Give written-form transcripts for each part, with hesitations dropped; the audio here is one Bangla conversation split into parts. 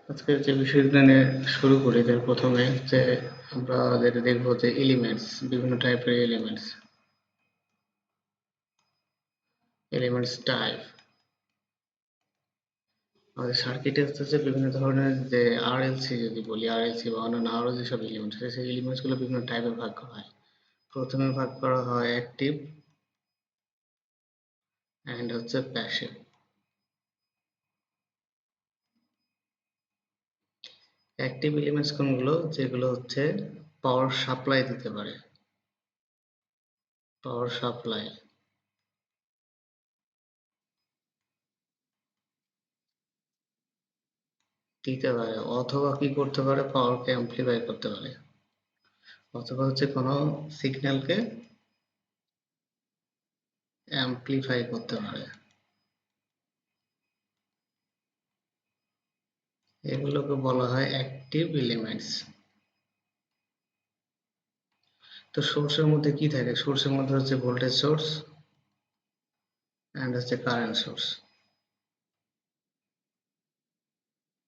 আজকে যে বিষয়গুলো নিয়ে শুরু করি তার প্রথমে যে আমরা যেটা দেখবো যে এলিমেন্টস, বিভিন্ন টাইপের এলিমেন্টস টাইপ। আমাদের সার্কিটে হচ্ছে যে বিভিন্ন ধরনের যে আরএলসি, যদি বলি আরএলসি বা অন্যান্য আরো যেসব এলিমেন্টস আছে সেই এলিমেন্টস গুলো বিভিন্ন টাইপে ভাগ করা হয়। প্রথমে ভাগ করা হয় অ্যাক্টিভ এন্ড হচ্ছে প্যাসিভ। অ্যাক্টিভ এলিমেন্টস কোনগুলো? যেগুলো হচ্ছে পাওয়ার সাপ্লাই দিতে পারে, পাওয়ার সাপ্লাই দিতে পারে, অথবা কি করতে পারে, পাওয়ারকে অ্যাম্প্লিফাই করতে পারে, অথবা হচ্ছে কোনো সিগন্যালকে অ্যাম্প্লিফাই করতে পারে। এগুলোকে বলা হয় অ্যাক্টিভ এলিমেন্টস। তো সোর্সের মধ্যে কি থাকে? সোর্সের মধ্যে হচ্ছে ভোল্টেজ সোর্স এন্ড হচ্ছে কারেন্ট সোর্স।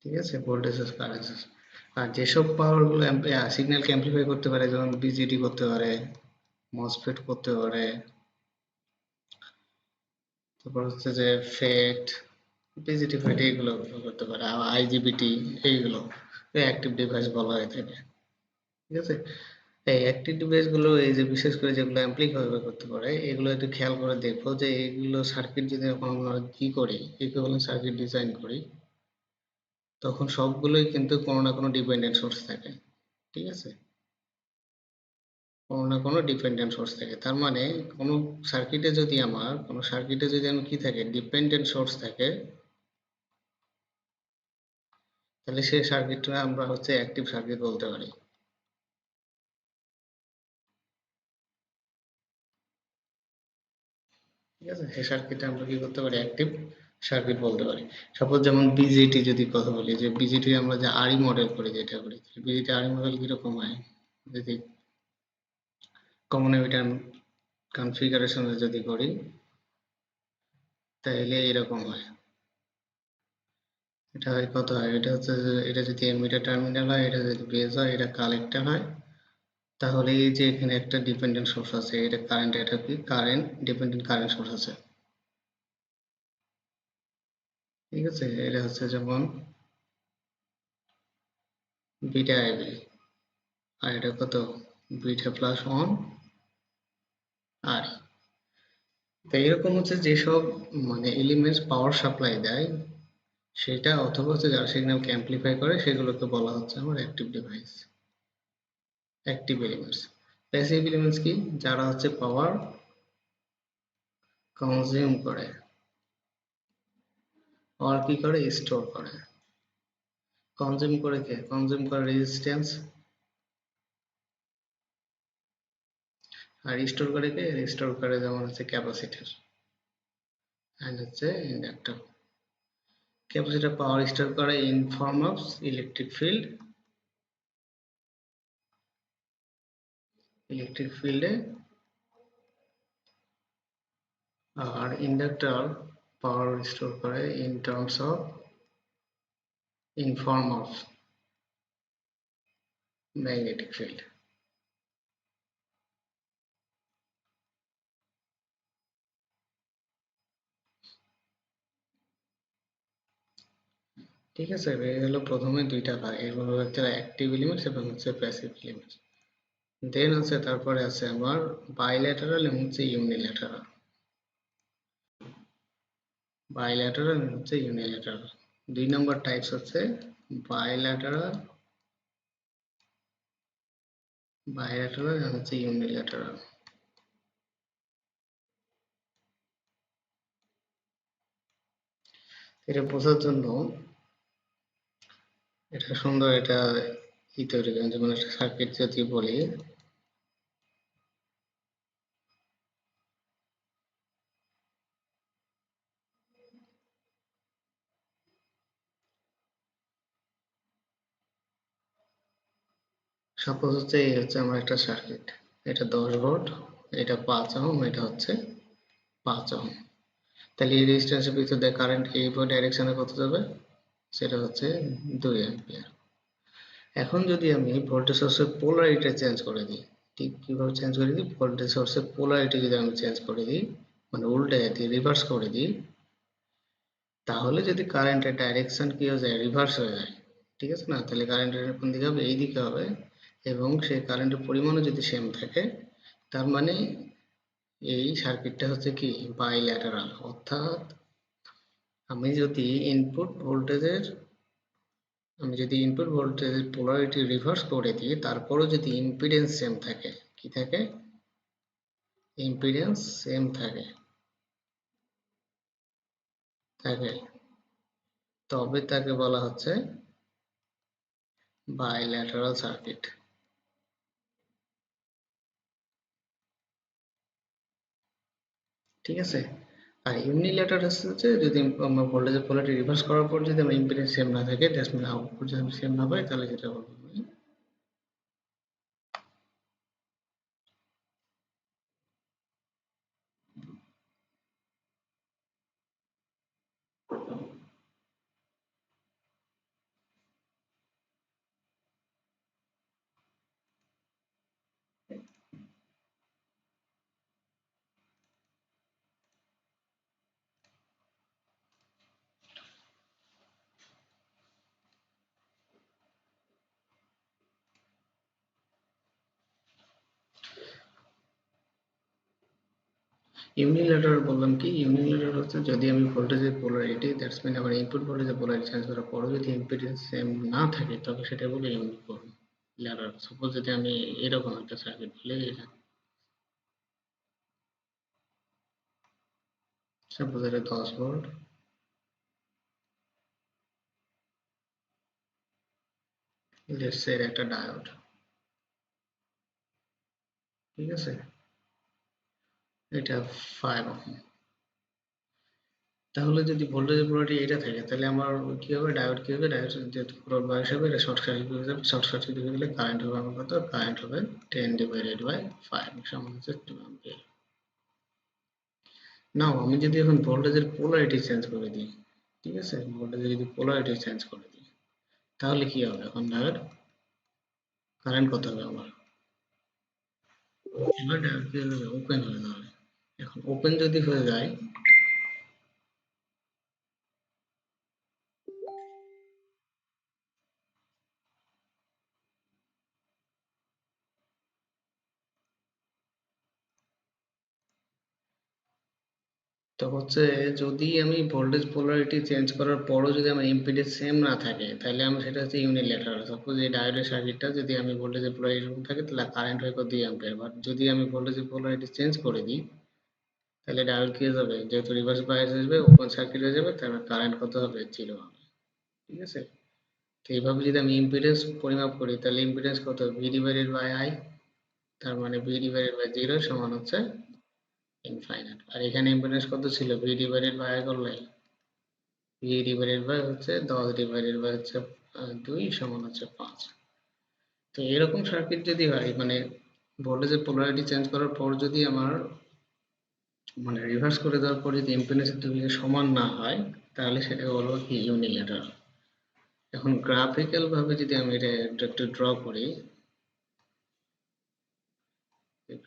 ঠিক আছে, ভোল্টেজ সোর্স, কারেন্ট সোর্স। আর যেসব পাওয়ার গুলো সিগন্যালকে অ্যাম্প্লিফাই করতে পারে, যেমন বিজেটি করতে পারে, মসফেট করতে পারে, তারপর হচ্ছে যে ফেট, বিজেটি ফেট, এইগুলো করতে পারে, আইজিবিটি, এইগুলো অ্যাক্টিভ ডিভাইস বলা হয়ে থাকে। ঠিক আছে, এই অ্যাক্টিভ ডিভাইস গুলো, এই যে বিশেষ করে যেগুলো অ্যাম্প্লিফাই করতে পারে, এগুলো একটু খেয়াল করে দেখো যে এগুলো সার্কিট যদি আমরা কি করি, ইকুইভ্যালেন্ট সার্কিট ডিজাইন করি, তখন সবগুলোই কিন্তু কোনো না কোনো ডিপেন্ডেন্ট সোর্স থাকে। ঠিক আছে, কোনো না কোনো ডিপেন্ডেন্ট সোর্স থাকে। তার মানে কোনো সার্কিটে যদি আমার কি থাকে, ডিপেন্ডেন্ট সোর্স থাকে, তাহলে সেই সার্কিটটা আমরা হচ্ছে অ্যাক্টিভ সার্কিট বলতে পারি। ঠিক আছে, সেই সার্কিটে আমরা কি করতে পারি, অ্যাক্টিভ সার্কিট বলতে পারি। সাপোজ যেমন বিজেটি যদি কথা বলি, যে বিজেটি আমরা যে আরই মডেল করি, যেটা করি, বিজেটি আরই মডেল কিরকম হয়, যদি কমন এমিটার কনফিগারেশনে যদি করি, তাহলে এরকম হয়। এটা হয় কত হয়, এটা হচ্ছে এটা যদি এমিটার টার্মিনাল হয়, এটা যদি বেস হয়, এটা কালেক্টর হয়, তাহলে এই যে এখানে একটা ডিপেন্ডেন্ট সোর্স আছে, এটা কারেন্ট, এটা কি কারেন্ট, ডিপেন্ডেন্ট কারেন্ট সোর্স আছে। ঠিক আছে, এটা হচ্ছে যেমন বিটা আইবি, আর এটা কত, বিটা প্লাস ওয়ান আর। তো এরকম হচ্ছে যেসব এলিমেন্টস পাওয়ার সাপ্লাই দেয়, সেটা অথবা হচ্ছে যারা সিগন্যালকে অ্যাম্প্লিফাই করে, সেগুলোকে বলা হচ্ছে আমার active device, active elements. Passive elements কি? যারা হচ্ছে পাওয়ার কনজিউম করে, পাওয়ার কি করে, স্টোর করে। কনজিউম করে কে? কনজিউম করে রেজিস্ট্যান্স, আর স্টোর করে কে? স্টোর করে যেমন হচ্ছে ক্যাপাসিটর এন্ড হচ্ছে ইন্ডাক্টর। ক্যাপাসিটর পাওয়ার স্টোর করে in form of electric field, electric ফিল্ডে। আর ইন্ডাক্টর পাওয়ার স্টোর করে in terms of, in form of magnetic field. ঠিক আছে, এই হলো প্রথমে দুইটা ভাগ, এগুলো হচ্ছে অ্যাক্টিভ এলিমেন্টস এবং হচ্ছে প্যাসিভ এলিমেন্টস। দেন আছে, তারপরে আছে আমার বাইল্যাটারাল এবং হচ্ছে ইউনিল্যাটারাল। বাইল্যাটারাল এবং হচ্ছে ইউনিল্যাটারাল, দুই নম্বর টাইপস হচ্ছে বাইল্যাটারাল, বাইল্যাটারাল এবং হচ্ছে ইউনিল্যাটারাল। এটা বোঝার জন্য এটা সুন্দর এটা তৈরি করেন, যেমন একটা সার্কিট যদি বলি, সাপোজ হচ্ছে এই হচ্ছে আমার একটা সার্কিট, এটা 10 ভোল্ট, এটা 5 ওহম, এটা হচ্ছে 5 ওহম। তাহলে এই রেজিস্ট্যান্সের ভিতর দিয়ে কারেন্ট এই ডাইরেকশনে কত যাবে, সেটা হচ্ছে 2 অ্যাম্পিয়ার। এখন যদি আমি ভোল্টেজ সোর্সের পোলারিটি চেঞ্জ করে দিই, ঠিক কিভাবে চেঞ্জ করে দিই, ভোল্টেজ সোর্সের পোলারিটি যদি আমি চেঞ্জ করে দিই, মানে উল্টে দিই, রিভার্স করে দিই, তাহলে যদি কারেন্টের ডাইরেকশন কি হয়ে যায়, রিভার্স হয়ে যায়, ঠিক আছে না? তাহলে কারেন্টের কোন দিকে হবে, এই দিকে হবে, এবং সেই কারেন্টের পরিমাণও যদি সেম থাকে, তার মানে এই সার্কিটটা হচ্ছে কি বাইল্যাটারাল। অর্থাৎ আমি যদি ইনপুট ভোল্টেজের পোলারিটি রিভার্স করে দিই, তারপরও যদি ইম্পিডেন্স সেম থাকে, কি থাকে, ইম্পিডেন্স সেম থাকে, তবে তাকে বলা হচ্ছে বাইল্যাটারাল সার্কিট। ঠিক আছে? আর ইউনিল্যাটারাল হচ্ছে যদি আমরা ভোল্টেজের পোলারিটি রিভার্স করার পর যদি আমার ইম্পিডেন্স সেম না থাকে, দ্যাটস মিন আউটপুট যদি সেম না পাই, তাহলে যেটা বলবো আমি ইউনিল্যাটারাল বললাম কি, ইউনিল্যাটারাল হচ্ছে যদি আমি ভোল্টেজের পোলারিটি, দ্যাটস মিন আমার ইনপুট ভোল্টেজের পোলারিটি চেঞ্জ করার পরও যদি ইম্পিডেন্স সেম না থাকে, তবে সেটা বলে ইউনিল্যাটারাল। সাপোজ যদি আমি এরকম একটা সার্কিট বলি, সাপোজ এটা 10 ভোল্ট, লেটস সে একটা ডায়োড, ঠিক আছে, এটা 5 ওহম। তাহলে যদি ভোল্টেজের পোলারিটি এটা থাকে, তাহলে আমার কি হবে, ডায়োড কি হবে, ডায়োড যেহেতু পুরো বয়স হবে, এটা শর্ট সার্কিট হয়ে যাবে। শর্ট সার্কিট হয়ে গেলে কারেন্ট হবে আমার কত, কারেন্ট হবে 10 ডিভাইডেড বাই 5 সমান হচ্ছে 2 অ্যাম্পিয়ার। নাও আমি যদি এখন ভোল্টেজের পোলারিটি চেঞ্জ করে দিই, ঠিক আছে, ভোল্টেজের যদি পোলারিটি চেঞ্জ করে দিই, তাহলে কি হবে, এখন ডায়োড কারেন্ট কত হবে আমার, এবার ডায়োড কি হবে, ওপেন হয়ে যাবে। এখন ওপেন যদি হয়ে যায়, তো হচ্ছে যদি আমি ভোল্টেজ পোলারিটি চেঞ্জ করার পরও যদি আমার ইম্পিডেন্স সেম না থাকে, তাহলে আমি সেটা হচ্ছে ইউনিল্যাটারাল। সাপোজ এই ডায়োডের সার্কিটটা যদি আমি ভোল্টেজের পোলারিটি এরকম থাকে, তাহলে কারেন্ট হয় কত, 2 অ্যাম্পিয়ার। বাট যদি আমি ভোল্টেজের পোলারিটি চেঞ্জ করে দিই, তাহলে ডায়োড কি হয়ে যাবে, যেহেতু রিভার্স বায়াস আসবে, ওপেন সার্কিট হয়ে যাবে, তাহলে কারেন্ট কত হবে, 0 হবে। ঠিক আছে? তো এইভাবে যদি আমি ইম্পিডেন্স পরিমাপ করি, তাহলে ইম্পিডেন্স কত, ভি ডিভাইডেড বাই আই, তার মানে ভি ডিভাইডেড বাই 0 সমান হচ্ছে ইনফাইনাইট। আর এখানে ইম্পিডেন্স কত ছিল, ভি ডিভাইডেড বাই আই করলে ভি ডিভাইডেড বাই হচ্ছে 10 ডিভাইডেড বাই হচ্ছে 2 সমান হচ্ছে 5। তো এরকম সার্কিট যদি হয়, মানে ভোল্টেজের পোলারিটি চেঞ্জ করার পর যদি আমার, মানে রিভার্স করে দেওয়ার পর যদি ইম্পিডেন্সের দুদিকে সমান না হয়, তাহলে সেটাকে বলবো কি ইউনিল্যাটারাল। এখন গ্রাফিক্যাল ভাবে যদি আমি এটা একটু ড্র করি,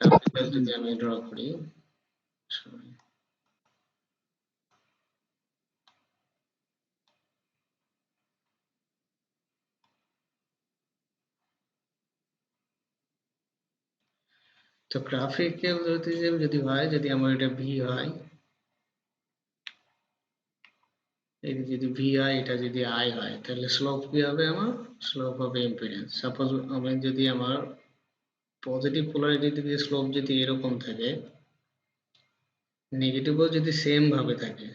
গ্রাফিক্যাল যদি আমি ড্র করি, sorry, তো গ্রাফিক্যাল যদি হয়, যদি আমার এটা ভি হয়, এটা যদি ভি হয়, এটা যদি আই হয়, তাহলে স্লোপ কি হবে, আমার স্লোপ হবে ইম্পিডেন্স। সাপোজ আমি যদি আমার পজিটিভ পোলারিটি থেকে স্লোপ যদি এরকম থাকে, নেগেটিভও যদি সেম ভাবে থাকে,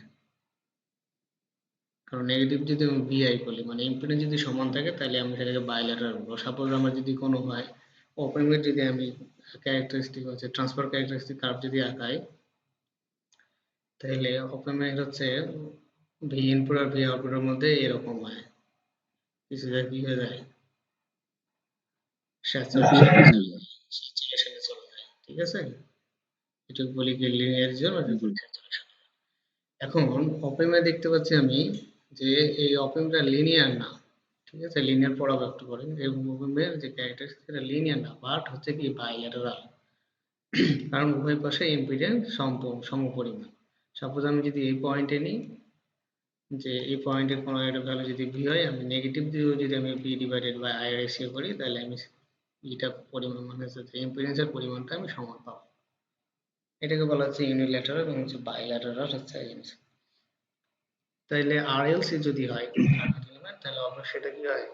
কারণ নেগেটিভ যদি আমি ভিআই বলি, মানে ইম্পিডেন্স যদি সমান থাকে, তাহলে আমি সেটাকে বাইলেটারাল বলবো। সাপোজ আমার যদি কোনো হয়, ওপেন এর যদি আমি ক্যারেক্টারিস্টিক হচ্ছে ট্রান্সফার ক্যারেক্টারিস্টিক কার্ভ যদি আঁকাই, তাহলে ওপেন এর হচ্ছে ভি ইনপুট আর ভি আউটপুটের মধ্যে এরকম হয়, কিছুটা কি হয়ে যায়, স্যাচুরেশনে চলে যায়। ঠিক আছে, এটুকু বলি কি লিনিয়ার জন্য। এখন ওপেন দেখতে পাচ্ছি আমি যে এই অপেমটা লিনিয়ার না, ঠিক আছে, লিনিয়ার পড়াবো একটু পরে, এই অপেমের যে ক্যারেক্টারিস্টিক সেটা লিনিয়ার না, বাট হচ্ছে কি বাইল্যাটারাল। কারণ উভয় পাশে ইম্পিডেন্স সমপরিমাণ। সাপোজ আমি যদি এই পয়েন্টে নিই যে এই পয়েন্টের কোনো একটা ভ্যালু যদি ভি হয়, আমি নেগেটিভ দিয়েও যদি আমি V divided by I ratio করি, তাহলে আমি এটা পরিমাণ মানে হচ্ছে ইম্পিডেন্সের পরিমাণটা আমি সমান পাবো। এটাকে বলা হচ্ছে ইউনিল্যাটারাল এবং হচ্ছে বাইল্যাটারাল হচ্ছে এই জিনিস। তাইলে আরএলসি যদি হয় সার্কিট এলিমেন্ট, তাহলে অবশ্যই সেটা কি হয়,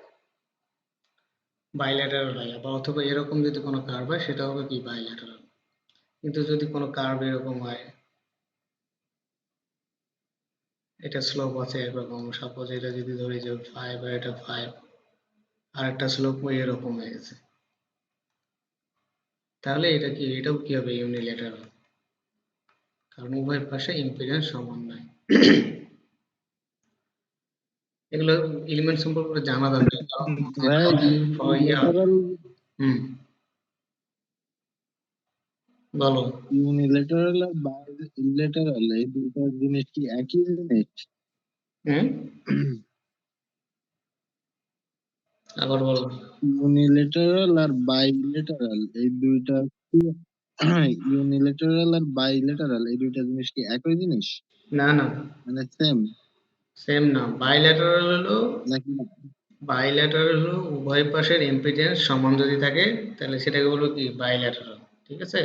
বাইল্যাটারাল হয়, বা অথবা এরকম যদি কোনো কার্ভ হয় সেটা হবে কি বাইল্যাটারাল। কিন্তু যদি কোনো কার্ভ এরকম হয়, এটা স্লোপ আছে একরকম, সাপোজ এটা যদি ধরি যে 5 আর এটা 5, আর একটা স্লোপ এরকম হয়ে গেছে, তাহলে এটা কি, এটাও কি হবে ইউনিল্যাটারাল, কারণ উভয় পাশে ইম্পিডেন্স সমান নয়। এগুলো এলিমেন্ট সম্পর্কে জানা দরকার, কারণ ভাইয়া ইউনিল্যাটারাল হুম, বলো। ইউনিল্যাটারাল আর বাইলেটারাল এই দুটো জিনিস কি একই জিনিস? হুম, আবার বলো। ইউনিল্যাটারাল আর বাইলেটারাল এই দুইটা কি ইউনিল্যাটারাল আর বাইলেটারাল এই দুইটা জিনিস কি একই জিনিস, না না, মানে সেম সেম না। বাইল্যাটারাল হলো, নাকি? উভয় পাশের ইম্পিডেন্স সমান যদি থাকে, তাহলে সেটাকে বলবো কি বাইল্যাটারাল, ঠিক আছে।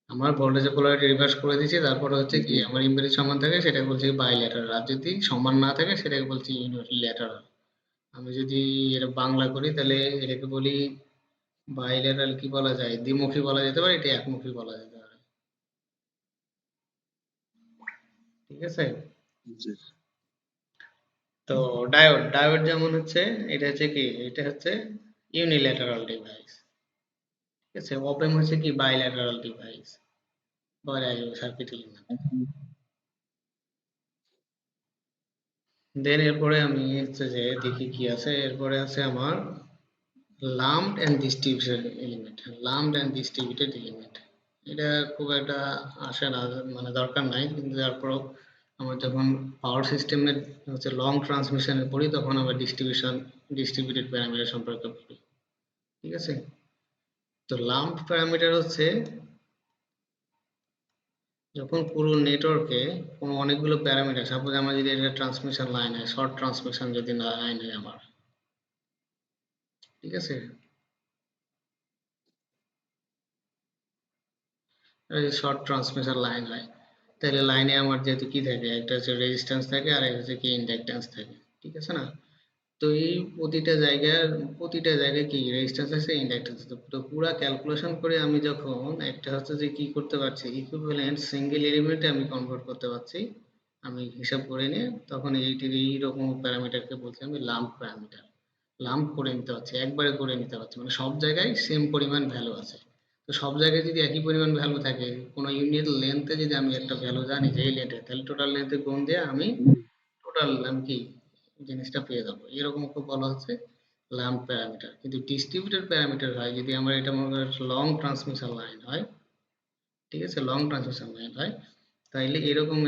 আমার ভোল্টেজের পোলারিটি রিভার্স করে দিয়েছি, তারপরে হচ্ছে কি জি। আমার ইম্পিডেন্স সমান থাকে সেটাকে বলছি বাইল্যাটারাল, আর যদি সমান না থাকে সেটাকে বলছি ইউনিল্যাটারাল। আমি যদি এটা বাংলা করি তাহলে এটাকে বলি বাইল্যাটারাল, কি বলা যায়, দ্বিমুখী বলা যেতে পারে, এটা একমুখী বলা যেতে পারে, ঠিক আছে। জি। তো ডায়োড, ডায়োড যেমন হচ্ছে, এটা হচ্ছে কি, এটা হচ্ছে ইউনিল্যাটারাল ডিভাইস, ঠিক আছে। ওপেম হচ্ছে কি বাইল্যাটারাল ডিভাইস, বলা যায় সার্কিট এলিমেন্ট। দেন এরপরে আমি হচ্ছে যে দেখি কি আছে, এরপরে আছে আমার lumped and distributed element. Lumped and distributed element, এটা খুব একটা আসে না, মানে দরকার নাই, কিন্তু তারপরও আমরা যখন পাওয়ার সিস্টেমের হচ্ছে লং ট্রান্সমিশনে পড়ি, তখন আমরা ডিস্ট্রিবিউটেড প্যারামিটার সম্পর্কে পড়ি, ঠিক আছে। তো লাম্পড প্যারামিটার হচ্ছে যখন পুরো নেটওয়ার্কে কোনো অনেকগুলো প্যারামিটার, সাপোজ আমার যদি এটা ট্রান্সমিশন লাইন হয়, শর্ট ট্রান্সমিশন যদি লাইন হয় আমার, ঠিক আছে, শর্ট ট্রান্সমিশন লাইন হয়, তাহলে লাইনে আমার যেহেতু কি থাকে, একটা হচ্ছে রেজিস্ট্যান্স থাকে আর একটা হচ্ছে কি ইন্ডাকট্যান্স থাকে, ঠিক আছে না। তো এই প্রতিটা জায়গায় কি রেজিস্ট্যান্স আছে, ইন্ডাকট্যান্স আছে, তো পুরো ক্যালকুলেশন করে আমি যখন একটা হচ্ছে যে কি করতে পারছি, ইকুইভ্যালেন্ট সিঙ্গেল এলিমেন্টে আমি কনভার্ট করতে পারছি, আমি হিসাব করে নিয়ে, তখন এইরকম প্যারামিটারকে বলছি আমি লাম্প প্যারামিটার। লাম্প করে নিতে পারছি, একবারে করে নিতে পারছি, মানে সব জায়গায় সেম পরিমাণ ভ্যালু আছে। তো সব জায়গায় যদি একই পরিমাণ ভ্যালু থাকে, কোনো ইউনিট লেন্থে যদি আমি একটা ভ্যালু জানি যে এই লেন্থে, তাহলে টোটাল লেন্থে গুণ দিয়ে আমি টোটাল আমি কি জিনিসটা পেয়ে যাবো, এরকম খুব বলা হচ্ছে ল্যাম্প প্যারামিটার। কিন্তু ডিস্ট্রিবিউটেড প্যারামিটার হয় যদি আমার এটা মনে করেন লং ট্রান্সমিশন লাইন হয়, ঠিক আছে, লং ট্রান্সমিশন লাইন হয়, তাইলে এরকম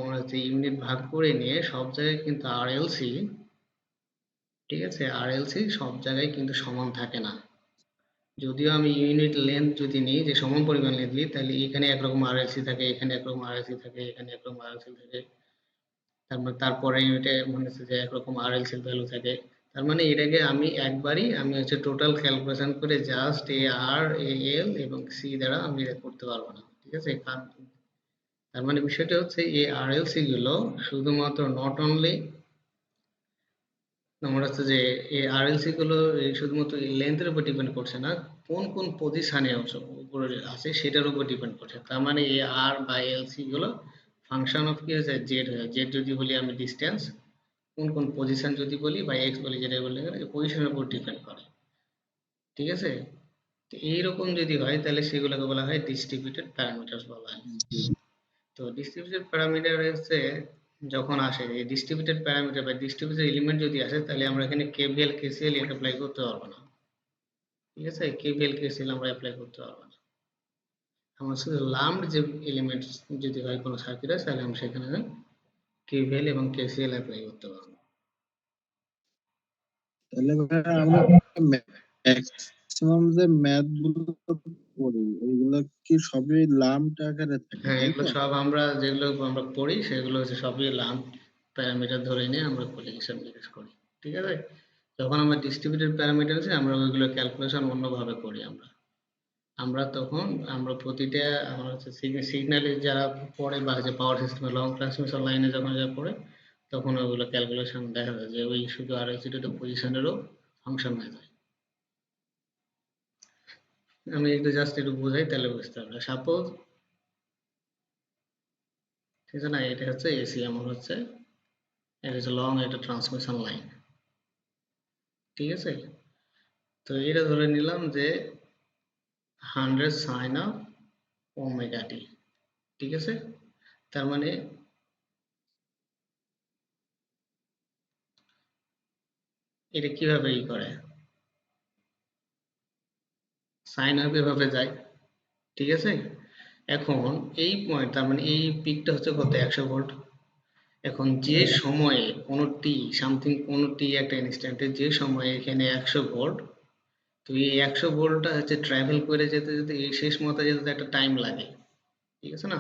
আমরা হচ্ছে ইউনিট ভাগ করে নিয়ে সব জায়গায় কিন্তু আরএলসি, ঠিক আছে, আরএলসি সব জায়গায় কিন্তু সমান থাকে না। যদিও আমি ইউনিট লেন্থ যদি নিই যে সমান পরিমাণ লেন্থ নিই, তাহলে এখানে একরকম আরএলসি থাকে, এখানে একরকম আরএলসি থাকে, এখানে একরকম আরএলসি থাকে, তারপরে ইউনিটে মনে হচ্ছে যে একরকম আরএলসি এর ভ্যালু থাকে। তার মানে এটাকে আমি একবারই আমি হচ্ছে টোটাল ক্যালকুলেশন করে জাস্ট এ আর এ এল এবং সি দ্বারা আমি এটা করতে পারবো না, ঠিক আছে। তার মানে বিষয়টা হচ্ছে এই আরএলসি গুলো শুধুমাত্র নট অনলি আমার হচ্ছে যে এই আরএলসি গুলো এই শুধুমাত্র লেন্থের উপর ডিপেন্ড করছে না, কোন কোন পজিশনে উপরে আছে সেটার উপর ডিপেন্ড করছে। তার মানে এই আর বা এলসি গুলো ফাংশন অফ কি হচ্ছে জেড, হয় জেড যদি বলি আমি ডিস্টেন্স, কোন কোন পজিশন যদি বলি বা এক্স বলি, যেটা বললে এই পজিশনের উপর ডিপেন্ড করে, ঠিক আছে। তো এইরকম যদি হয় তাহলে সেগুলোকে বলা হয় ডিস্ট্রিবিউটেড প্যারামিটারস বলা হয়। জি। তো ডিস্ট্রিবিউটেড প্যারামিটার হচ্ছে যখন আসে এই ডিস্ট্রিবিউটেড প্যারামিটার বা ডিস্ট্রিবিউটেড এলিমেন্ট যদি আসে, তাহলে আমরা এখানে কেভিএল কেসিএল অ্যাপ্লাই করতে পারবো না, ঠিক আছে, কেভিএল কেসিএল আমরা অ্যাপ্লাই করতে পারবো না। আমার শুধু লাম্পড যে এলিমেন্টস যদি হয় কোনো সার্কিটে, তাহলে আমি সেখানে কেভিএল এবং কেসিএল অ্যাপ্লাই করতে পারবো। তাহলে ভাই আমরা ম্যাক্সিমাম যে ম্যাথ গুলো পড়ি ওইগুলো কি সবই লাম্পড আকারে থাকে, হ্যাঁ, তাই এগুলো তো? সব আমরা যেগুলো আমরা পড়ি সেগুলো হচ্ছে সবই লাম্প প্যারামিটার ধরে নিয়ে আমরা করি, হিসাব নিকেশ করি। ঠিক আছে? যখন আমরা ডিস্ট্রিবিউটেড প্যারামিটার আছে আমরা ওইগুলো ক্যালকুলেশন অন্যভাবে করি। আমরা আমরা তখন আমরা প্রতিটা আমার হচ্ছে সিগন্যালে যারা পড়ে বা যে পাওয়ার সিস্টেমে লং ট্রান্সমিশন লাইনে যখন যা পড়ে তখন ওইগুলো ক্যালকুলেশন দেখা যায় যে ওই শুধু আর দুটো পজিশনেরও ফাংশন হয়ে যায়। আমি একটু জাস্ট একটু বোঝাই তাহলে বুঝতে পারবে। সাপোজ, ঠিক আছে না, এটা হচ্ছে এসি, আমার হচ্ছে এটা হচ্ছে লং একটা ট্রান্সমিশন লাইন। ঠিক আছে? তো এটা ধরে নিলাম যে 100 sin of ω t। ঠিক আছে? তার মানে এটা কিভাবে করে, সাইন ওয়েভ এভাবে যায়। ঠিক আছে? এখন এই পয়েন্ট, তার মানে এই পিকটা হচ্ছে কত, 100 ভোল্ট। এখন যে সময়ে কোনো টি সামথিং, কোনো টি একটা ইনস্ট্যান্টে যে সময়ে এখানে 100 ভোল্ট, তো এই 100 ভোল্টটা হচ্ছে ট্রাভেল করে যেতে যেতে এই শেষ মতো যেতে তো একটা টাইম লাগে। ঠিক আছে না?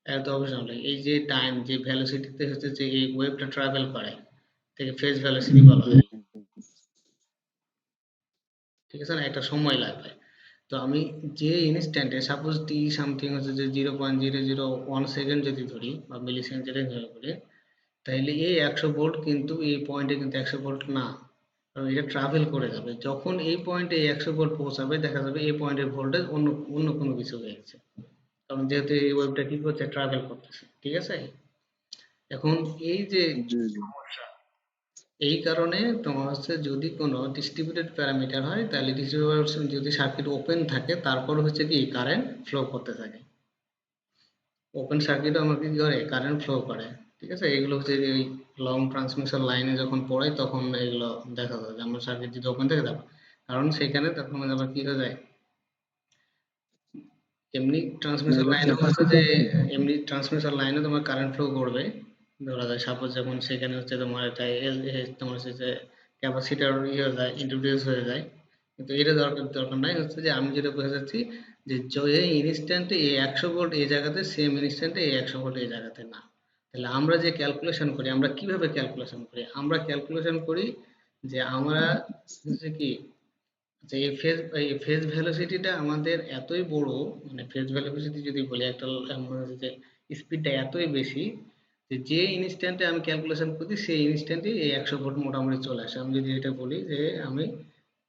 এত অবশ্যই লাগে। এই যে টাইম, যে ভ্যালোসিটিতে হচ্ছে যে এই ওয়েভটা ট্রাভেল করে থেকে ফেজ ভ্যালোসিটি বলা হয়। ঠিক আছে না, একটা সময় লাগবে। তো আমি যে ইনস্ট্যান্টে সাপোজ টি সামথিং হচ্ছে যে 0.001 সেকেন্ড যদি ধরি বা মিলি সেকেন্ড যেটা ধরে করি, তাহলে এই 100 ভোল্ট কিন্তু এই পয়েন্টে কিন্তু 100 ভোল্ট না, কারণ এটা ট্রাভেল করে যাবে। যখন এই পয়েন্টে এই 100 ভোল্ট পৌঁছাবে দেখা যাবে এই পয়েন্টের ভোল্টেজ অন্য অন্য কোনো কিছু হয়ে গেছে, কারণ যেহেতু এই ওয়েভটা কি করছে, ট্রাভেল করতেছে। ঠিক আছে? এখন এই যে জি জি। সমস্যা, এই কারণে তোমার হচ্ছে যদি কোনো ডিস্ট্রিবিউটেড প্যারামিটার হয় তাহলে ডিস্ট্রিবিউটেড যদি সার্কিট ওপেন থাকে তারপর হচ্ছে কি কারেন্ট ফ্লো করতে থাকে। ওপেন সার্কিটও আমাকে কি করে, কারেন্ট ফ্লো করে। ঠিক আছে? এগুলো হচ্ছে যে ওই লং ট্রান্সমিশন লাইনে যখন পড়ে তখন এগুলো দেখা যায় যে আমার সার্কিট যদি ওপেন থাকে তখন, কারণ সেখানে তখন আবার কি হয়ে যায়, এমনি ট্রান্সমিশন তাহলে লাইনে হচ্ছে যে ক্যাপাসিটর এমনি ট্রান্সমিশন লাইনে তোমার কারেন্ট ফ্লো করবে। ধরা যায় সাপোজ যখন সেখানে হচ্ছে তোমার একটা তোমার হচ্ছে যে ক্যাপাসিটর ইয়ে হয়ে যায়, ইন্ট্রোডিউস হয়ে যায়। কিন্তু এটা দরকার দরকার নাই, হচ্ছে যে আমি যেটা বোঝা যাচ্ছি যে এই ইনস্ট্যান্টে এই 100 ভোল্ট এই জায়গাতে, সেম ইনস্ট্যান্টে এই 100 ভোল্ট এই জায়গাতে না। তাহলে আমরা যে ক্যালকুলেশন করি, আমরা কিভাবে ক্যালকুলেশন করি, আমরা ক্যালকুলেশন করি যে আমরা হচ্ছে কি, আচ্ছা, এই ফেজ ভেলোসিটিটা আমাদের এতই বড়, মানে ফেজ ভেলোসিটি যদি বলি একটা মনে হচ্ছে যে স্পিডটা এতই বেশি যে যে ইনস্ট্যান্টে আমি ক্যালকুলেশন করি সেই ইনস্ট্যান্টে এই 100 ভোল্ট মোটামুটি চলে আসে। আমি যদি এটা বলি যে আমি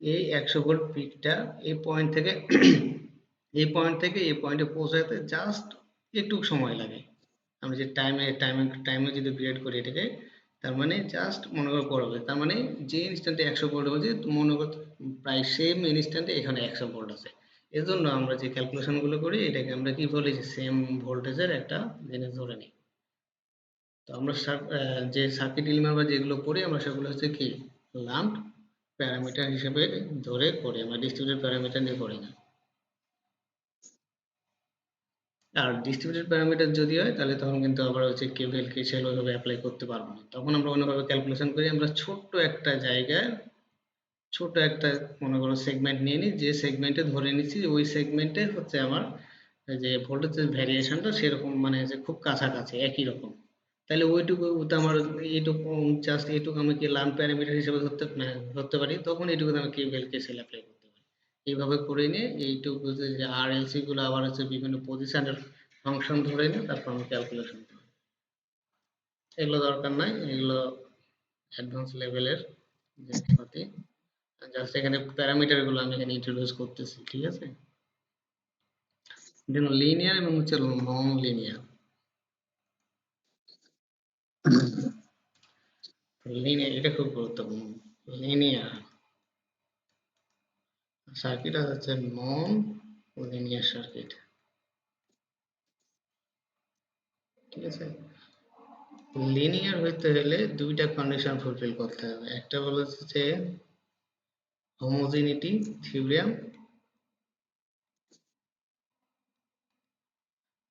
এই 100 ভোল্ট পিকটা এই পয়েন্ট থেকে এই পয়েন্ট থেকে এই পয়েন্টে পৌঁছাতে জাস্ট একটু সময় লাগে। আমি যে টাইমে যদি বিএড করি এটাকে, তার মানে জাস্ট মনে করো পড়বে, তার মানে যে ইনস্ট্যান্টে 100 ভোল্ট হচ্ছে মনে করো প্রায় সেম ইনস্ট্যান্টে এখানে 100 ভোল্ট আছে। এজন্য আমরা যে ক্যালকুলেশন গুলো করি এটাকে আমরা কি বলি, যে সেম ভোল্টেজের একটা জিনিস ধরে নিই। তো আমরা যে সার্কিট এলিমেন্ট বা যেগুলো পড়ি আমরা সেগুলো হচ্ছে কি লাম্প প্যারামিটার হিসেবে ধরে করি, আমরা ডিস্ট্রিবিউটেড প্যারামিটার নিয়ে করি না। আর ডিস্ট্রিবিউটেড প্যারামিটার যদি হয় তাহলে তখন কিন্তু আবার হচ্ছে কেভিএল কেসিএল ওইভাবে অ্যাপ্লাই করতে পারবো না, তখন আমরা অন্যভাবে ক্যালকুলেশন করি। আমরা ছোট্ট একটা জায়গায় ছোট একটা মনে করো সেগমেন্ট নিয়ে নিই, যে সেগমেন্টে ধরে নিচ্ছি ওই সেগমেন্টে হচ্ছে আমার এই যে ভোল্টেজের ভ্যারিয়েশনটা সেরকম, মানে যে খুব কাছাকাছি একই রকম। তাহলে ওইটুকু তো আমার এইটুকু, জাস্ট এইটুকু আমি কি লার্ন প্যারামিটার হিসেবে ধরতে ধরতে পারি, তখন এইটুকু আমি কেভিএল কেসিএল অ্যাপ্লাই করতে পারি। এইভাবে করে নিয়ে এইটুকু যে আর এলসি গুলো আবার হচ্ছে বিভিন্ন পজিশনের ফাংশন ধরে নিয়ে তারপর আমি ক্যালকুলেশন করি। এগুলো দরকার নাই, এগুলো অ্যাডভান্স লেভেলের জিনিসপাতি। জাস্ট এখানে প্যারামিটার গুলো আমি এখানে ইন্ট্রোডিউস করতেছি। ঠিক আছে? দেখুন, লিনিয়ার এবং হচ্ছে নন লিনিয়ার। লিনিয়ার এটা খুব গুরুত্বপূর্ণ। লিনিয়ার সার্কিট আর হচ্ছে নন লিনিয়ার সার্কিট। ঠিক আছে? লিনিয়ার হইতে হলে দুইটা কন্ডিশন ফুলফিল করতে হবে। একটা হলো হচ্ছে হোমোজেনিটি থিওরেম,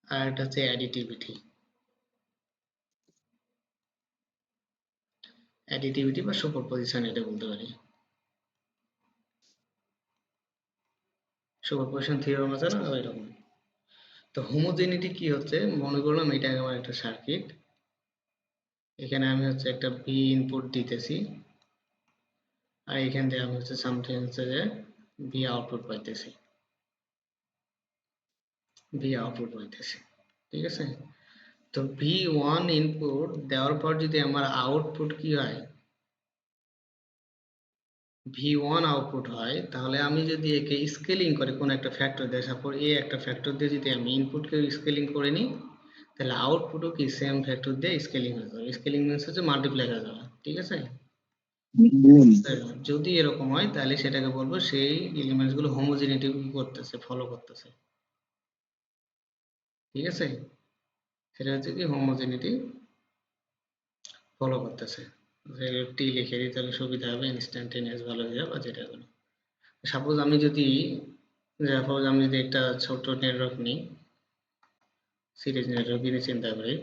আর একটা হচ্ছে অ্যাডিটিভিটি। অ্যাডিটিভিটি বা সুপারপজিশন এটা বলতে পারি। সুপারপজিশন থিওরেম আছে না ওইরকম। তো হোমোজেনিটি কি হচ্ছে, মনে করলাম এটা আমার একটা সার্কিট, এখানে আমি হচ্ছে একটা ভি ইনপুট দিতেছি আর এখান থেকে আমি হচ্ছে সামথিং হচ্ছে যে ভি আউটপুট পাইতেছি, ঠিক আছে। তো ভি ওয়ান ইনপুট দেওয়ার পর যদি আমার আউটপুট কি হয়, ভি ওয়ান আউটপুট হয়, তাহলে আমি যদি একে স্কেলিং করি কোন একটা ফ্যাক্টর দিয়ে, সাপোজ এ একটা ফ্যাক্টর দিয়ে যদি আমি ইনপুটকে স্কেলিং করে নিই, তাহলে আউটপুটও কি সেম ফ্যাক্টর দিয়ে স্কেলিং হয়ে যাবে। স্কেলিং মিনস হচ্ছে মাল্টিপ্লাই হয়ে যাবে, ঠিক আছে। গুণ। যদি এরকম হয় তাহলে সেটাকে বলবো সেই এলিমেন্টস গুলো হোমোজেনিটি করতেছে, ফলো করতেছে, ঠিক আছে। সেটা হচ্ছে কি হোমোজেনিটি ফলো করতেছে। যে টি লিখে দিই তাহলে সুবিধা হবে, ইনস্ট্যান্টেনিয়াস ভালো হয়ে যাবে যেটা হলো। সাপোজ আমি যদি একটা ছোট নেটওয়ার্ক নিই, সিরিজ নেটওয়ার্ক নিয়ে চিন্তা করি,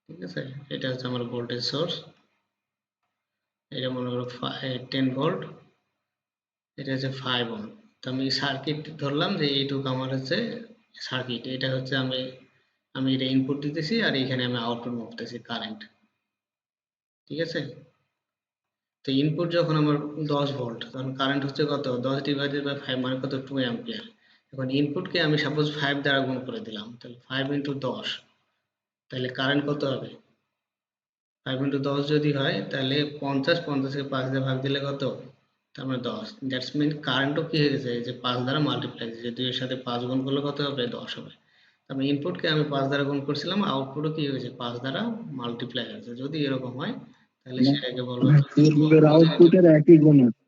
ঠিক আছে। এটা হচ্ছে আমার ভোল্টেজ সোর্স, এটা মনে করো 10 ভোল্ট, এটা হচ্ছে 5 ওহম। তো আমি সার্কিট ধরলাম যে এইটুকু আমার হচ্ছে সার্কিট, এটা হচ্ছে আমি আমি এটা ইনপুট দিতেছি আর এখানে আমি আউটপুট মাপতেছি কারেন্ট, ঠিক আছে। তো ইনপুট যখন আমার 10 ভোল্ট, তখন কারেন্ট হচ্ছে কত, 10 ডিভাইডেড বাই 5 মানে কত, 2 অ্যাম্পিয়ার। এখন ইনপুটকে আমি সাপোজ 5 দ্বারা গুণ করে দিলাম, তাহলে 5 ইন্টু 10, তাহলে কারেন্ট কত হবে, 5 ইন্টু 10 যদি হয় তাহলে 50, 50 কে 5 দিয়ে ভাগ দিলে কত, তার মানে 10। দ্যাটস মিন কারেন্টও কি হয়ে গেছে, এই যে 5 দ্বারা মাল্টিপ্লাই, যে 2 এর সাথে 5 গুণ করলে কত হবে, 10 হবে। আমি ইনপুটকে আমি 5 দ্বারা গুণ করছিলাম, আউটপুটও কি হয়েছে 5 দ্বারা মাল্টিপ্লাই হয়েছে। যদি এরকম হয় তাহলে সেটাকে বলবো পূর্বের হোমোজেনিটি। আউটপুটের একই গুণ হচ্ছে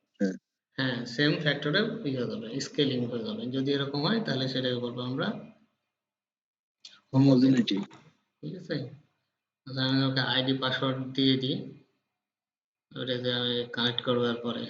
হ্যাঁ, সেম ফ্যাক্টরে ইয়ে হয়ে যাবে, স্কেলিং হয়ে যাবে। যদি এরকম হয় তাহলে সেটাকে বলবো আমরা হোমোজেনিটি, হোমোজেনিটি। ঠিক আছে। আচ্ছা, আমি ওকে আইডি পাসওয়ার্ড দিয়ে দিই, ওটাতে আমি কানেক্ট করবার পরে।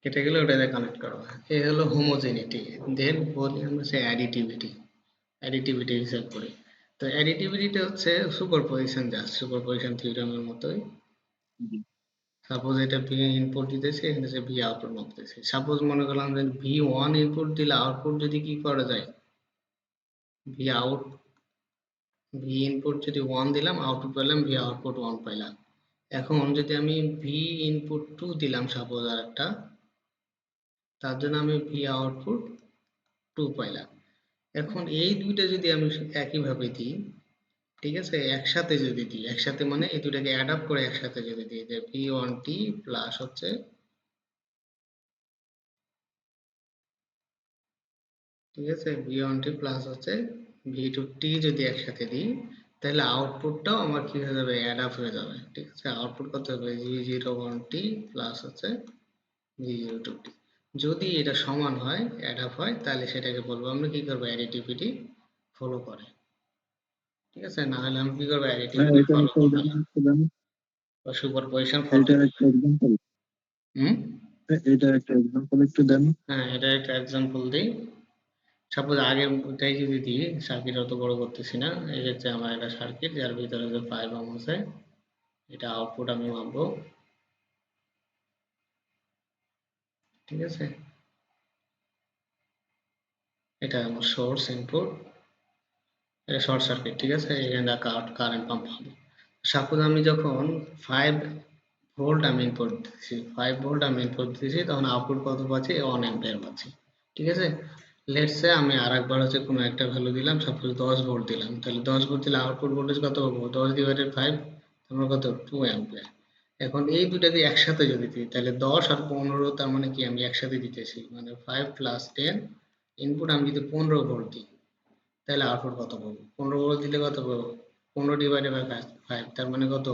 কেটে গেলে ওটাতে কানেক্ট করবো। এই হলো হোমোজেনিটি। দেন বলি আমরা সে অ্যাডিটিভিটি, অ্যাডিটিভিটি হিসাব করি। তো অ্যাডিটিভিটিটা হচ্ছে সুপারপজিশন, জাস্ট সুপারপজিশন থিওরেমের মতোই। সাপোজ এটা ভি ইনপুট দিতেছে, এখানে সে ভি আউটপুট মাপতেছে। সাপোজ মনে করলাম যে ভি ওয়ান ইনপুট দিলে আউটপুট যদি কি করা যায়, ভি আউট, ভি ইনপুট যদি 1 দিলাম, আউটপুট পেলাম ভি আউটপুট 1 পাইলাম। এখন যদি আমি ভি ইনপুট 2 দিলাম সাপোজ আর একটা, তার জন্য আমি ভি আউটপুট 2 পাইলাম। এখন এই দুইটা যদি আমি একইভাবে দিই, ঠিক আছে, একসাথে যদি দিই, একসাথে মানে এই দুটাকে অ্যাড আপ করে একসাথে যদি দিই, যে ভি ওয়ান টি প্লাস হচ্ছে, ঠিক আছে, ভি ওয়ান টি প্লাস হচ্ছে ভি টু টি যদি একসাথে দিই, তাহলে আউটপুটটাও আমার কি হয়ে যাবে, অ্যাড আপ হয়ে যাবে, ঠিক আছে। আউটপুট কত হবে, জি জিরো ওয়ান টি প্লাস হচ্ছে জি জিরো টু টি। যদি এটা সমান হয়, অ্যাড আপ হয়, তাহলে সেটাকে বলবো আমরা কি করবো, অ্যাডিটিভিটি ফলো করে, ঠিক আছে। না হলে আমি কি করবো, অ্যাডিটিভিটি এটার ফলো একটা করবে না, উদাহরণ দেন। বা সুপারপজিশন ফলো এটার করবে। একটা এক্সাম্পল। হুম। এটার একটা এক্সাম্পল একটু দেন। হ্যাঁ, এটা একটা এক্সাম্পল দিই। সাপোজ আগে ওটাই যদি দিই, সার্কিট অত বড় করতেছি না, এই হচ্ছে আমার একটা সার্কিট যার ভিতরে যে 5 ওহম আছে, এটা আউটপুট আমি মাপবো, ঠিক আছে। এটা আমার সোর্স ইনপুট, এটা শর্ট সার্কিট, ঠিক আছে। এখানে কারেন্ট পাম্প হবে। সাপোজ আমি যখন 5 ভোল্ট আমি ইনপুট দিচ্ছি, 5 ভোল্ট আমি ইনপুট দিচ্ছি, তখন আউটপুট কত পাচ্ছি, 1 অ্যাম্পিয়ার পাচ্ছি, ঠিক আছে। লেটস সে আমি আরেকবার হচ্ছে কোনো একটা ভ্যালু দিলাম, সাপোজ 10 ভোল্ট দিলাম, তাহলে 10 ভোল্ট দিলে আউটপুট ভোল্টেজ কত পাবো, 10 ডিভাইডেড 5, আমরা কত, 2 অ্যাম্পিয়ার। এখন এই দুটাকে একসাথে যদি দিই তাহলে 10 আর 15, তার মানে কি আমি একসাথে দিতেছি, মানে 5 + 10 ইনপুট আমি যদি 15 ভোল্ট দিই তাহলে আউটপুট কত পাবো? 15 ভোল্ট দিলে কত পাবো? 15 ডিভাইডেড বাই 5, তার মানে কত?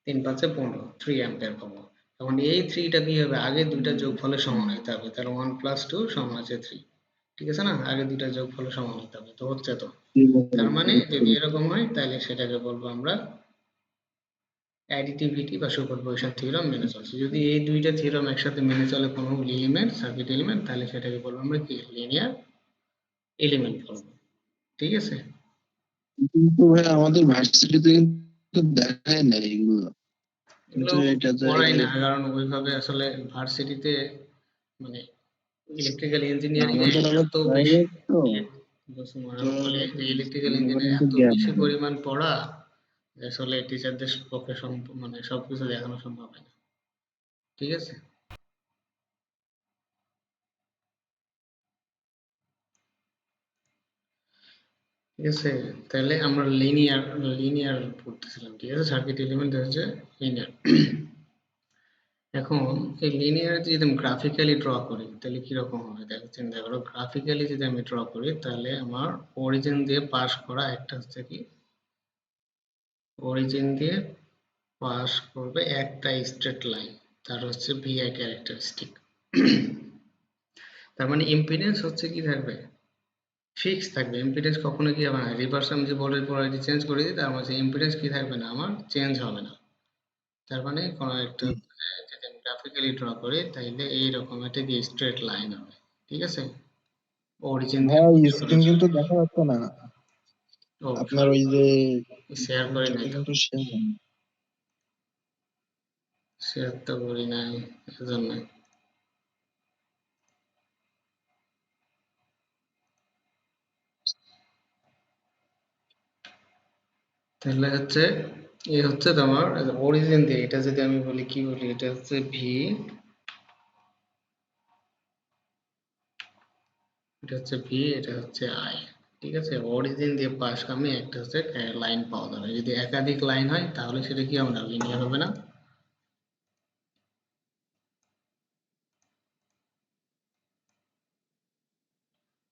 3 × 5 = 15, 3 অ্যাম্পিয়ার পাবো। এখন এই 3 টা কি হবে? আগে দুইটা যোগফলের সমান হতে হবে, তাহলে 1 + 2 = 3। ঠিক আছে না? আগে দুইটা যোগফলের সমান হতে হবে, তো হচ্ছে তো। তার মানে যদি এরকম হয় তাহলে সেটাকে বলবো আমরা অ্যাডিটিভিটি বা সুপারপজিশন থিওরেম মেনে চলছে। যদি এই দুইটা থিওরেম একসাথে মেনে চলে কোনো এলিমেন্ট, সার্কিট এলিমেন্ট, তাহলে সেটাকে বলবো আমরা কি? লিনিয়ার এলিমেন্ট বলবো। ঠিক আছে? কিন্তু ভাই আমাদের ভার্সিটিতে কিন্তু দেখায় না এগুলো, এগুলো কিন্তু এটাতে পড়াই না, কারণ ওইভাবে আসলে ভার্সিটিতে মানে ইলেকট্রিক্যাল ইঞ্জিনিয়ারিং এ আমাদের আবার এত বেশি প্রাইভেট তো, তো ইলেকট্রিক্যাল মনে করেন ইঞ্জিনিয়ারিং একটু এত জ্ঞান বেশি হবে। পরিমাণ পড়া যে আসলে টিচারদের পক্ষে মানে সবকিছু দেখানো সম্ভব হয় না। ঠিক আছে? ঠিক আছে, তাহলে আমরা লিনিয়ার পড়তেছিলাম। ঠিক আছে, সার্কিট এলিমেন্ট হচ্ছে লিনিয়ার। এখন এই লিনিয়ার যদি আমি গ্রাফিক্যালি ড্র করি তাহলে কিরকম হবে? দেখো, চিন্তা করো, গ্রাফিক্যালি যদি আমি ড্র করি তাহলে আমার অরিজিন দিয়ে পাস করা একটা হচ্ছে কি, অরিজিন দিয়ে পাস করবে একটা স্ট্রেট লাইন, তার হচ্ছে ভিআই ক্যারেক্টারিস্টিক। তার মানে ইম্পিডেন্স হচ্ছে কি থাকবে? ফিক্স থাকবে। ইম্পিডেন্স কখনো কি হবে না, রিভার্স আমি যে ভোল্টেজ পোলারিটি চেঞ্জ করে দিই তার মাঝে ইম্পিডেন্স কি থাকবে না, আমার চেঞ্জ হবে না। তার মানে কোনো একটা যদি আমি গ্রাফিক্যালি ড্র করি তাহলে এইরকম একটা কি স্ট্রেট লাইন হবে। ঠিক আছে, অরিজিন দিয়ে ভাই শুরু। স্ক্রিন কিন্তু দেখা যাচ্ছে না, ও আপনার সরি, ওই যে শেয়ার করি নাই চ্যাটে তো, কিন্তু শেয়ার হয়নি। শেয়ার তো করি নাই এজন্য। তাহলে হচ্ছে এই হচ্ছে তোমার অরিজিন দিয়ে, এটা যদি আমি বলি কি বলি, এটা হচ্ছে ভি, এটা হচ্ছে ভি, এটা হচ্ছে আই। ঠিক আছে, অরিজিন দিয়ে পাশ আমি একটা হচ্ছে লাইন পাওয়া যাবে। যদি একাধিক লাইন হয় তাহলে সেটা কি হবে না, লিনিয়ার হবে না।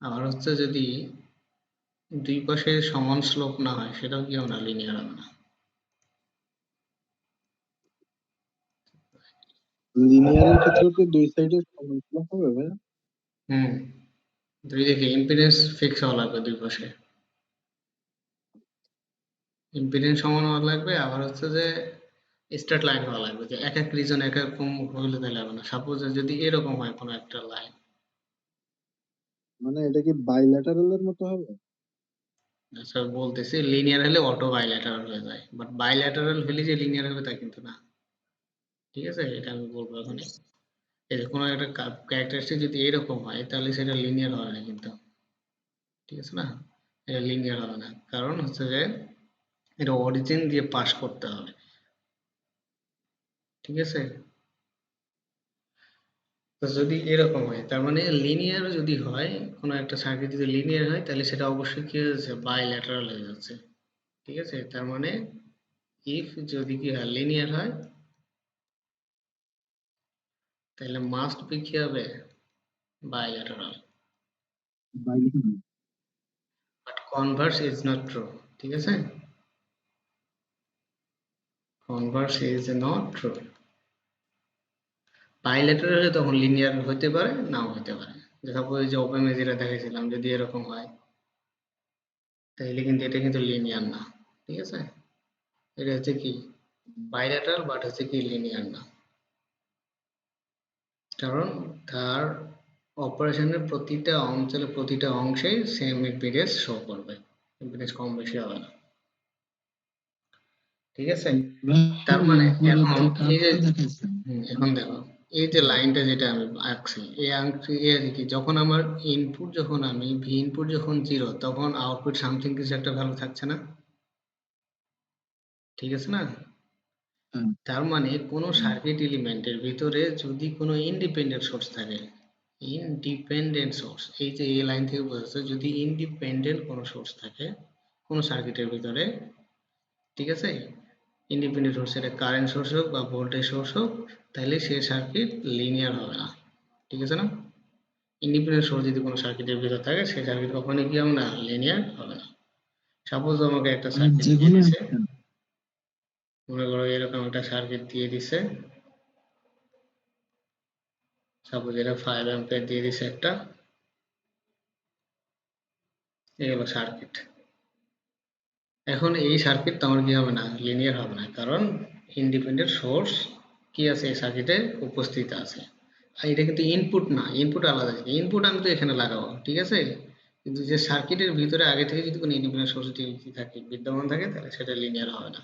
আবার হচ্ছে যদি দুই পাশে সমান স্লোপ না হয় সেটাও কি হবে না, লিনিয়ার হবে না। লিনিয়ারের ক্ষেত্রে কি দুই সাইডে সমান স্লোপ হবে ভাই? হুম, দুই দিকে ইম্পিডেন্স ফিক্স হওয়া লাগবে দুই পাশে, ইম্পিডেন্স সমান হওয়া লাগবে। আবার হচ্ছে যে স্ট্রেট লাইন হওয়া লাগবে, যে এক এক রিজন এক এক রকম হইলে তাহলে হবে না। সাপোজ যদি এরকম হয় কোনো একটা লাইন, মানে এটা কি বাইল্যাটারালের মতো হবে? আচ্ছা বলতেছি, লিনিয়ার হলে অটো বাইল্যাটারাল হয়ে যায়, বাট বাইল্যাটারাল হলে যে লিনিয়ার হবে তা কিন্তু না। ঠিক আছে, এটা আমি বলবো এখন। এই যে কোনো একটা ক্যারেক্টারিস্টিক যদি এরকম হয় তাহলে সেটা লিনিয়ার হবে না কিন্তু। ঠিক আছে না, এটা লিনিয়ার হবে না, কারণ হচ্ছে যে এটা অরিজিন দিয়ে পাস করতে হবে। ঠিক আছে, তো যদি এরকম হয় তার মানে লিনিয়ার যদি হয়, কোনো একটা সার্কিট যদি লিনিয়ার হয় তাহলে সেটা অবশ্যই কি হয়েছে, বাইল্যাটারাল হয়ে যাচ্ছে। ঠিক আছে, তার মানে ইফ যদি কি হয় লিনিয়ার হয় তাহলে মাস্ট বি কি হবে, bilateral. Bilateral. But Converse is not true. ঠিক আছে, Converse is not true. Bilateral হলে তখন লিনিয়ার হতে পারে, নাও হতে পারে। যে সাপোজ যে ওপেন যেটা দেখেছিলাম, যদি এরকম হয় তাহলে কিন্তু এটা কিন্তু লিনিয়ার না। ঠিক আছে, এটা হচ্ছে কি বাইল্যাটারাল, বাট হচ্ছে কি লিনিয়ার না, কারণ তার অপারেশনের প্রতিটা অঞ্চলে প্রতিটা অংশে সেম ইম্পিডেন্স শো করবে, ইম্পিডেন্স কম বেশি হবে না। ঠিক আছে, তার ভাই মানে উপরের এখন যে এই যে কার্ভটা দেখাইছেন, এখন দেখো, এই যে লাইনটা যেটা আমি আঁকছি, এই আঁকছি এই আর কি, যখন আমার ইনপুট, যখন আমি ভি ইনপুট যখন 0, তখন আউটপুট সামথিং কিছু একটা ভ্যালু থাকছে না। ঠিক আছে না, হ্যাঁ, তার মানে কোনো হ্যাঁ, সার্কিট এলিমেন্টের ভিতরে যদি কোনো ইন্ডিপেন্ডেন্ট সোর্স থাকে, ইন্ডিপেন্ডেন্ট সোর্স, এই যে এই লাইন থেকে বোঝাচ্ছে, যদি ইন্ডিপেন্ডেন্ট কোনো সোর্স থাকে কোনো সার্কিটের ভিতরে, ঠিক আছে, ইন্ডিপেন্ডেন্ট সোর্স, এটা কারেন্ট সোর্স হোক বা ভোল্টেজ সোর্স হোক, তাহলে সেই সার্কিট লিনিয়ার হবে না। ঠিক আছে না? ইন্ডিপেন্ডেন্ট সোর্স যদি কোনো সার্কিটের ভিতর থাকে, সেই সার্কিট কখনোই কি হবে না, লিনিয়ার হবে না। সাপোজ আমাকে একটা মানে সার্কিট যে দিয়ে কোনো দিছে, একটা। মনে করো এরকম একটা সার্কিট দিয়ে দিছে, সাপোজ এটা 5 অ্যাম্পিয়ার দিয়ে দিছে একটা, এই হলো সার্কিট। এখন এই সার্কিট তো আমার কি হবে না, লিনিয়ার হবে না, কারণ ইন্ডিপেন্ডেন্ট সোর্স কি আছে এই সার্কিটে উপস্থিত আছে। আর এটা কিন্তু ইনপুট না, ইনপুট আলাদা, ইনপুট আমি তো এখানে লাগাবো, ঠিক আছে, কিন্তু যে সার্কিটের ভিতরে আগে থেকে যদি কোনো ইন্ডিপেন্ডেন্ট সোর্স থাকে, বিদ্যমান থাকে, তাহলে সেটা লিনিয়ার হবে না।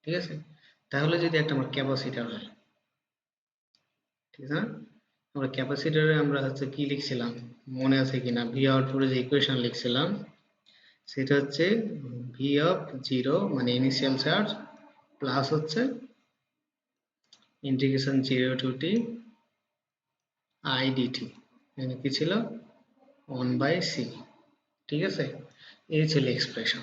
ঠিক আছে? তাহলে যদি একটা আমার ক্যাপাসিটর হয়, ঠিক আছে না, আমরা ক্যাপাসিটরে আমরা হচ্ছে কি লিখছিলাম, মনে আছে কিনা, ভি আউটপুটে যে ইকুয়েশন লিখছিলাম, সেটা হচ্ছে ভি অফ জিরো মানে ইনিশিয়াল চার্জ প্লাস হচ্ছে integration zero to T I DT, মানে কি ছিল, 1/c। ঠিক আছে, এই ছিল এক্সপ্রেশন।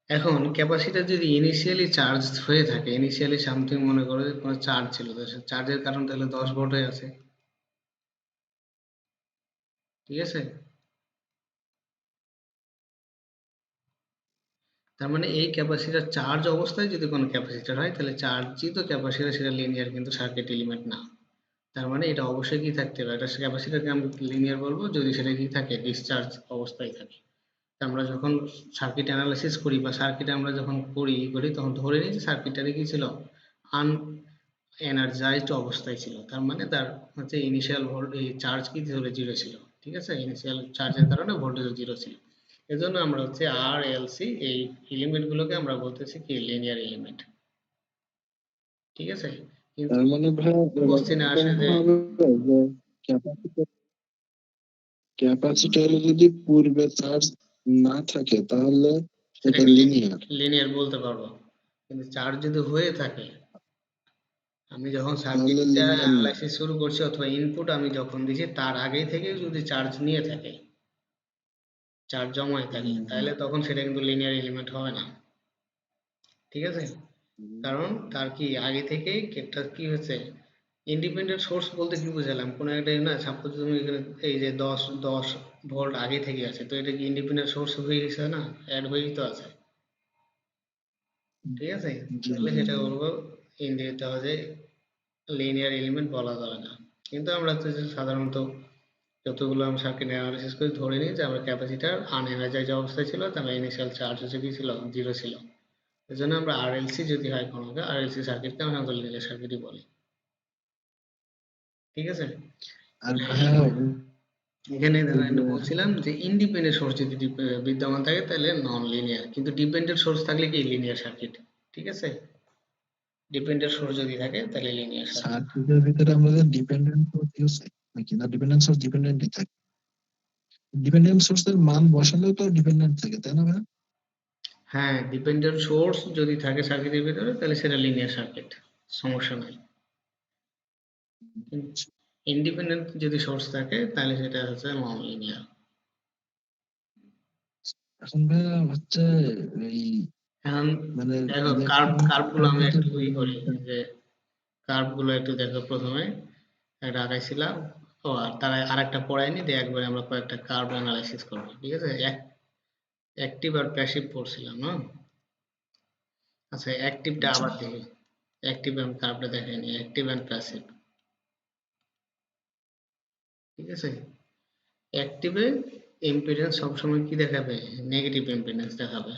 এখন ক্যাপাসিটর যদি ইনিশিয়ালি চার্জ হয়ে থাকে, ইনিশিয়ালি সামথিং মনে করো যে কোনো চার্জ ছিল, চার্জের কারণ তাহলে 10 ভোল্ট হয়ে আছে। ঠিক আছে, তার মানে এই ক্যাপাসিটর চার্জ অবস্থায় যদি কোনো ক্যাপাসিটর হয়, তাহলে চার্জই তো ক্যাপাসিটর, সেটা লিনিয়ার কিন্তু সার্কিট এলিমেন্ট না। তার মানে এটা অবশ্যই কি থাকতে হবে, একটা ক্যাপাসিটরকে আমরা লিনিয়ার বলবো যদি সেটা কি থাকে, ডিসচার্জ অবস্থায় থাকে। তা আমরা যখন সার্কিট অ্যানালাইসিস করি বা সার্কিট আমরা যখন করি তখন ধরে নিই যে সার্কিটটারে কি ছিল, আন এনার্জাইজড অবস্থায় ছিল, তার মানে তার হচ্ছে ইনিশিয়াল ভোল্ট এই চার্জ কি ছিল, জিরো ছিল। ঠিক আছে, ইনিশিয়াল চার্জের কারণে ভোল্টেজ জিরো ছিল। এজন্য আমরা হচ্ছে আর এল সি এই এলিমেন্ট গুলোকে আমরা বলতেছি কি লিনিয়ার এলিমেন্ট। ঠিক আছে, কিন্তু তার মানে ভাই কোশ্চেনে এরকম আসে যে হবে যে ক্যাপাসিটর ক্যাপাসিটরে যদি পূর্বে চার্জ না থাকে তাহলে সেটা সেটাকে লিনিয়ার। লিনিয়ার বলতে পারবো, কিন্তু চার্জ যদি হয়ে থাকে, আমি যখন তাহলে সার্কিটটা লিনিয়ার না। অ্যানালাইসিস শুরু করছি অথবা ইনপুট আমি যখন দিছি তার আগেই থেকে যদি চার্জ নিয়ে থাকে, চার্জ জমায় থাকে, হুম, তাহলে তখন সেটা কিন্তু লিনিয়ার এলিমেন্ট হবে না। ঠিক আছে, হুম। কারণ তার কি আগে থেকেই একটা কি হচ্ছে, ইন্ডিপেন্ডেন্ট সোর্স বলতে কি বুঝালাম, কোনো একটা না, সাপোজ তুমি এখানে এই যে 10 ভোল্ট আগে থেকে আছে, তো এটা কি ইন্ডিপেন্ডেন্ট সোর্স হয়ে গেছে না, অ্যাড হয়েই তো আছে। ঠিক আছে, জি তাহলে জি সেটা জি। বলবো ইন্ডিকেটর যে লিনিয়ার এলিমেন্ট বলা যাবে না। কিন্তু আমরা হচ্ছে যে সাধারণত যতগুলো আমরা সার্কিট অ্যানালাইসিস করে ধরে নিই যে আমরা ক্যাপাসিটর আনএনার্জাইজ অবস্থায় ছিল, তার ইনিশিয়াল চার্জ হচ্ছে কি ছিল, জিরো ছিল। এজন্য আমরা আরএলসি যদি হয় কোনো আরএলসি সার্কিটকে আমরা লিনিয়ার সার্কিটই বলি। ঠিক আছে, আর ভাইয়া এখানে ওই ধরেন যে বলছিলাম যে ইন্ডিপেন্ডেন্ট সোর্স যদি বিদ্যমান থাকে তাহলে নন লিনিয়ার, কিন্তু ডিপেন্ডেন্ট সোর্স থাকলে কি লিনিয়ার সার্কিট। ঠিক আছে, ডিপেন্ডেন্ট সোর্স যদি থাকে তাহলে লিনিয়ার সার্কিট। সার্কিটের ভিতরে আমরা যে ডিপেন্ডেন্ট সোর্স ইউজ নাকি না, ডিপেন্ডেন্ট সোর্স ডিপেন্ডেন্টই থাকে। ডিপেন্ডেন্ট সোর্সের মান বসালেও তো ডিপেন্ডেন্ট থাকে, তাই না ভাইয়া? হ্যাঁ, ডিপেন্ডেন্ট সোর্স যদি থাকে সার্কিটের ভিতরে তাহলে সেটা লিনিয়ার সার্কিট, সমস্যা নাই। ইন্ডিপেন্ডেন্ট যদি সোর্স থাকে তাহলে সেটা হচ্ছে নন লিনিয়ার। এখন ভাইয়া হচ্ছে এই এখন মানে দেখো কার্ভ কার্ভ ইলেকট্রনিক্স গুলো আমি সার্কিটের একটু ই করি, ভিতরে। যে কার্ভ গুলো একটু দেখো, প্রথমে একটা আঁকাইছিলাম, ও আর তার আর একটা পড়াইনি, দিয়ে একবারে আমরা কয়েকটা কার্ভ অ্যানালাইসিস করবো। ঠিক আছে, অ্যাক্টিভ আর প্যাসিভ পড়ছিলাম না। আচ্ছা, অ্যাক্টিভটা জি। আবার দেখি, অ্যাক্টিভ এন্ড কার্ভটা দেখাইনি, অ্যাক্টিভ এন্ড প্যাসিভ। ঠিক আছে, অ্যাক্টিভে ইম্পিডেন্স সবসময় কি দেখাবে, নেগেটিভ ইম্পিডেন্স দেখাবে,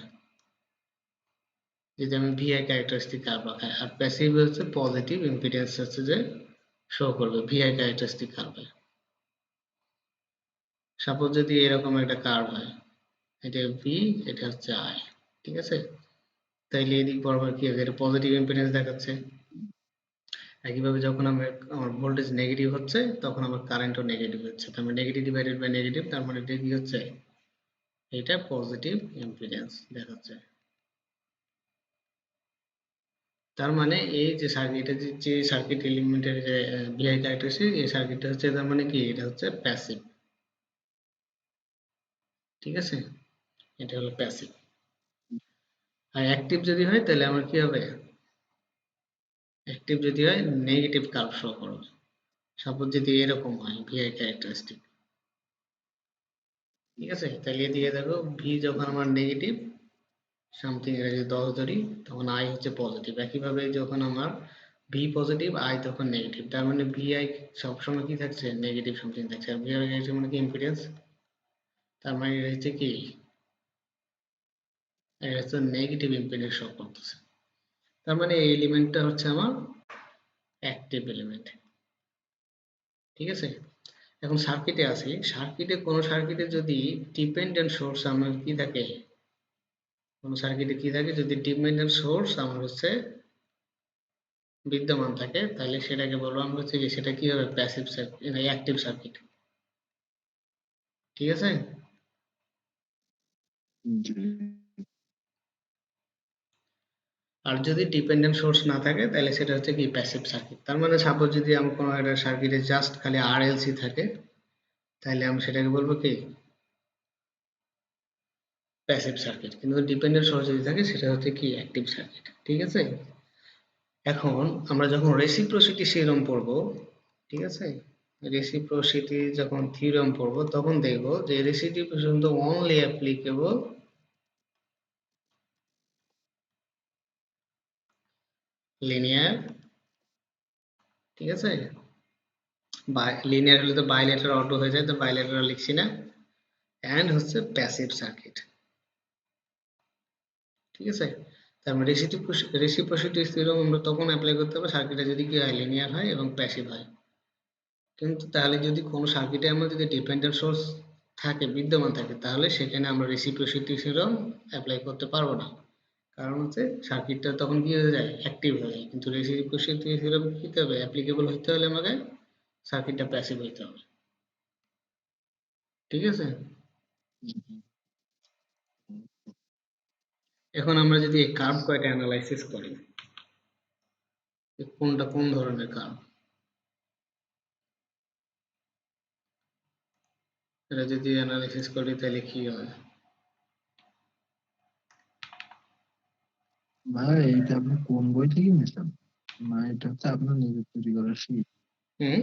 যদি আমি ভিআই ক্যারেক্টারিস্টিক কার্ভ রাখাই, আর প্যাসিভ হচ্ছে পজিটিভ ইম্পিডেন্স হচ্ছে যে শো করবে ভিআই ক্যারেক্টারিস্টিক কার্ভে। সাপোজ যদি এরকম একটা কার্ভ হয়, এটা ভি, এটা হচ্ছে আই। ঠিক আছে, তাইলে এদিক বরাবর কি হবে, এটা পজিটিভ ইম্পিডেন্স দেখাচ্ছে। একইভাবে যখন আমার ভোল্টেজ নেগেটিভ হচ্ছে, তখন আমার কারেন্টও নেগেটিভ হচ্ছে, তার মানে নেগেটিভ ডিভাইডেড বাই নেগেটিভ, তার মানে এটা কি হচ্ছে, এটা পজিটিভ ইম্পিডেন্স দেখাচ্ছে। তার মানে এই যে সার্কিট, যে সার্কিট এলিমেন্টের যে ভিআই ক্যারেক্টারিস্টিক, এই সার্কিটটা হচ্ছে তার মানে কি, এটা হচ্ছে প্যাসিভ। ঠিক আছে, এটা হলো প্যাসিভ। আর অ্যাক্টিভ যদি হয় তাহলে আমার কি হবে, অ্যাক্টিভ যদি হয় নেগেটিভ কার্ভ শো করবে। সাপোজ যদি এরকম হয় ভিআই ক্যারেক্টারিস্টিক, ঠিক আছে, তাহলে দিয়ে দেখো ভি যখন আমার নেগেটিভ সামথিং, এটা যদি 10 ধরি তখন আই হচ্ছে পজিটিভ। একইভাবে যখন আমার ভি পজিটিভ আই তখন নেগেটিভ, তার মানে ভি আই সবসময় কি থাকছে নেগেটিভ সামথিং থাকছে। আর ভি আই মানে কি ইম্পিডেন্স, তার মানে এটা হচ্ছে কি, এটা হচ্ছে নেগেটিভ ইম্পিডেন্স শো করতেছে। তার মানে এই এলিমেন্টটা হচ্ছে আমার অ্যাক্টিভ এলিমেন্ট, ঠিক আছে। এখন সার্কিটে আসি, সার্কিটে কোনো সার্কিটে যদি ডিপেন্ডেন্ট সোর্স আমার কি থাকে, কোনো সার্কিটে কি থাকে, যদি ডিপেন্ডেন্ট সোর্স আমার হচ্ছে বিদ্যমান থাকে, তাহলে সেটাকে বলবো আমরা হচ্ছে কি, সেটা কি হবে প্যাসিভ সার্কিট, অ্যাক্টিভ সার্কিট, ঠিক আছে। জি। আর যদি ডিপেন্ডেন্ট সোর্স না থাকে তাহলে সেটা হচ্ছে কি প্যাসিভ সার্কিট। তার মানে সাপোজ যদি আমার কোনো একটা সার্কিটে জাস্ট খালি আরএলসি থাকে, তাহলে আমি সেটাকে বলবো কি প্যাসিভ সার্কিট। কিন্তু ডিপেন্ডেন্ট সোর্স যদি থাকে সেটা হচ্ছে কি অ্যাক্টিভ সার্কিট, ঠিক আছে। এখন আমরা যখন রেসিপ্রোসিটি থিওরেম পড়ব, ঠিক আছে, রেসিপ্রোসিটি যখন থিওরেম পড়ব তখন দেখব যে রেসিপ্রোসিটি অনলি অ্যাপ্লিকেবল লিনিয়ার, ঠিক আছে। লিনিয়ার হলে তো বাইলেটারাল অটো হয়ে যায়, তো বাইলেটারাল লিখছি না। অ্যান্ড হচ্ছে প্যাসিভ সার্কিট, ঠিক আছে। তার মানে রেসিপ্রোসিটি থিওরেম আমরা তখন অ্যাপ্লাই করতে হবে সার্কিটটা যদি কি হয় লিনিয়ার হয় এবং প্যাসিভ হয়। কিন্তু তাহলে যদি কোনো সার্কিটে আমরা যদি ডিপেন্ডেন্ট সোর্স থাকে, বিদ্যমান থাকে, তাহলে সেখানে আমরা রেসিপ্রোসিটি থিওরেম অ্যাপ্লাই করতে পারবো না। কারণ হচ্ছে সার্কিটটা তখন কি হয়ে যায় অ্যাক্টিভ হয়ে যায়। কিন্তু রেসিপ্রোসিটি থিওরেম কি হতে হবে অ্যাপ্লিকেবল হতে হলে আমাকে সার্কিটটা প্যাসিভ হতে হবে, ঠিক আছে। এখন আমরা যদি এই কার্ভ কয়টা অ্যানালাইসিস করি, কোনটা কোন ধরনের কার্ভ, এটা যদি অ্যানালাইসিস করি তাহলে কি হয়। ভাই এটা আপনি কোন বই থেকে নিয়েছেন? না এটা হচ্ছে আপনার নিজের তৈরি করা শীট। হুম,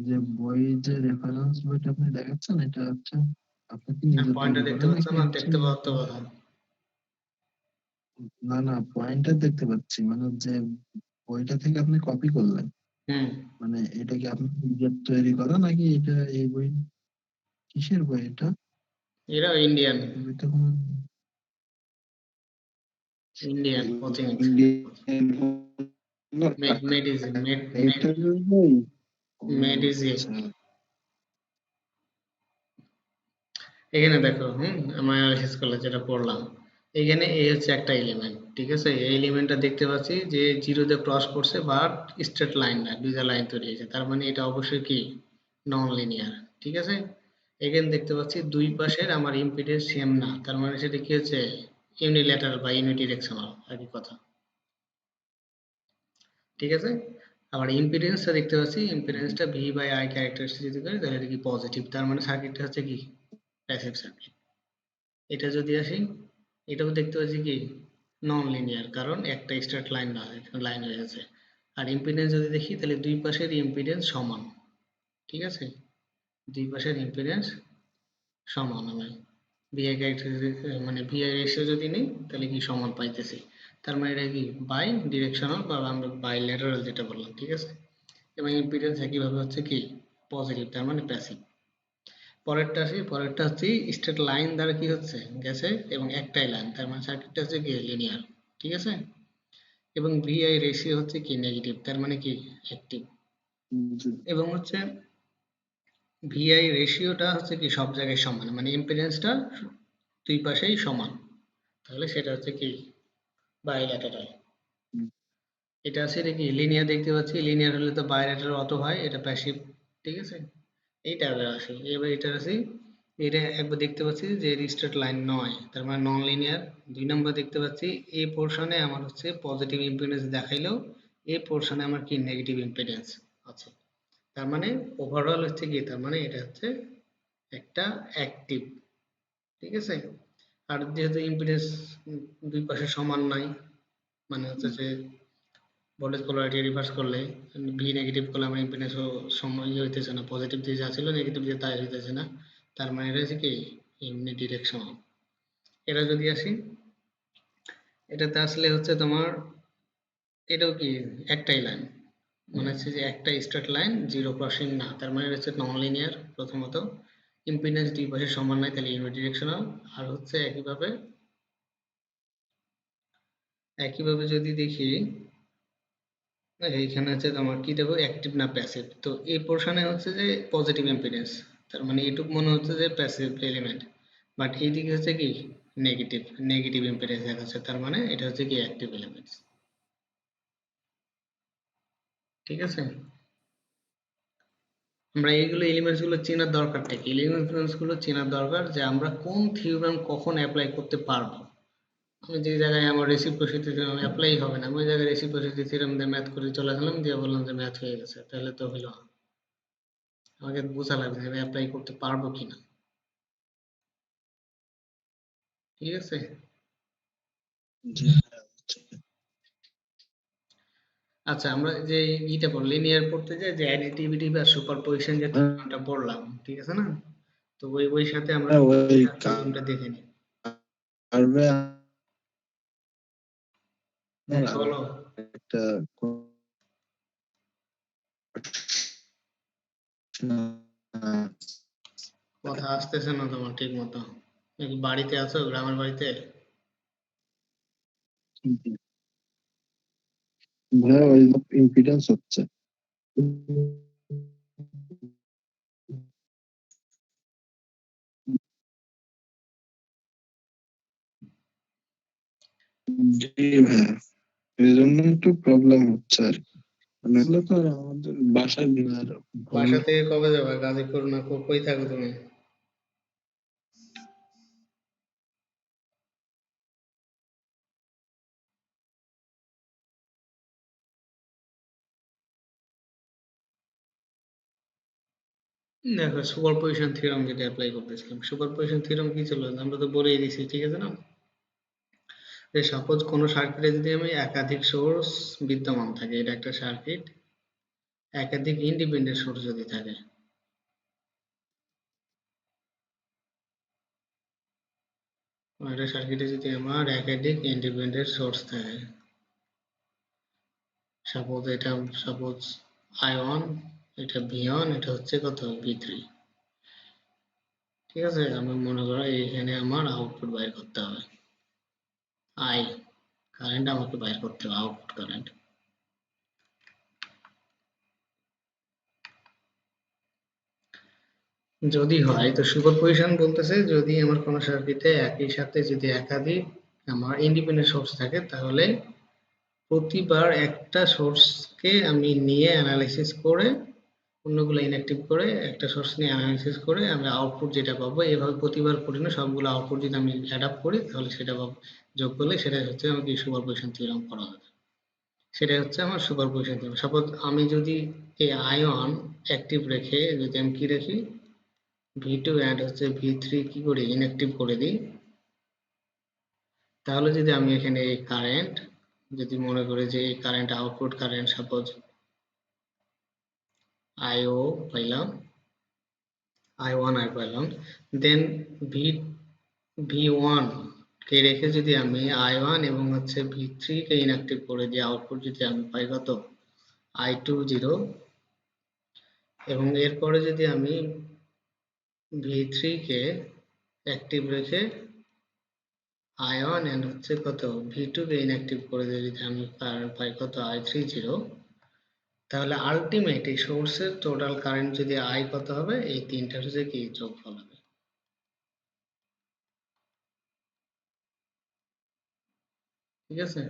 যে বই, যে রেফারেন্স বইটা আপনি দেখাচ্ছেন, এটা হচ্ছে আপনি কি নিজে পয়েন্টটা তৈরি দেখতে করেন পাচ্ছ নাকি না, হচ্ছে? দেখতে পাওয়ার তো কথা। না না, পয়েন্টার দেখতে পাচ্ছি, মানে যে বইটা থেকে আপনি কপি করলেন, হুম, মানে এটা কি আপনি নিজের তৈরি করা নাকি এটা এই বই? কিসের বই এটা? এরা ইন্ডিয়ান, এই বইটা কোনো ইন্ডিয়ান কোচিং, ইন্ডিয়ান মেডিজি রাইটারের বই? ও মেডিজি। আচ্ছা। এখানে দেখো, আমরা অ্যানালাইসিস করলে যেটা পড়লাম, এখানে এই হচ্ছে একটা এলিমেন্ট, ঠিক আছে। এই এলিমেন্টটা দেখতে পাচ্ছি যে জিরোতে ক্রস করছে, বাট স্ট্রেট লাইন না, বিজা লাইন তৈরি হয়েছে, তার মানে এটা অবশ্যই কি নন লিনিয়ার, ঠিক আছে। এখানে দেখতে পাচ্ছি দুই পাশের আমার ইম্পিডেন্স সেম না, তার মানে সেটা কি হচ্ছে ইউনিল্যাটারাল বা ইউনিডিরেকশনাল, একই কথা, ঠিক আছে। আবার ইম্পিডেন্সটা দেখতে পাচ্ছি, ইম্পিডেন্সটা ভি বাই আই ক্যারেক্টারিস্টিক যদি করি তাহলে এটা কি পজিটিভ, তার মানে সার্কিটটা হচ্ছে কি প্যাসিভ সার্কিট। এটা যদি আসি, এটাও দেখতে পাচ্ছি কি নন লিনিয়ার, কারণ একটা স্ট্রেট লাইন না, এখানে লাইন হয়ে গেছে। আর ইম্পিডেন্স যদি দেখি তাহলে দুই পাশের ইম্পিডেন্স সমান, ঠিক আছে, দুই পাশের ইম্পিডেন্স সমান। আমি ভিআই ক্যারেক্টারিস্টিক মানে ভিআই রেশিও যদি নেই তাহলে কি সমান পাইতেছি। তার মানে এটা কি বাই ডিরেকশনাল বা আমরা বাইল্যাটারাল যেটা বললাম, ঠিক আছে। এবং ইম্পিডেন্স একইভাবে হচ্ছে কি পজিটিভ, তার মানে প্যাসিভ। পরেরটা আসি, পরেরটা হচ্ছে স্ট্রেট লাইন দ্বারা কি হচ্ছে গেছে এবং একটাই লাইন, তার মানে সার্কিটটা হচ্ছে কি লিনিয়ার, ঠিক আছে। এবং ভিআই রেশিও হচ্ছে কি নেগেটিভ, তার মানে কি অ্যাক্টিভ। জি। এবং হচ্ছে ভিআই রেশিওটা হচ্ছে কি সব জায়গায় সমান, মানে ইম্পিডেন্সটা দুই পাশেই সমান, তাহলে সেটা হচ্ছে কি বাইল্যাটারাল। এটা আছে, এটা কি লিনিয়ার দেখতে পাচ্ছি, লিনিয়ার হলে তো বাইল্যাটারাল অটো হয়, এটা প্যাসিভ, ঠিক আছে। এইটা আবার আসি, এবার এটা আছে, এটা একবার দেখতে পাচ্ছি যে স্ট্রেট লাইন নয়, তার মানে নন লিনিয়ার। দুই নম্বর দেখতে পাচ্ছি এই পোর্শনে আমার হচ্ছে পজিটিভ ইম্পিডেন্স দেখাইলেও এই পোর্শনে আমার কি নেগেটিভ ইম্পিডেন্স আছে, তার মানে ওভারঅল হচ্ছে কি, তার মানে এটা হচ্ছে একটা অ্যাক্টিভ, ঠিক আছে। আর যেহেতু ইম্পিডেন্স দুই পাশে সমান নাই, মানে হচ্ছে যে ভোল্টেজ পোলারিটি রিভার্স করলে ভি নেগেটিভ করলে আমার ইম্পিডেন্স সময় হইতেছে না, পজিটিভ দিয়ে যা ছিল নেগেটিভ দিয়ে তাই হইতেছে না, তার মানে এটা হচ্ছে কি এমনি ডিরেকশন। এটা যদি আসি, এটাতে আসলে হচ্ছে তোমার এটাও কি একটাই লাইন, মনে হচ্ছে যে একটা স্ট্রেট লাইন, জিরো ক্রসিং না, তার মানে এটা হচ্ছে নন লিনিয়ার প্রথমত, ইম্পিডেন্স দুই পাশে সমান নাই তাহলে ইউনিডিরেকশনাল। আর হচ্ছে একইভাবে যদি দেখি এইখানে হচ্ছে তোমার কি দেবো, অ্যাক্টিভ না প্যাসিভ, তো এই পোর্শনে হচ্ছে যে পজিটিভ ইম্পিডেন্স, তার মানে এটুক মনে হচ্ছে যে প্যাসিভ এলিমেন্ট, বাট এইদিকে হচ্ছে কি নেগেটিভ নেগেটিভ ইম্পিডেন্স দেখাচ্ছে, তার মানে এটা হচ্ছে কি অ্যাক্টিভ এলিমেন্টস। ঠিক আছে, আমরা এইগুলো এলিমেন্টস গুলো চেনার দরকারটা কি, এলিমেন্টস গুলো চেনার দরকার যে আমরা কোন থিওরেম কখন অ্যাপ্লাই করতে পারবো। আমি যে জায়গায় আমার রেসিপ্রোসিটি থিওরেম অ্যাপ্লাই হবে না, আমি ওই জায়গায় রেসিপ্রোসিটি থিওরেম দিয়ে ম্যাথ করে চলে গেলাম, দিয়ে বললাম যে ম্যাথ হয়ে গেছে, তাহলে তো হলো না। আমাকে বোঝা লাগবে যে আমি অ্যাপ্লাই করতে পারবো কিনা। ঠিক আছে, জি। আচ্ছা আমরা যে ইটা পড় লিনিয়ার পড়তে যাই যে অ্যাডিটিভিটি বা সুপারপজিশন যে থিওরেমটা পড়লাম, ঠিক আছে না, তো ওই সাথে আমরা হ্যাঁ, ওই সুপারপজিশন থিওরেমটা দেখে নিই। কার্ভে হ্যাঁ বলো, একটা কথা আসতেছে না তোমার ঠিক মতো, নাকি বাড়িতে আছো, গ্রামের বাড়িতে? ভাইয়া ওই ইম্পিডেন্স হচ্ছে জি ভাইয়া, এই জন্য একটু প্রবলেম হচ্ছে আর কি। মানে এগুলো তো আমাদের বাসার আর বাসা থেকে কবে যাবে গাজীপুর, না কই থাকো তুমি? দেখো সুপারপজিশন থিওরেম যেটা অ্যাপ্লাই করতেছিলাম, সুপারপজিশন থিওরেম কি ছিল আমরা তো বলেই দিছি, ঠিক আছে না, যে সাপোজ কোনো সার্কিটে যদি আমি একাধিক সোর্স বিদ্যমান থাকে, এটা একটা সার্কিট, একাধিক ইন্ডিপেন্ডেন্ট সোর্স যদি থাকে, একটা সার্কিটে যদি আমার একাধিক ইন্ডিপেন্ডেন্ট সোর্স থাকে, সাপোজ এটা, সাপোজ I1, এটা V1, এটা হচ্ছে কত V3, ঠিক আছে, আমি মনে করো এইখানে আমার আউটপুট বাইর করতে হবে, আই কারেন্ট আমাকে বাইর করতে হবে, আউটপুট কারেন্ট। যদি হয় তো সুপারপজিশন বলতেছে যদি আমার কোনো সার্কিটে একই সাথে যদি একাধিক আমার ইন্ডিপেন্ডেন্ট সোর্স থাকে, তাহলে প্রতিবার একটা সোর্সকে আমি নিয়ে অ্যানালাইসিস করে, অন্যগুলো ইনঅ্যাক্টিভ করে, একটা সোর্স নিয়ে অ্যানালাইসিস করে আমি আউটপুট যেটা পাবো, এভাবে প্রতিবার করি না, সবগুলো আউটপুট যদি আমি অ্যাড আপ করি তাহলে সেটা পাবো, যোগ করলে সেটা হচ্ছে আমাকে সুপারপজিশন থিওরেম করা হবে। সেটাই হচ্ছে আমার সুপারপজিশন থিওরেম। সাপোজ আমি যদি এই আয়ন অ্যাক্টিভ রেখে যদি আমি কি রাখি, V2 অ্যান্ড হচ্ছে V3 কি করি ইনঅ্যাক্টিভ করে দিই, তাহলে যদি আমি এখানে এই কারেন্ট যদি মনে করি যে এই current output current suppose IO পাইলাম, I1 আর পাইলাম, দেন ভি V1 কে রেখে যদি আমি I1 এবং হচ্ছে V3 কে ইনঅ্যাক্টিভ করে দিই, আউটপুট যদি আমি পাই কত I2 0, এবং এরপরে যদি আমি V3 কে অ্যাক্টিভ রেখে I1 এন্ড হচ্ছে কত V2 কে ইনঅ্যাক্টিভ করে দিয়ে যদি আমি কারেন্ট পাই কত I3 0, তাহলে আলটিমেট এই সোর্সের টোটাল কারেন্ট যদি I কত হবে, এই তিনটার হচ্ছে কি যোগফল হবে। ঠিক আছে,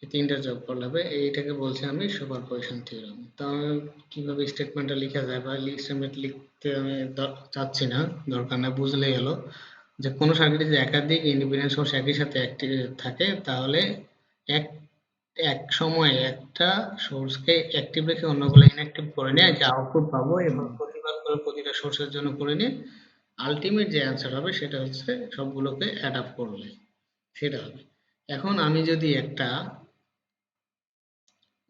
এই তিনটার যোগফল হবে, এইটাকে বলছি আমি সুপারপজিশন থিওরেম। তো আমি কিভাবে স্টেটমেন্টটা লেখা যায় বা স্টেটমেন্ট লিখতে আমি চাচ্ছি না, দরকার না, বুঝলেই হলো যে কোনো সার্কিটে যে একাধিক ইন্ডিপেন্ডেন্ট সোর্স একই সাথে অ্যাক্টিভ থাকে, তাহলে এক এক সময় একটা সোর্সকে অ্যাক্টিভ রেখে অন্যগুলো ইনঅ্যাক্টিভ করে নিয়ে যে আউটপুট পাবো, এবং প্রতিবার করে প্রতিটা সোর্সের জন্য করে নিয়ে আলটিমেট যে অ্যান্সার হবে সেটা হচ্ছে সবগুলোকে অ্যাড আপ করলে সেটা হবে। এখন আমি যদি একটা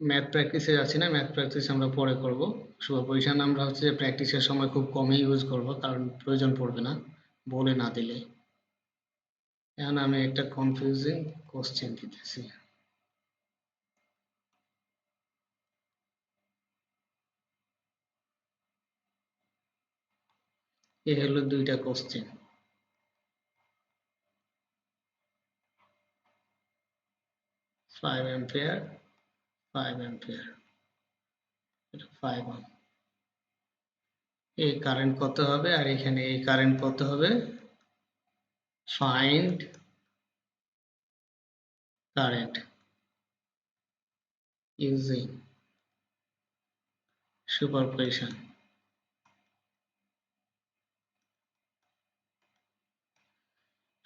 ম্যাথ প্র্যাকটিসে যাচ্ছি না, ম্যাথ প্র্যাকটিস আমরা পরে করব। সুপারপজিশন আমরা হচ্ছে যে প্র্যাকটিসের সময় খুব কমই ইউজ করব, কারণ প্রয়োজন পড়বে না বলে না দিলে। এখন আমি একটা কনফিউজিং কোশ্চেন দিতেছি। এ হলো দুইটা কোশ্চেন। 5 অ্যাম্পিয়ার, 5 অ্যাম্পিয়ার, এটা 5 ওহম। এই কারেন্ট কত হবে আর এখানে এই কারেন্ট কত হবে? Find current using superposition.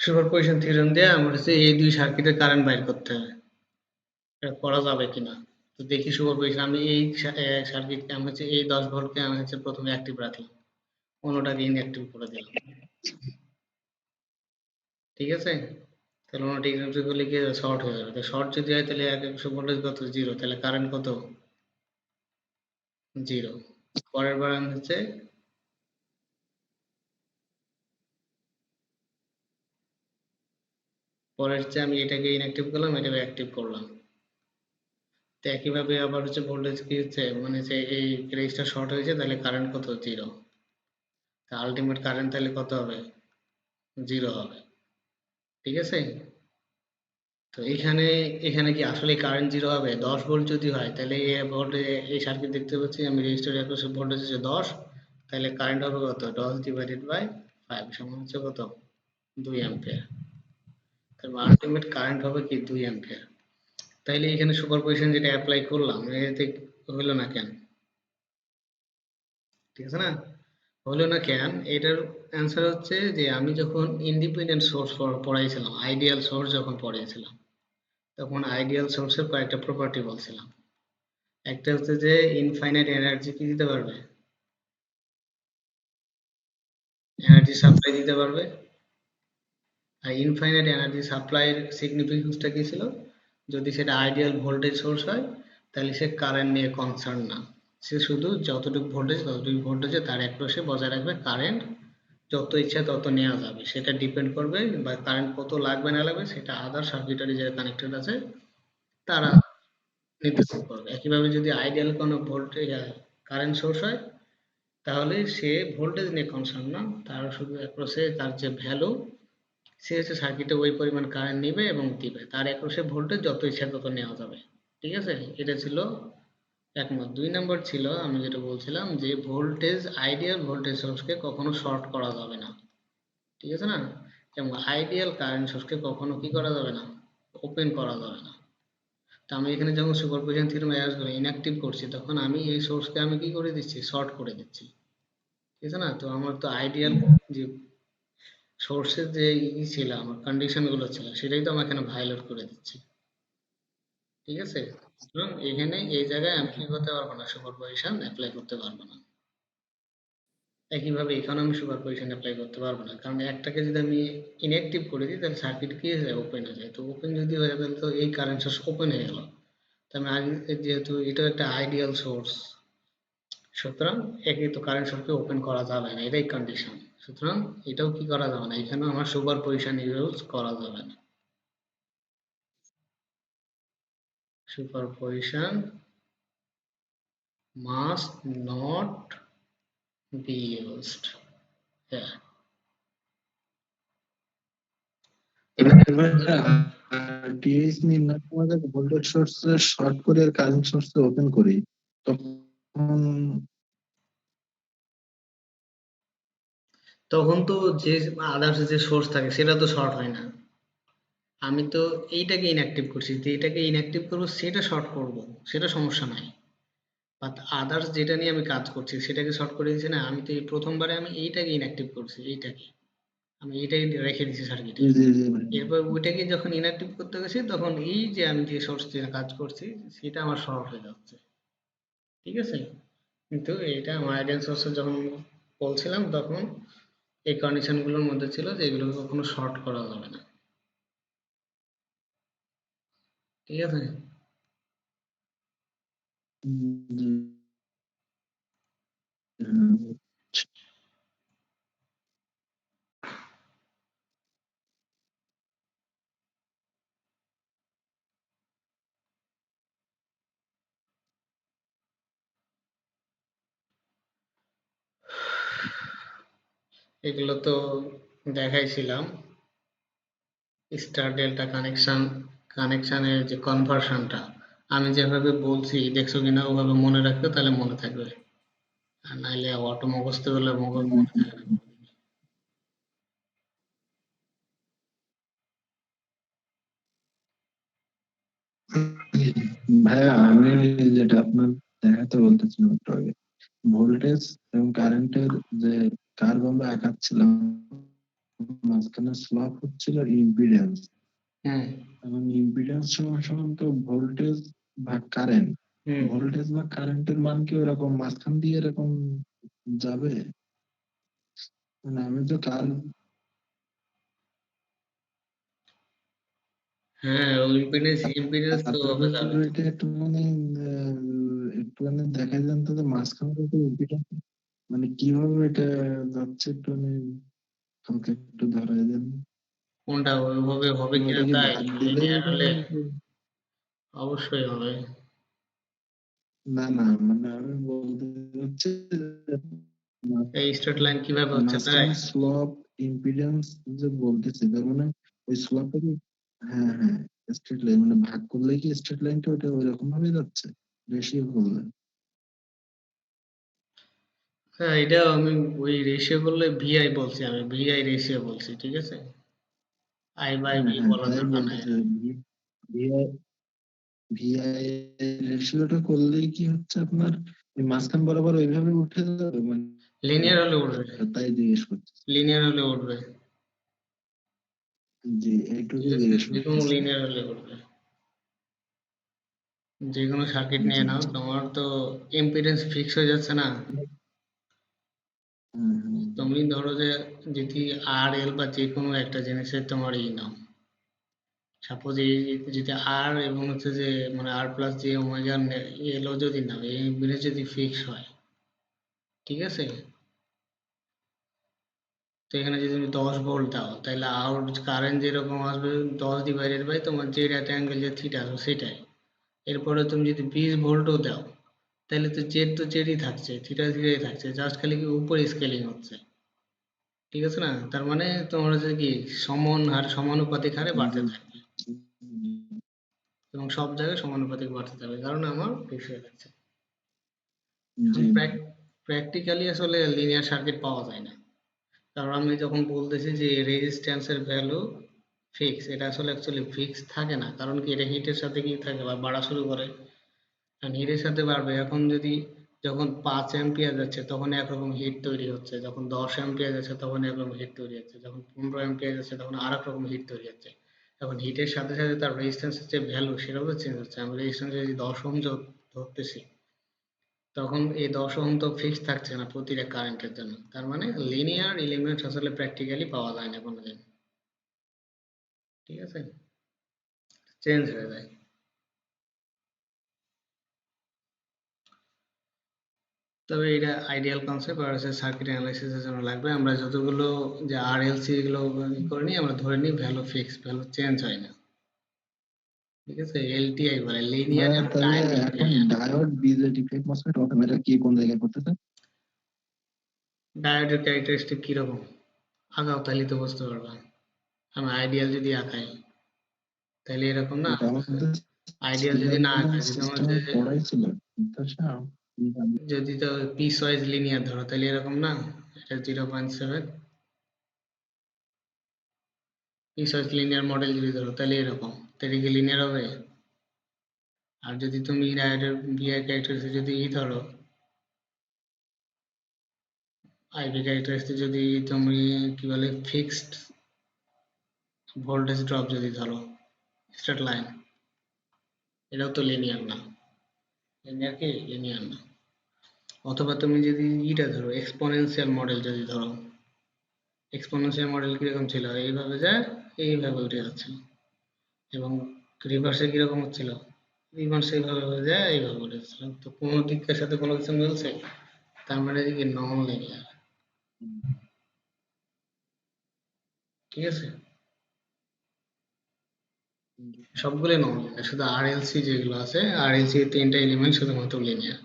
Superposition theorem দিয়ে আমার হচ্ছে এই দুই সার্কিটের কারেন্ট বাইর করতে হবে। এটা করা যাবে কিনা তো দেখি। সুপারপজিশন আমি এই সার্কিটকে আমি হচ্ছে এই 10 ভোল্টকে আমি হচ্ছে প্রথমে অ্যাক্টিভ রাখলাম, অন্যটাকে ইনঅ্যাক্টিভ করে দিলাম। ঠিক আছে, তাহলে অন্যটা ইনঅ্যাক্টিভ করলে কি শর্ট হয়ে যাবে। তো শর্ট যদি হয় তাহলে ভোল্টেজ কত? জিরো। তাহলে কারেন্ট কত? জিরো। পরের বার আমি হচ্ছে পরের হচ্ছে আমি এটাকে ইনঅ্যাক্টিভ করলাম, এটাকে অ্যাক্টিভ করলাম। তো একইভাবে আবার হচ্ছে ভোল্টেজ কি হচ্ছে, মানে যে এই রেজিস্টার শর্ট হয়েছে, তাহলে কারেন্ট কত? জিরো। তা আলটিমেট কারেন্ট তাহলে কত হবে? জিরো হবে। ঠিক আছে, তো এখানে এখানে কি আসলে কারেন্ট জিরো হবে? 10 ভোল্ট যদি হয় তাহলে এই ভোল্টে এই সার্কিট দেখতে পাচ্ছি আমি রেজিস্টার অ্যাক্রস ভোল্টেজ হচ্ছে 10, তাহলে কারেন্ট হবে কত? 10 ডিভাইডেড বাই 5 সমান হচ্ছে কত? 2 অ্যাম্পিয়ার। তার আলটিমেট কারেন্ট হবে কি? 2 অ্যাম্পিয়ার। তাইলে এখানে সুপারপজিশন যেটা অ্যাপ্লাই করলাম এতে হলো না কেন? ঠিক আছে না, হলো না কেন? এটার অ্যান্সার হচ্ছে যে আমি যখন ইন্ডিপেন্ডেন্ট সোর্স পড়াইছিলাম, আইডিয়াল সোর্স যখন পড়িয়েছিলাম, তখন আইডিয়াল সোর্সের কয়েকটা প্রপার্টি বলছিলাম। একটা হচ্ছে যে ইনফাইনাইট এনার্জি কি দিতে পারবে? এনার্জি সাপ্লাই দিতে পারবে। আর ইনফাইনাইট এনার্জি সাপ্লাইয়ের সিগনিফিকেন্সটা কি ছিল? যদি সেটা আইডিয়াল ভোল্টেজ সোর্স হয় তাহলে সে কারেন্ট নিয়ে কনসার্ন না, সে শুধু যতটুকু ভোল্টেজ ততটুকু ভোল্টেজে তার একপাশে বজায় রাখবে। কারেন্ট যত ইচ্ছা তত নেওয়া যাবে, সেটা ডিপেন্ড করবে বা কারেন্ট কত লাগবে না লাগবে সেটা আদার সার্কিটারি যারা কানেক্টেড আছে তারা নির্ধারণ করবে। একইভাবে যদি আইডিয়াল কোনো ভোল্টেজ কারেন্ট সোর্স হয় তাহলে সে ভোল্টেজ নিয়ে কনসার্ন না, তার শুধু অ্যাক্রসে তার যে ভ্যালু, সে হচ্ছে সার্কিটে ওই পরিমাণ কারেন্ট নিবে এবং দিবে, তার অ্যাক্রসে ভোল্টেজ যত ইচ্ছা তত নেওয়া যাবে। ঠিক আছে, এটা ছিল একমত। 2 নম্বর ছিল আমি যেটা বলছিলাম যে ভোল্টেজ, আইডিয়াল ভোল্টেজ সোর্সকে কখনো শর্ট করা যাবে না। ঠিক আছে না, এবং আইডিয়াল কারেন্ট সোর্সকে কখনো কি করা যাবে না? ওপেন করা যাবে না। তো আমি এখানে যখন সুপারপজিশন থিওরেম ইউজ করে ইনঅ্যাক্টিভ করছি তখন আমি এই সোর্সকে আমি কি করে দিচ্ছি? শর্ট করে দিচ্ছি। ঠিক আছে না, তো আমার তো আইডিয়াল যে সোর্সের যে ছিল, আমার কন্ডিশন গুলো ছিল সেটাই তো আমার এখানে ভায়োলেট করে দিচ্ছি। ঠিক আছে, সুতরাং এখানে এই জায়গায় আমি কি করতে পারবো না? সুপারপজিশন অ্যাপ্লাই করতে পারবো না। একইভাবে এখানে আমি সুপারপজিশন অ্যাপ্লাই করতে পারবো না, কারণ একটাকে যদি আমি ইনঅ্যাক্টিভ করে দিই তাহলে সার্কিট কি হয়ে যায়? ওপেন হয়ে যায়। তো ওপেন যদি হয়ে যায় তাহলে তো এই কারেন্ট সোর্স ওপেন হয়ে গেল। তো আমি আগে, যেহেতু এটা একটা আইডিয়াল সোর্স, সুতরাং একে তো কারেন্ট সোর্সকে ওপেন করা যাবে না, এটাই কন্ডিশন। সুতরাং এটাও কি করা যাবে না, এখানেও আমার সুপারপজিশন ইউজ করা যাবে না। Superposition must not be used here. এবার আরটিএস নির্ণয় আমাদের ভোল্টেজ সোর্স শর্ট করে আর কারেন্ট সোর্স ওপেন করি, তখন তখন তো যে আদার্স যে সোর্স থাকে সেটা তো শর্ট হয় না। আমি তো এইটাকে ইনঅ্যাক্টিভ করছি, তো এটাকে ইনঅ্যাক্টিভ করবো, সেটা শর্ট করব, সেটা সমস্যা নাই। বাট আদার্স যেটা নিয়ে আমি কাজ করছি সেটাকে শর্ট করে দিচ্ছি না। আমি তো এই প্রথমবারে আমি এইটাকে ইনঅ্যাক্টিভ করছি, এইটাকে আমি এটাই রেখে দিচ্ছি সার্কিটে। জি জি ভাই। এরপর ওইটাকে যখন ইনঅ্যাক্টিভ করতে গেছি তখন এই যে আমি যে সোর্স দিয়ে কাজ করছি সেটা আমার শর্ট হয়ে যাচ্ছে। ঠিক আছে, কিন্তু এটা আমার আইডিয়াল সোর্সে যখন বলছিলাম তখন এই কন্ডিশন গুলোর মধ্যে ছিল যে এগুলোকে কখনো শর্ট করা যাবে না। ঠিক আছে? জি, হ্যাঁ, এগুলো তো দেখাইছিলাম। স্টার ডেল্টা কানেকশনের যে কনভার্সনটা আমি যেভাবে বলছি দেখছো কিনা, ওভাবে মনে রাখবে, তাহলে মনে থাকবে। আর নাইলে অটো মুখস্থ করলে মনে থাকে না। ভাইয়া আমি যেটা আপনার দেখাতে বলতেছিলাম একটু আগে, ভোল্টেজ এবং কারেন্টের যে কার্ভ আমরা আঁকাচ্ছিলাম, মাঝখানে স্লপ হচ্ছিল ইম্পিডেন্স, হুম। এবং ইম্পিডেন্স সমান সমান তো ভোল্টেজ ভাগ কারেন্ট। হুম। ভোল্টেজ বা কারেন্টের মান কি ওরকম মাঝখান দিয়ে এরকম যাবে? মানে আমি তো কার্ভ, হ্যাঁ, ইম্পিডেন্স ইম্পিডেন্স তো তারপরে হবে যাবে। এটা একটু মানে একটু মানে দেখা যান তো যে মাঝখানে তো ইম্পিডেন্স মানে কিভাবে এটা যাচ্ছে, একটু মানে আমাকে একটু ধরাই দেন। কোনটা ওইভাবে হবে এবং কিনা এটা কি তাই? ভাগ দিলেই লিনিয়ার এটা হলে নাকি? অবশ্যই হবে। না না, মানে আমি বলতে হচ্ছে এই স্ট্রেট লাইন কিভাবে হচ্ছে তাই? মাঝখানে স্লপ ইম্পিডেন্স যে বলতেছি, তার মানে ওই স্লপটা কি? হ্যাঁ হ্যাঁ, স্ট্রেট লাইন মানে ভাগ করলে কি স্ট্রেট লাইনটা ওটা ওই রকম ভাবে যাচ্ছে, রেশিও করলে? হ্যাঁ, এটা আমি ওই রেশিও করলে ভিআই বলছি, আমি ভিআই রেশিও বলছি, ঠিক আছে? আই বাই হ্যাঁ ভি হ্যাঁ, বলার তাই দরকার নাই। বলতেছে ভিআই ভিআই রেশিওটা করলেই কি হচ্ছে আপনার ওই মাঝখান বরাবর ওইভাবে উঠে যাবে মানে? লিনিয়ার হলে উঠবে। তাই জিজ্ঞেস করছি। লিনিয়ার হলে উঠবে। জি, ঠিক এইটুকুই আছে, জিজ্ঞেস যে কোনো করতেছি। লিনিয়ার হলে উঠবে। যে কোনো সার্কিট নিয়ে জি নাও, জি। তোমার তো ইম্পিডেন্স ফিক্স হয়ে যাচ্ছে না। হুম, হুম, হুম। তুমি ধরো যে যদি আর এল বা যে কোনো একটা জিনিসের তোমার নাও, সাপোজ এই যদি আর এবং হচ্ছে যে মানে আর প্লাস যে ওমেগা এলও যদি নাও, এই ইম্পিডেন্স যদি ফিক্স হয়, ঠিক আছে, তো এখানে যদি তুমি 10 ভোল্ট দাও, তাহলে আউট কারেন্ট যেরকম আসবে 10 ডিভাইডেড বাই তোমার যে রেট অ্যাঙ্গেল যে থিটা আসবে সেটাই। এরপরে তুমি যদি 20 ভোল্টও দাও, তাহলে তো জেডই থাকছে, থিটা থিটাই থাকছে, জাস্ট খালি কি উপরে স্কেলিং হচ্ছে। ঠিক আছে না? তার মানে তোমার হচ্ছে কি সমানুপাতিক হারে বাড়তে জি থাকবে, এবং সব জায়গায় সমানুপাতিক বাড়তে থাকবে, কারণ আমার ফিক্স হয়ে যাচ্ছে। এখন জি। প্র্যাকটিক্যালি আসলে লিনিয়ার সার্কিট পাওয়া যায় না। কারণ আমি যখন বলতেছি যে রেজিস্ট্যান্সের ভ্যালু ফিক্স, এটা আসলে অ্যাকচুয়ালি ফিক্স থাকে না। কারণ কি, এটা হিটের সাথে কি থাকে বা বাড়া শুরু করে। কারণ হিটের সাথে বাড়বে, এখন যদি যখন 5 অ্যাম্পিয়ার যাচ্ছে তখন একরকম হিট তৈরি হচ্ছে, যখন 10 অ্যাম্পিয়ার যাচ্ছে তখন একরকম হিট তৈরি হচ্ছে, যখন 15 অ্যাম্পিয়ার যাচ্ছে তখন আর এক রকম হিট তৈরি হচ্ছে। এখন হিটের সাথে সাথে তার রেজিস্ট্যান্সের যে ভ্যালু সেটাও তো চেঞ্জ হচ্ছে। আমি রেজিস্ট্যান্স যদি 10 ওহম ধরতেছি, তখন এই 10 ওহম তো ফিক্স থাকছে না প্রতিটা কারেন্টের জন্য। তার মানে লিনিয়ার এলিমেন্টস আসলে প্র্যাকটিক্যালি পাওয়া যায় না কোনোদিন। ঠিক আছে, চেঞ্জ হয়ে যায়। তবে এটা আইডিয়াল কনসেপ্ট, আর হচ্ছে সার্কিট অ্যানালাইসিসের জন্য লাগবে। আমরা যতগুলো যে আর এল সি এগুলো করে নিই, আমরা ধরে নিই ভ্যালু ফিক্স, ভ্যালু চেঞ্জ হয় না। ঠিক আছে, এলটিআই বলে লিনিয়ার ভাইয়া তাহলে টাইম এখন independent. Diode BJT FET MOSFET automata কি কোন জায়গায় করতেছে? ডায়োডের ক্যারেক্টারিস্টিক কিরকম আঁকাও, তাহলে তো বুঝতে পারবা। আমি আইডিয়াল যদি আঁকাই, তাহলে এরকম না। ওটা আমাদের আইডিয়াল যদি না সিএনএন আঁকাই, যদি আমার সিস্টেমে পড়াইছিল, কিন্তু যদি তো পিস ওয়াইজ লিনিয়ার ধরো, তাহলে এরকম না। এটা 0.7 পিস ওয়াইজ লিনিয়ার মডেল যদি ধরো, তাহলে এরকম। তাহলে কি লিনিয়ার হবে? আর যদি তুমি ডায়োডের বিআই ক্যারেক্টারিস্টিক যদি ধরো, আইভি ক্যারেক্টারিস্টিক যদি তুমি কি বলে ফিক্সড ভোল্টেজ ড্রপ যদি ধরো, স্ট্রেট লাইন, এটাও তো লিনিয়ার না। লিনিয়ার কি? লিনিয়ার না। অথবা তুমি যদি ধরো এক্সপোনেনশিয়াল মডেল যদি ধরো, এক্সপোনেনশিয়াল মডেল কিরকম ছিল, এইভাবে যায় এইভাবে উঠে যাচ্ছে, এবং রিভার্সে কিরকম হচ্ছিল? রিভার্সে এইভাবে হয়ে যায়, এইভাবে উঠেছিল, তো কোনো দিকের সাথে কোনো কিছু মিলছে, তার মানে কি নন লিনিয়ার। ঠিক আছে, সবগুলো নন লিনিয়ার, শুধু আরএলসি যেগুলো আছে, আরএলসি তিনটা এলিমেন্ট শুধুমাত্র লিনিয়ার,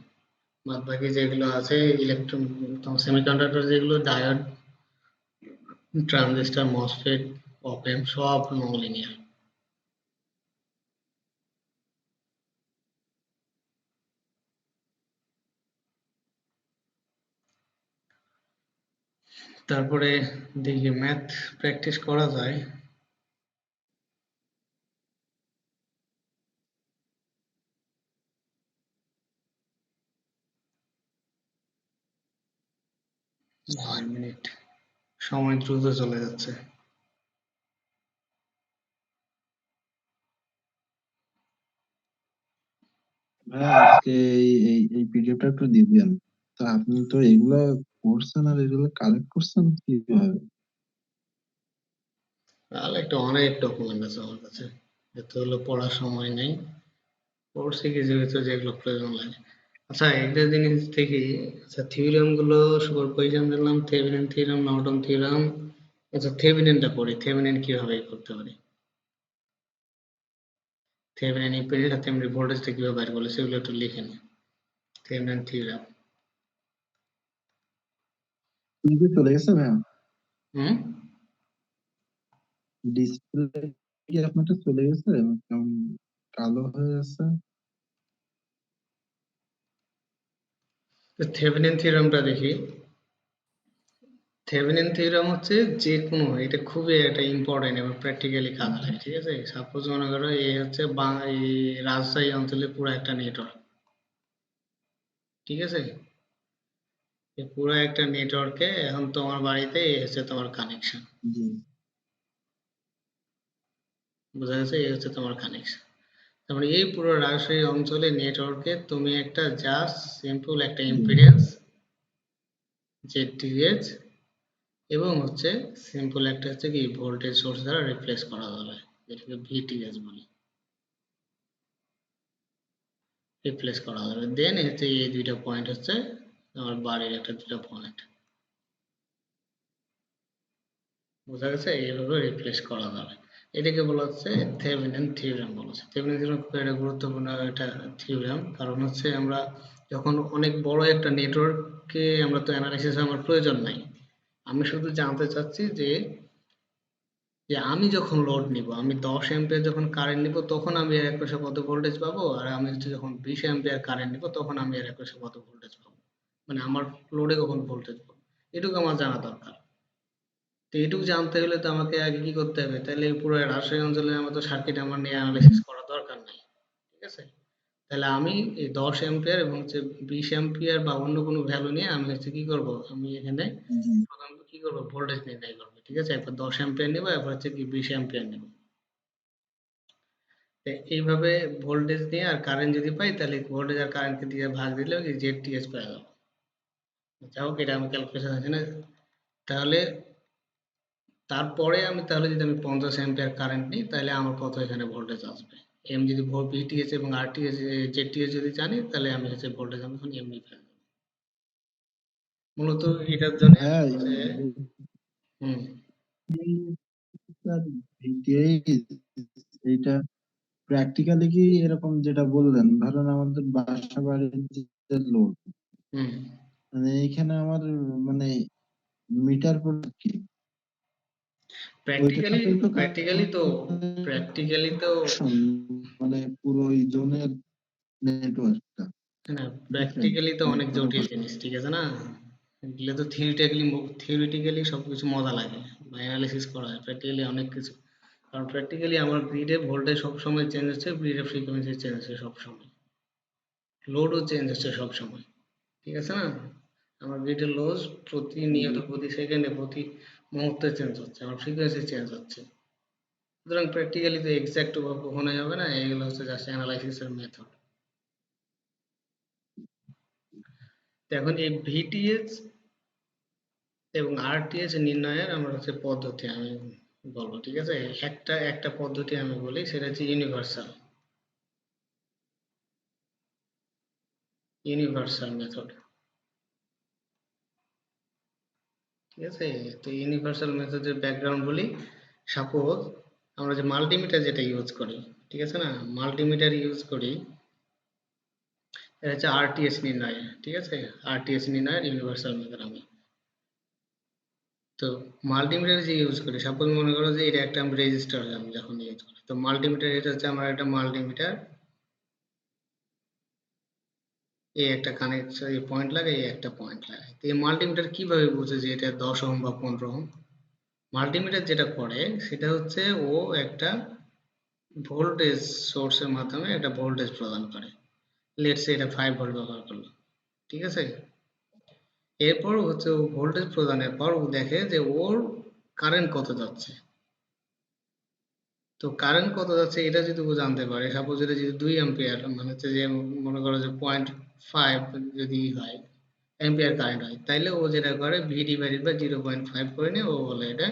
বাদ বাকি যেগুলো আছে ইলেকট্রন, সেমিকন্ডাক্টর যেগুলো, ডায়োড, ট্রানজিস্টর, মসফেট, অপ এম্প, সব নন লিনিয়ার। তারপরে দেখি ম্যাথ প্র্যাকটিস করা যায়। আচ্ছা। 9 মিনিট, সময় দ্রুত চলে যাচ্ছে। ভাইয়া আজকে এই এই এই পিডিএফটা একটু দিবেন। তো আপনি তো এগুলা পড়ছেন আর এগুলো কালেক্ট করছেন কিভাবে? তাহলে একটা অনেক ডকুমেন্ট আছে আমার কাছে, এত হলো পড়ার সময় নেই, পড়ছি কিছু কিছু যেগুলো প্রয়োজন লাগে। আচ্ছা, একটা জিনিস দেখি, আচ্ছা থিওরেম গুলো সুপারপজিশন দিলাম, থেভেনিন থিওরেম, নর্টন থিওরেম। আচ্ছা থেভেনিনটা পড়ি, থেভেনিন কিভাবে করতে পারি, থেভেনিন ইম্পিডেন্স আর তেমনি ভোল্টেজটা কিভাবে বের করলে সেগুলো একটু লিখে নি। Thevenin theorem. লিখে চলে গেছে ভাইয়া? হুম। ডিসপ্লে কি আপনারটা চলে গেছে? কেমন কালো হয়ে গেছে? তো থেভেনিন থিওরেমটা দেখি। থেভেনিন থিওরেম হচ্ছে যে কোনো, এটা খুবই একটা ইম্পর্টেন্ট এবং প্র্যাকটিক্যালি কাজে লাগে। ঠিক আছে, সাপোজ মনে করো এই হচ্ছে এই রাজশাহী অঞ্চলে পুরো একটা নেটওয়ার্ক। ঠিক আছে, এই পুরো একটা নেটওয়ার্কে এখন তোমার বাড়িতে এই হচ্ছে তোমার কানেকশন। জি বোঝা গেছে, এই হচ্ছে তোমার কানেকশন। তার মানে এই পুরো রাজশাহী অঞ্চলে নেটওয়ার্কে তুমি একটা জাস্ট সিম্পল একটা জি ইম্পিডেন্স জেড এবং হচ্ছে সিম্পল একটা হচ্ছে কি ভোল্টেজ সোর্স দ্বারা রিপ্লেস করা যাবে, যেটাকে ভিটিএস বলি, রিপ্লেস করা যাবে। দেন হচ্ছে এই দুইটা পয়েন্ট হচ্ছে আমার বাড়ির একটা দুটো পয়েন্ট। বোঝা গেছে, এইভাবে রিপ্লেস করা যাবে। এটাকে বলা হচ্ছে থেভেনিন থিওরেম বলা হচ্ছে। থেভেনিন থিওরেম খুব একটা গুরুত্বপূর্ণ একটা থিওরেম, কারণ হচ্ছে আমরা যখন অনেক বড় একটা নেটওয়ার্ককে আমরা তো অ্যানালাইসিস আমার প্রয়োজন নাই, আমি শুধু জানতে চাচ্ছি যে যে আমি যখন লোড নিব, আমি 10 অ্যাম্পিয়ার যখন কারেন্ট নিব তখন আমি এর একপাশে কত ভোল্টেজ পাবো, আর আমি হচ্ছে যখন 20 অ্যাম্পিয়ার কারেন্ট নিব তখন আমি এর একপাশে কত ভোল্টেজ পাবো, মানে আমার লোডে কখন ভোল্টেজ পাবো, এটুকু আমার জানা দরকার। তো এটুকু জানতে হলে তো আমাকে আগে কি করতে হবে, তাহলে এই পুরো রাজশাহী অঞ্চলের মতো সার্কিট আমার নিয়ে অ্যানালাইসিস করা দরকার নাই। ঠিক আছে, তাহলে আমি এই 10 অ্যাম্পিয়ার এবং হচ্ছে 20 অ্যাম্পিয়ার বা অন্য কোনো ভ্যালু নিয়ে আমি হচ্ছে কি করব, আমি এখানে জি প্রথমত কি করব, ভোল্টেজ নির্ণয় করবো। ঠিক আছে, একবার 10 অ্যাম্পিয়ার নেবো, একবার হচ্ছে কি 20 অ্যাম্পিয়ার নেবো। এইভাবে ভোল্টেজ দিয়ে আর কারেন্ট যদি পাই, তাহলে ভোল্টেজ আর কারেন্টকে দিয়ে ভাগ দিলে জেড টিএস পাওয়া যাবে। যাই হোক, এটা আমি ক্যালকুলেশন আছে না। তাহলে তারপরে আমি তাহলে যদি আমি 50 অ্যাম্পিয়ার কারেন্ট নিই, তাহলে আমার কত এখানে ভোল্টেজ আসবে, এম যদি ভিটিএস এবং আরটিএস জেডটিএস যদি জানি, তাহলে আমি হচ্ছে ভোল্টেজ আমি এখন এমনি ফেলবো। মূলত এটার জন্য ভাইয়া হচ্ছে হুম এইটা প্র্যাকটিক্যালি কি এরকম যেটা বললেন, ধরেন আমাদের বাসা বাড়ির যে লোড, হুম মানে এইখানে আমার মানে মিটার কি ওইটার প্র্যাকটিক্যালি সাথেই তো প্র্যাকটিক্যালি তো প্র্যাকটিক্যালি তো কানেকশন, মানে পুরো ওই জোনের নেটওয়ার্কটা। না, ঠিক আছে, প্র্যাকটিক্যালি তো আমার অনেক কথা জটিল বুঝতে জিনিস। ঠিক আছে না, এগুলো তো থিওরিটিক্যালি সবকিছু মজা লাগে বা অ্যানালিসিস করা হয়, প্র্যাকটিক্যালি অনেক কিছু। কারণ প্র্যাকটিক্যালি আমার গ্রিডে ভোল্টেজ সবসময় চেঞ্জ হচ্ছে, গ্রিডে ফ্রিকোয়েন্সি চেঞ্জ হচ্ছে সবসময়, লোডও চেঞ্জ হচ্ছে সবসময়। ঠিক আছে না, আমার গ্রিডের লোড প্রতিনিয়ত, প্রতি সেকেন্ডে, প্রতি মুহূর্তে চেঞ্জ হচ্ছে, আমার ফ্রিকোয়েন্সি চেঞ্জ হচ্ছে। সুতরাং প্র্যাকটিক্যালি তো এক্সাক্ট কখনোই হবে না, এগুলো হচ্ছে জাস্ট অ্যানালাইসিসের মেথড। তো এখন এই ভিটিএস এবং আরটিএস নির্ণয়ের আমার হচ্ছে পদ্ধতি, আমি বলবো, ঠিক আছে? একটা একটা পদ্ধতি আমি বলি, সেটা হচ্ছে ইউনিভার্সাল ইউনিভার্সাল মেথড। ঠিক আছে? তো ইউনিভার্সাল মেথডের ব্যাকগ্রাউন্ড বলি। সাপোজ আমরা যে মাল্টিমিটার যেটা ইউজ করি, ঠিক আছে না, মাল্টিমিটার ইউজ করি, এটা হচ্ছে আরটিএস নির্ণয়, ঠিক আছে? আরটিএস নির্ণয়ের ইউনিভার্সাল মেথড আমি, তো মাল্টিমিটার যে ইউজ করি, সাপোজ মনে করো যে এটা একটা আমি রেজিস্টার আমি যখন ইউজ করি, তো মাল্টিমিটার এটা হচ্ছে আমার একটা মাল্টিমিটার, এই একটা কানেক্ট এই পয়েন্ট লাগে, এই একটা পয়েন্ট লাগে। তো এই মাল্টিমিটার কিভাবে বুঝে যে এটা 10 ওহম বা 15 ওহম? মাল্টিমিটার যেটা করে সেটা হচ্ছে ও একটা ভোল্টেজ সোর্সের মাধ্যমে একটা ভোল্টেজ প্রদান করে। লেটস সে এটা 5 ভোল্ট ব্যবহার করলো, ঠিক আছে? এরপর হচ্ছে ও ভোল্টেজ প্রদানের পর ও দেখে যে ওর কারেন্ট কত যাচ্ছে। তো কারেন্ট কত যাচ্ছে এটা যদি ও জানতে পারে, সাপোজ এটা যদি 2 অ্যাম্পিয়ার, মানে হচ্ছে যে মনে করো যে 0.5 যদি হয় অ্যাম্পিয়ার কারেন্ট হয়, তাইলে ও যেটা করে ভি ডিভাইডেড বাই 0.5 করে নিয়ে ও বলে এটা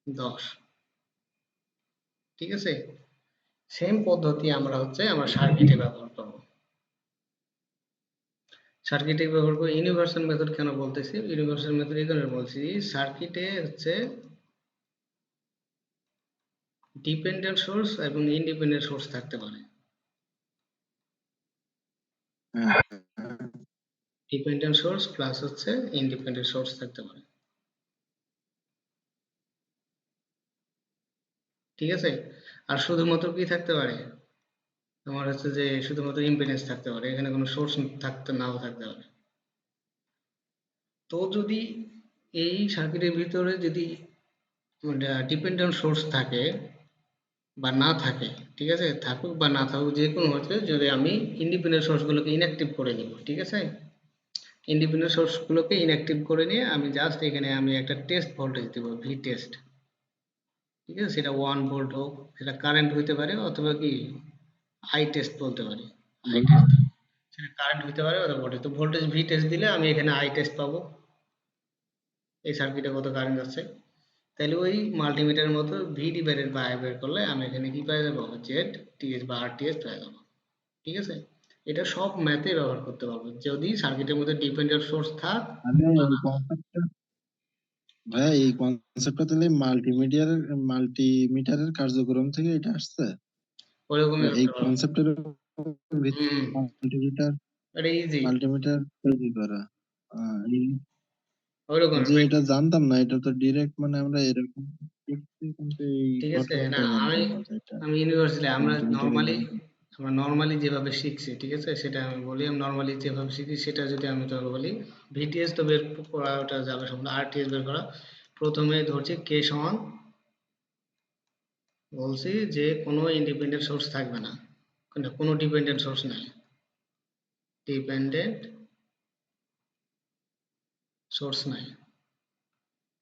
10, ঠিক আছে? সেম পদ্ধতি আমরা হচ্ছে আমরা সার্কিটে ব্যবহার করব। সার্কিটে ব্যবহার করে ইউনিভার্সাল মেথড কেন বলতেছি? ইউনিভার্সাল মেথড এই কারণে বলছি, সার্কিটে হচ্ছে ডিপেন্ডেন্ট সোর্স এবং ইন্ডিপেন্ডেন্ট সোর্স থাকতে পারে। হ্যাঁ, ডিপেন্ডেন্ট সোর্স প্লাস হচ্ছে ইন্ডিপেন্ডেন্ট সোর্স থাকতে পারে, ঠিক আছে? আর শুধুমাত্র কি থাকতে পারে? তোমার হচ্ছে যে শুধুমাত্র ইম্পিডেন্স থাকতে পারে, এখানে কোনো সোর্স থাকতে নাও থাকতে পারে। তো যদি এই সার্কিটের ভিতরে যদি ডিপেন্ডেন্ট সোর্স থাকে বা না থাকে, ঠিক আছে, থাকুক বা না থাকুক যে কোনো হচ্ছে, যদি আমি ইন্ডিপেন্ডেন্ট সোর্সগুলোকে ইনঅ্যাক্টিভ করে দেব, ঠিক আছে? ইন্ডিপেন্ডেন্ট সোর্সগুলোকে ইনঅ্যাক্টিভ করে নিয়ে আমি জাস্ট এখানে আমি একটা টেস্ট ভোল্টেজ দেব, ভি টেস্ট, ঠিক আছে? সেটা 1 ভোল্ট হোক, সেটা কারেন্ট হইতে পারে, অথবা কি আই টেস্ট বলতে পারি, আই বলতে টেস্ট, সেটা কারেন্ট হইতে পারে অথবা ভোল্টেজ। তো ভোল্টেজ ভি টেস্ট দিলে আমি এখানে আই টেস্ট পাবো, এই সার্কিটে কত কারেন্ট যাচ্ছে। তাহলে ওই মাল্টিমিটারের মতো ভি ডিভাইডেড বাই আই বের করলে আমি এখানে কি পেয়ে যাবো, জেড টিএস বা আর টিএস পেয়ে যাবো, ঠিক আছে? এটা সব ম্যাথে ব্যবহার করতে পারবো যদি সার্কিটের মধ্যে ডিপেন্ডেন্ট সোর্স থাক মানে বা এই না থাক। কনসেপ্টটা, ভাইয়া এই কনসেপ্টটা তাহলে মাল্টিমিটারের কার্যক্রম থেকে এটা আসছে। তো ওইরকমই এই করতে পারবো। কনসেপ্টের ভিত্তিতে হুম, মাল্টিমিটার এটা ইজি, মাল্টিমিটার তৈরি করা। ওইরকম যে এটা জানতাম না, এটা তো ডিরেক্ট মানে আমরা এরকম দেখছি, কিন্তু এই ঠিক আছে না। ঘটনাটা আমি জানতাম না যে এটা আমি ইউনিভার্সিটি মাল্টিমিটারের মাধ্যমে। আমরা নর্মালি যেভাবে শিখছি, ঠিক আছে, সেটা আমি বলি। আমি নর্মালি যেভাবে শিখি সেটা যদি আমি তোমাকে বলি, ভিটিএস তো বের করা ওটা যাবে সম্ভবত, আরটিএস বের করা। প্রথমে ধরছি কে সমান, বলছি যে কোনো ইন্ডিপেন্ডেন্ট সোর্স থাকবে না, কোনো ডিপেন্ডেন্ট সোর্স নাই, ডিপেন্ডেন্ট সোর্স নাই,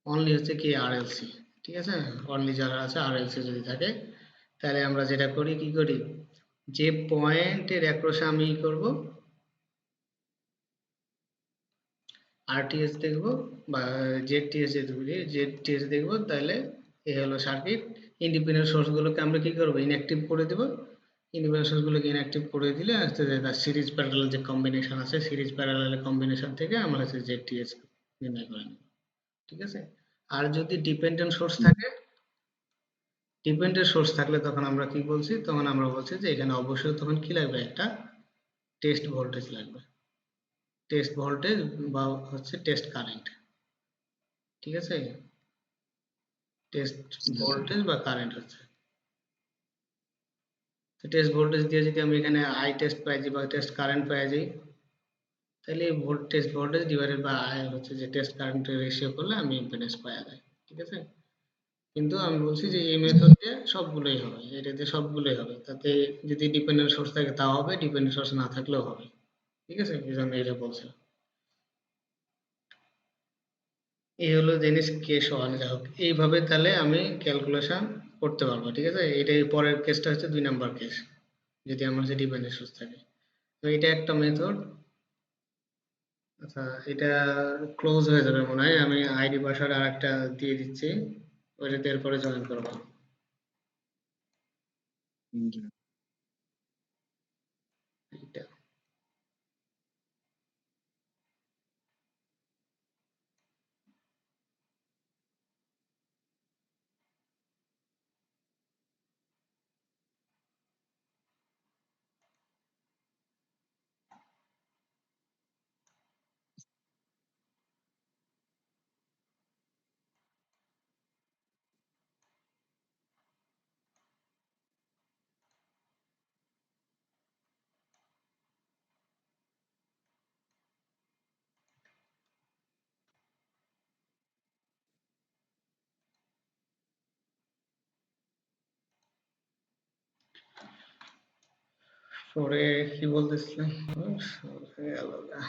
অনলি হচ্ছে কি আরএলসি, ঠিক আছে? অনলি যারা আছে আরএলসি যদি থাকে, তাহলে আমরা যেটা করি কি করি, যে পয়েন্টের অ্যাক্রসে আমি ই করব আরটিএস দেখব বা জেডটিএস যেহেতু বলি জেডটিএস দেখব, তাহলে এই হলো সার্কিট। ইন্ডিপেন্ডেন্ট সোর্সগুলোকে আমরা কি করব, ইনঅ্যাক্টিভ করে দেব। ইন্ডিপেন্ডেন্ট সোর্সগুলোকে ইনঅ্যাক্টিভ করে দিলে আস্তে আস্তে তার সিরিজ প্যারালাল যে কম্বিনেশন আছে, সিরিজ প্যারালাল কম্বিনেশন থেকে আমরা হচ্ছে জেডটিএস নির্ণয় করে নেব, ঠিক আছে? আর যদি ডিপেন্ডেন্ট সোর্স থাকে, ডিপেন্ডেন্ট সোর্স থাকলে তখন আমরা কি বলছি, তখন আমরা বলছি যে এখানে অবশ্যই তখন কি লাগবে, একটা টেস্ট ভোল্টেজ লাগবে, টেস্ট ভোল্টেজ বা হচ্ছে টেস্ট কারেন্ট, ঠিক আছে? টেস্ট ভোল্টেজ বা কারেন্ট হচ্ছে, তো টেস্ট ভোল্টেজ দিয়ে যদি আমি এখানে আই টেস্ট পাই যাই বা টেস্ট কারেন্ট পাই যাই, তাহলে test voltage divided by I হচ্ছে যে টেস্ট কারেন্টের রেশিও করলে আমি ইম্পিডেন্স পাওয়া যায়, ঠিক আছে? কিন্তু আমি বলছি যে এই মেথড দিয়ে সবগুলোই হবে, এটাতে সবগুলোই হবে, তাতে যদি ডিপেন্ডেন্ট সোর্স থাকে তাও হবে, ডিপেন্ডেন্ট সোর্স না থাকলেও হবে, ঠিক আছে? এই জন্য এটা বলছিলাম। এই হলো জিনিস কেস ওয়ান। যাই হোক, এইভাবে তাহলে আমি ক্যালকুলেশন করতে পারবো, ঠিক আছে? এটাই পরের কেসটা হচ্ছে 2 নম্বর কেস, যদি আমার যে ডিপেন্ডেন্ট সোর্স থাকে। তো এটা একটা মেথড। আচ্ছা, এটা ক্লোজ হয়ে যাবে মনে হয়, আমি আইডি পাসওয়ার্ড আর একটা দিয়ে দিচ্ছি, ওইটা দিয়ে পরে জয়েন করবো। জি। এইটা পরে কি বলতেছিলাম? গেল গা।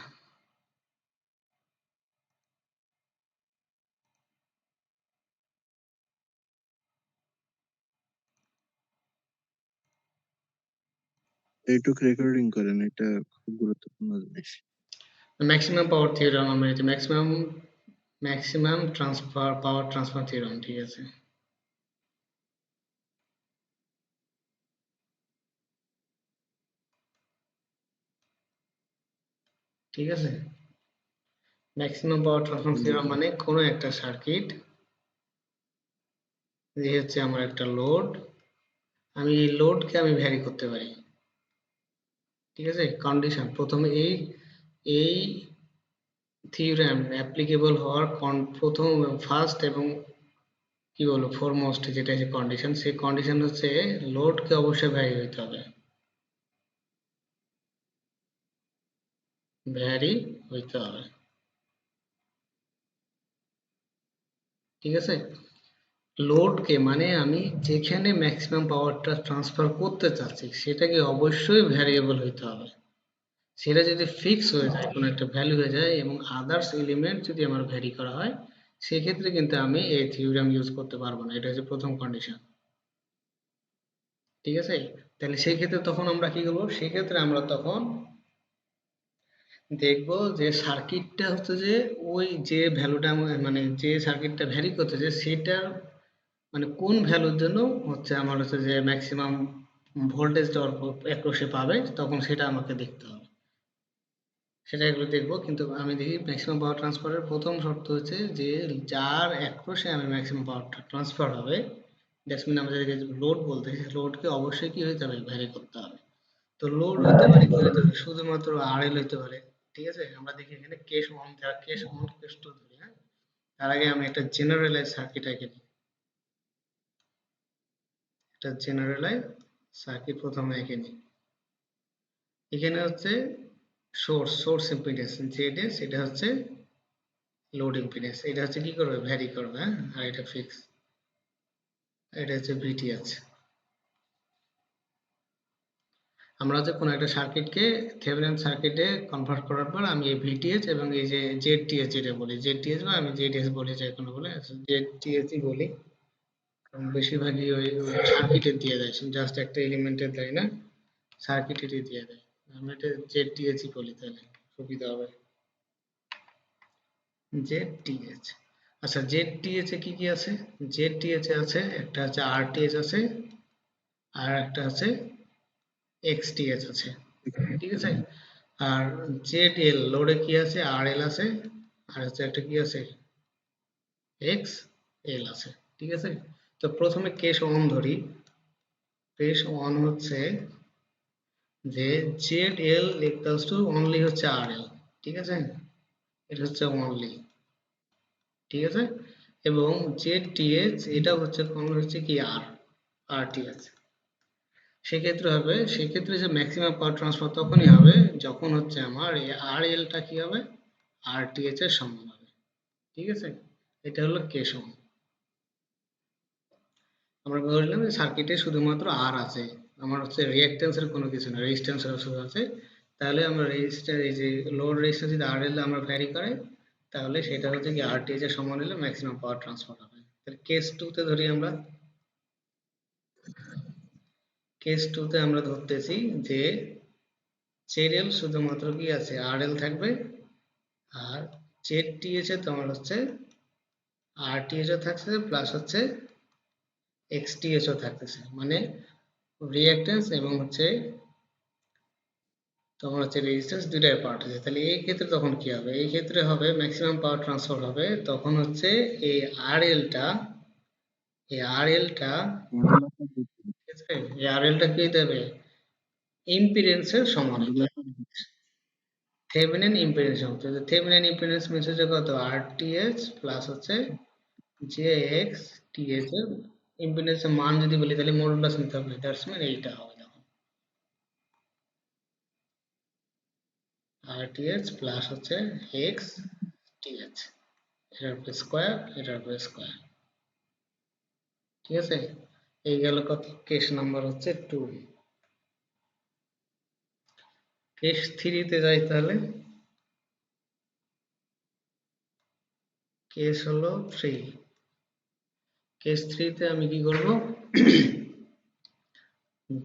এইটুক রেকর্ডিং করেন, এটা খুব গুরুত্বপূর্ণ জিনিস। ম্যাক্সিমাম পাওয়ার থিওরাম, আমরা এটা maximum transfer power transfer theorem, ঠিক আছে। ঠিক আছে, ম্যাক্সিমাম পাওয়ার ট্রান্সফার জি। থিওরাম মানে কোনো একটা সার্কিট, যে হচ্ছে আমার একটা লোড, আমি এই লোডকে আমি ভ্যারি করতে পারি। ঠিক আছে, কন্ডিশন প্রথমে এই থিওরেম অ্যাপ্লিকেবল হওয়ার প্রথম ফার্স্ট এবং কি বলবো ফরমোস্ট যেটা যে কন্ডিশন, সেই কন্ডিশন হচ্ছে লোডকে অবশ্যই ভ্যারি হইতে হবে, ভ্যারি হইতে হবে। ঠিক আছে, লোডকে মানে আমি যেখানে ম্যাক্সিমাম পাওয়ারটা ট্রান্সফার করতে চাচ্ছি সেটাকে অবশ্যই ভ্যারিয়েবল হইতে হবে। সেটা যদি ফিক্স হয়ে যায়, কোনো একটা ভ্যালু হয়ে যায় এবং আদার্স এলিমেন্ট যদি আমার ভ্যারি করা হয়, সেক্ষেত্রে কিন্তু আমি এই থিওরেম ইউজ করতে পারবো না। এটা হচ্ছে প্রথম কন্ডিশন। ঠিক আছে, তাহলে সেই ক্ষেত্রে তখন আমরা কি করবো, সেই ক্ষেত্রে আমরা তখন দেখবো যে সার্কিটটা হচ্ছে যে ওই যে ভ্যালুটা মানে যে সার্কিটটা ভ্যারি করতেছে সেটা মানে কোন ভ্যালুর জন্য হচ্ছে আমার হচ্ছে যে ম্যাক্সিমাম ভোল্টেজটা একরোশে পাবে, তখন সেটা আমাকে দেখতে হবে। সেটা এগুলো দেখবো, কিন্তু আমি দেখি ম্যাক্সিমাম পাওয়ার ট্রান্সফারের প্রথম শর্ত হচ্ছে যে যার একরোশে আমি ম্যাক্সিমাম পাওয়ারটা ট্রান্সফার হবে, দ্যাটস মিন আমরা যেটাকে লোড বলতেছি, লোডকে অবশ্যই কি হতে হবে, ভ্যারি করতে হবে। তো লোড হতে পারে কি হতে পারে, শুধুমাত্র আরএল হতে পারে। ঠিক আছে, আমরা দেখি এখানে case one, case one, case two ধরি। হ্যাঁ, তার আগে আমি একটা জেনারেলাইজ সার্কিট এঁকে নিই। একটা জেনারেলাইজ সার্কিট প্রথমে এঁকে নিই। এখানে হচ্ছে সোর্স ইম্পিডেন্স জেড, এটা হচ্ছে লোড ইম্পিডেন্স, এটা হচ্ছে কি করবে, ভ্যারি করবে। হ্যাঁ, আর এটা ফিক্স, এটা হচ্ছে ভিটি আছে। আমরা হচ্ছে কোনো একটা সার্কিটকে থেভেনিন সার্কিটে কনভার্ট করার পর আমি এই ভিটিএইচ এবং এই যে জেডটিএইচ যেটা বলি, জেডটিএইচ বা আমি জেডিএস বলি, যে কোনো বলে জেডটিএইচই বলি, কারণ বেশিরভাগই ওই সার্কিটের দিয়ে দেয়, জাস্ট একটা এলিমেন্টের দেয় না, সার্কিটেরই দিয়ে দেয়। আমি এটা জেডটিএইচই বলি, তাহলে সুবিধা হবে। জেডটিএইচ, আচ্ছা জেডটিএইচ এ কি কি আছে, জেডটিএইচ এ আছে একটা হচ্ছে আরটিএইচ আছে, আর একটা আছে এক্সটিএইচ আছে। ঠিক আছে, আর জেড এল লোডে কি আছে, আর এল আছে, আর হচ্ছে একটা কি আছে, এক্স এল আছে। ঠিক আছে, তো প্রথমে কেস ওয়ান ধরি। কেস ওয়ান হচ্ছে যে Z L equals to only হচ্ছে আর এল। ঠিক আছে, এটা হচ্ছে অনলি। ঠিক আছে, এবং জেড টিএইচ এটা হচ্ছে কোন হচ্ছে কি আর আর টি আছে। সেক্ষেত্রে হবে, সেক্ষেত্রে যে ম্যাক্সিমাম পাওয়ার ট্রান্সফার তখনই হবে যখন হচ্ছে আমার এই আর এলটা কি হবে, আর টিএইচ এর সমান হবে। ঠিক আছে, এটা হলো কেস ওয়ান। আমরা বললাম যে সার্কিটে শুধুমাত্র আর আছে, আমার হচ্ছে রিঅ্যাকট্যান্সের কোনো কিছু না, রেজিস্ট্যান্সের শুধু আছে। তাহলে আমরা রেজিস্টার এই যে লোড রেজিস্ট্যান্স যদি আর এল আমরা ভ্যারি করে, তাহলে সেটা হচ্ছে কি আর টি এর সমান হলে ম্যাক্সিমাম পাওয়ার ট্রান্সফার হবে। তাহলে কেস টু তে ধরি আমরা, কেস টু তে আমরা ধরতেছি যে জেড এল শুধুমাত্র কি আছে আর এল থাকবে, আর জেড টি এসে তোমার হচ্ছে RTH ও থাকছে প্লাস হচ্ছে XTH ও থাকতেছে, মানে রিঅ্যাকট্যান্স এবং হচ্ছে তখন হচ্ছে রেজিস্ট্যান্স দুইটাই পার্ট আছে। তাহলে এই ক্ষেত্রে তখন কি হবে? এই ক্ষেত্রে হবে ম্যাক্সিমাম পাওয়ার ট্রান্সফার হবে, তখন হচ্ছে এই RL টা ঠিক আছে, এই RL টা কি দেবে? ইম্পিডেন্সের সমান হতে হবে। থেভেনিন ইম্পিডেন্স সমান হতে হবে। থেভেনিন ইম্পিডেন্স মিন্স হচ্ছে কত? RTH প্লাস হচ্ছে JXTH এর ইম্পিডেন্সের মান যদি বলি তাহলে মডুলাস নিতে হবে, দ্যাটস মিন এইটা হবে তখন RTH প্লাস হচ্ছে XTH, এটার উপর স্কোয়ার, এটার উপর স্কোয়ার। ঠিক আছে, এই গেল কত? কেস নাম্বার হচ্ছে 2। কেস 3 তে যাই তাহলে। কেস হলো 3। কেস 3 তে আমি কি করব?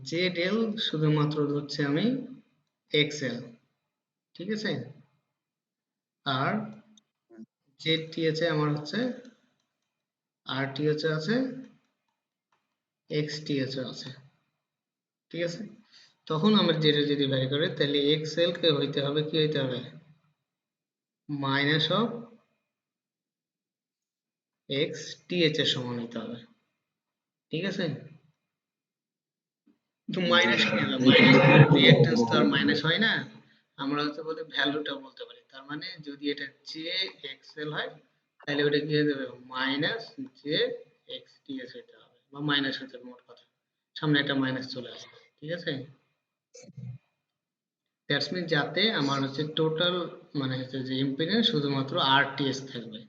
জেড এল শুধুমাত্র ধরছি আমি এক্সএল, ঠিক আছে, আর জেড টি আছে আমার হচ্ছে আর টি আছে, এক্স টি আছে, ঠিক আছে। তখন আমার জেড এল যদি ভ্যারি করে তাহলে এক্সএল কে হইতে হবে, কি হইতে হবে? মাইনাস অফ এক্স টি এর সমান হইতে হবে, ঠিক আছে। তো মাইনাস কি হবে? মাইনাস রিঅ্যাকট্যান্স তো আর মাইনাস হয় না, আমরা হচ্ছে বলতে ভ্যালুটা বলতে পারি। তার মানে যদি এটা জে এক্সএল হয় তাহলে ওটা কি হয়ে যাবে? মাইনাস জে এক্স টিএস হইতে হবে, বা মাইনাস হইতে হবে, মোট কথা সামনে একটা মাইনাস চলে আসবে, ঠিক আছে। দ্যাটস মিন যাতে আমার হচ্ছে টোটাল মানে হচ্ছে যে ইম্পিডেন্স শুধুমাত্র আরটিএস থাকবে,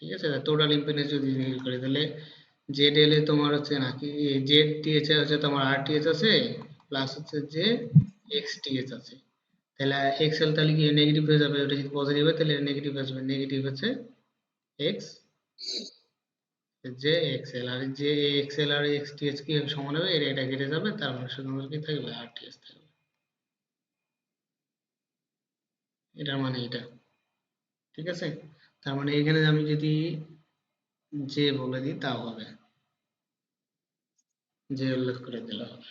ঠিক আছে। টোটাল ইম্পিডেন্স যদি নির্ণয় করি তাহলে জেড এল এ তোমার হচ্ছে নাকি জেড টিএচ এ হচ্ছে তোমার আরটিএস আছে প্লাস হচ্ছে যে এক্স টিএচ আছে, তাহলে এক্সএল তাহলে কি নেগেটিভ হয়ে যাবে? ওটা যদি পজিটিভ হয় তাহলে নেগেটিভ আসবে, নেগেটিভ হচ্ছে এক্স যে এক্সএল, আর যে এক্সএল আর এক্স টিএচ কি সমান হবে? এটা কেটে যাবে, তার মানে শুধুমাত্র কি থাকবে? আরটিএস থাকবে। এটার মানে এটা, ঠিক আছে। তার মানে এখানে আমি যদি যে বলে দিই তাও হবে, যে উল্লেখ করে দিলে হবে,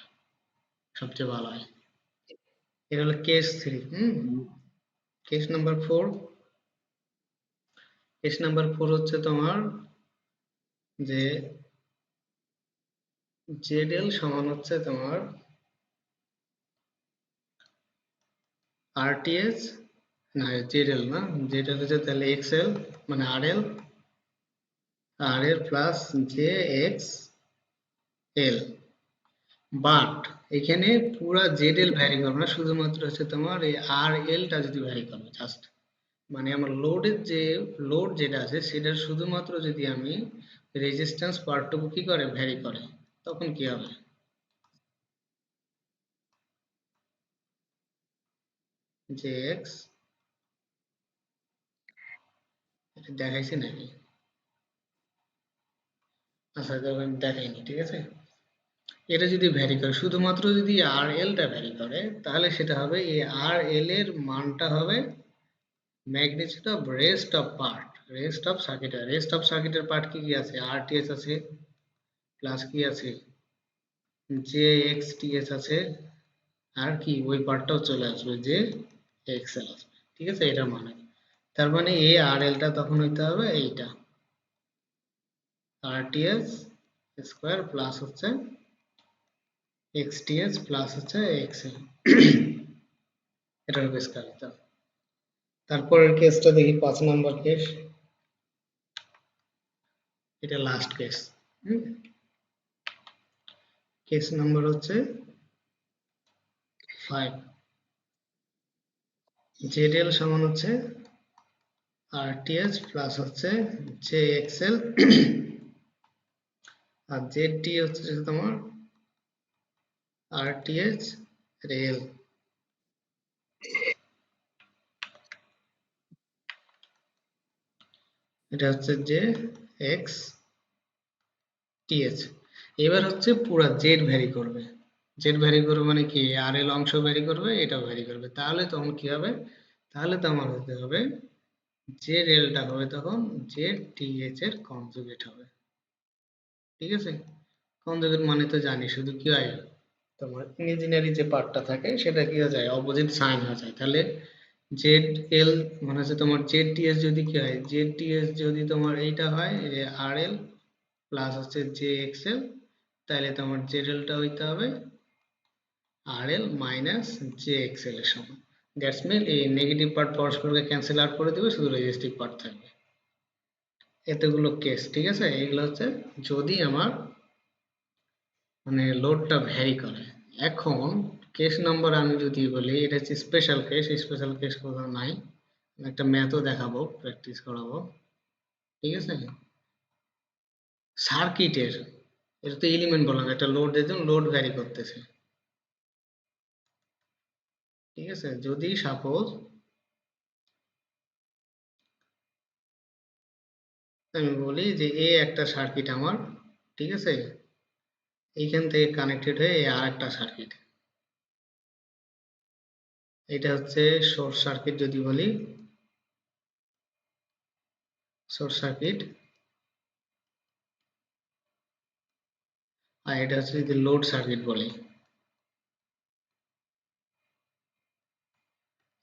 সবচেয়ে ভালো হয়। এটা হলো case 3। Case number 4। Case number 4 হচ্ছে তোমার যে জেডএল সমান হচ্ছে তোমার আরটিএস, না জেডএল না, জেডএল হচ্ছে তাহলে এক্সএল মানে RL, RL plus J X L. But এখানে পুরা জেডএল ভ্যারি করবে না, শুধুমাত্র হচ্ছে তোমার এই আর এলটা যদি ভ্যারি করবে জাস্ট, মানে আমার লোডের যে লোড যেটা আছে সেটার শুধুমাত্র যদি আমি রেজিস্ট্যান্স পার্টটুকু কি করে ভ্যারি করে, তখন কি হবে? যে এক্স, এটা দেখাইছি নাকি? আচ্ছা তবে আমি দেখাইনি, ঠিক আছে। এটা যদি ভ্যারি করে, শুধুমাত্র যদি আর এলটা ভ্যারি করে তাহলে সেটা হবে এই আর এল এর মানটা হবে magnitude of rest of part, rest of সার্কিটের, রেস্ট অফ সার্কিটের পার্ট কি কি আছে? আরটিএস আছে প্লাস কি আছে? জে এক্স টিএস আছে, আর কি ওই পার্টটাও চলে আসবে যে এক্সএল আসবে, ঠিক আছে। এটা মানে তার মানে এই আর এলটা তখন হইতে হবে এইটা আরটিএস স্কোয়ার প্লাস হচ্ছে এক্সটিএস প্লাস হচ্ছে এক্সএল, এটার বেশ কাজটা। তারপরের কেসটা দেখি, 5 নম্বর কেস। এটা লাস্ট কেস। কেস নাম্বার হচ্ছে 5। জেডএল সমান হচ্ছে আরটিএস প্লাস হচ্ছে জে এক্সএল, আর জেড টি হচ্ছে তোমার আরটিএস রেল। এটা হচ্ছে যে এক্স টিএচ। এবার হচ্ছে পুরা জেড ভ্যারি করবে, জেড ভ্যারি করবে মানে কি আর এল অংশ ভ্যারি করবে, এটাও ভ্যারি করবে, তাহলে তখন কি হবে? তাহলে তো আমার হতে হবে জেড এলটা হবে তখন জেড টিএইচ এর কনজুগেট হবে। ঠিক আছে, কনজুগেট মানে তো জানি শুধু কি হয়, তোমার ইঞ্জিনিয়ারিং যে পার্টটা থাকে সেটা কি হয়ে যায়, অপোজিট সাইন হয়ে যায়। তাহলে জেড এল মানে হচ্ছে তোমার জেড টিএস যদি কি হয়, জেড টিএস যদি তোমার এইটা হয় যে আর এল প্লাস হচ্ছে জে এক্সএল, তাহলে তোমার জেড এলটা হইতে হবে আর এল মাইনাস জে এক্সএল এর সমান। দ্যাটস মিন এই নেগেটিভ পার্ট পরস্পরকে ক্যান্সেল আউট করে দিবে, শুধু রেজিস্টিভ পার্ট থাকবে। এতগুলো কেস, ঠিক আছে, এগুলো হচ্ছে যদি আমার মানে লোডটা ভ্যারি করে। এখন কেস নাম্বার আমি যদি বলি, এটা হচ্ছে স্পেশাল কেস, স্পেশাল কেস কোথাও নাই, একটা ম্যাথও দেখাবো, প্র্যাকটিস করাবো। ঠিক আছে, সার্কিটের, এটা তো এলিমেন্ট বললাম, একটা লোড এর জন্য লোড ভ্যারি করতেছে। ঠিক আছে, যদি সাপোজ আমি বলি যে এ একটা সার্কিট আমার, ঠিক আছে, এইখান থেকে কানেক্টেড হয়ে আর একটা সার্কিট, এটা হচ্ছে শর্ট সার্কিট যদি বলি, শর্ট সার্কিট। আর এটা হচ্ছে যদি লোড সার্কিট বলি।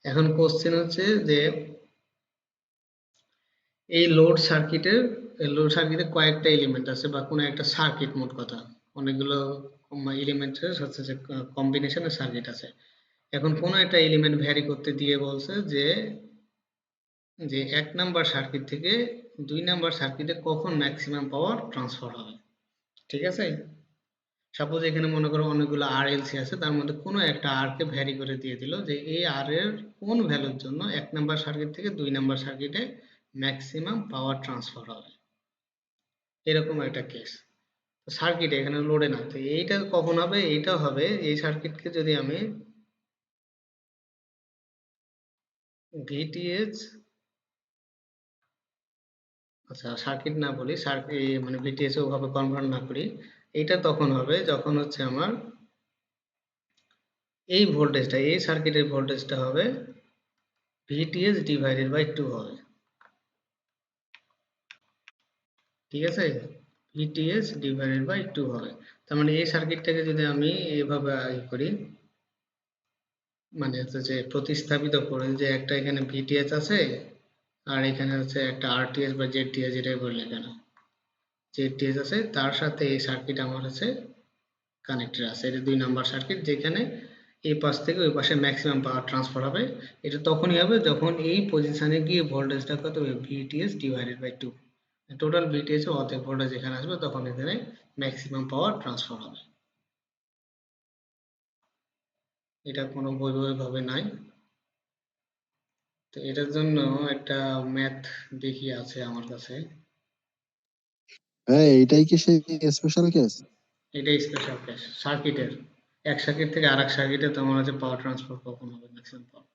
এখন কোশ্চেন হচ্ছে যে এই লোড সার্কিটের কয়েকটা এলিমেন্ট আছে, বা কোনো একটা সার্কিট, মোট কথা অনেকগুলো এলিমেন্টের হচ্ছে যে কম্বিনেশনের সার্কিট আছে। এখন কোনো একটা এলিমেন্ট ভ্যারি করতে দিয়ে বলছে যে যে 1 নাম্বার সার্কিট থেকে 2 নাম্বার সার্কিটে কখন ম্যাক্সিমাম পাওয়ার ট্রান্সফার হবে। ঠিক আছে, সাপোজ এখানে মনে করো অনেকগুলো আর এলসি আছে, তার মধ্যে কোনো একটা আর কে ভ্যারি করে দিয়ে দিল যে এই আর এর কোন ভ্যালুর জন্য 1 নাম্বার সার্কিট থেকে 2 নাম্বার সার্কিটে ম্যাক্সিমাম পাওয়ার ট্রান্সফার হবে, এরকম একটা কেস। সার্কিট এখানে লোডে না, তো এইটা কখন হবে, এইটা হবে এই সার্কিটকে যদি আমি ভিটিএইচ, আচ্ছা সার্কিট না বলি, সার্কিট মানে ভিটিএইচ ওভাবে কনভার্ট না করি, এইটা তখন হবে যখন হচ্ছে আমার এই ভোল্টেজটা, এই সার্কিটের ভোল্টেজটা হবে ভিটিএইচ ডিভাইডেড বাই 2 হবে। ঠিক আছে, ভিটিএইচ ডিভাইডেড বাই 2 হবে। তার মানে এই সার্কিটটাকে যদি আমি এইভাবে করি, মানে হচ্ছে যে প্রতিস্থাপিত করে, যে একটা এখানে ভিটিএইচ আছে আর এখানে হচ্ছে একটা আরটিএস বা জেডটিএস, যেটাই বললে কেন জেডটিএস আছে, তার সাথে এই সার্কিট আমার হচ্ছে কানেক্টেড আছে। এটা 2 নাম্বার সার্কিট, যেখানে এই পাশ থেকে ওই পাশে ম্যাক্সিমাম পাওয়ার ট্রান্সফার হবে। এটা তখনই হবে যখন এই পজিশনে গিয়ে ভোল্টেজটা কত হবে, VTS divided by 2, total VTS এর অর্ধেক ভোল্টেজ এখানে আসবে, তখন এখানে ম্যাক্সিমাম পাওয়ার ট্রান্সফার হবে। এটা কোনো বৈভাবে নাই। তো এটার জন্য একটা ম্যাথ দেখি আছে আমার কাছে। হ্যাঁ, এইটাই কি সেই স্পেশাল কেস? এটাই স্পেশাল কেস সার্কিটের, এক সার্কিট থেকে আরেক সার্কিটে তোমার হচ্ছে পাওয়ার ট্রান্সফার কখন হবে, ম্যাক্সিমাম পাওয়ার।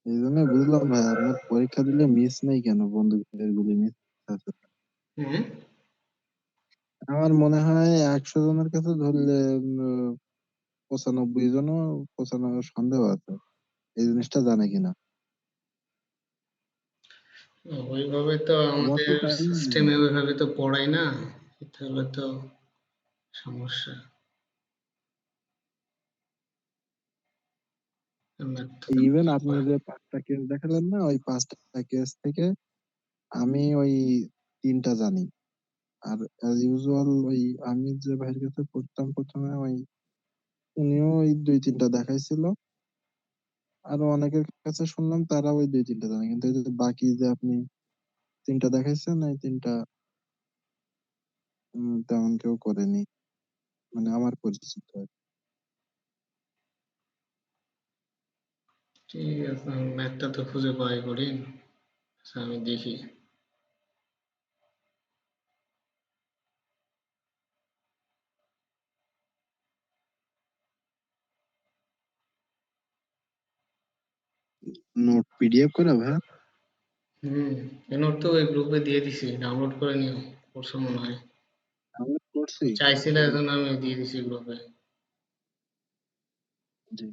এই জন্য বুঝলাম ভাই, আপনার পরীক্ষা দিলে মিস নেই কেন, বন্দুকের গুলি মিস আছে। হুম। আমার মনে হয় 100 জনের কাছে ধরলে 95 জনও 95 সন্দেহ আছে এই জিনিসটা জানে কিনা। ওইভাবে তো আমার আমাদের তো তাই মনে সিস্টেমে হয়। ওইভাবে তো পড়ায় না, তাহলে তো সমস্যা। ম্যাথ তো ইভেন আপনি যে 5টা কেস দেখালেন না, ওই 5টা কেস থেকে আমি ওই 3টা জানি। আর অ্যাজ ইউজুয়াল ওই আমি যে ভাইয়ের কাছে পড়তাম প্রথমে, ওই উনিও ওই 2-3টা দেখাইছিল। আরো অনেকের কাছে শুনলাম তারা ওই 2-3টা জানে, কিন্তু এই যে বাকি যে আপনি 3টা দেখাইছেন, এই 3টা তেমন কেউ করেনি, মানে আমার পরিচিত আর কি। ঠিক আছে, ম্যাথটা তো খুঁজে পাই করি, আচ্ছা, আমি দেখি। নোট পিডিএফ করে ভাইয়া? হুম, এই নোট তো ওই গ্রুপে দিয়ে দিছি, ডাউনলোড করে নিও, করছো মনে হয়। ডাউনলোড করছি। চাইছিলে এজন্য আমি দিয়ে দিছি গ্রুপে। জি।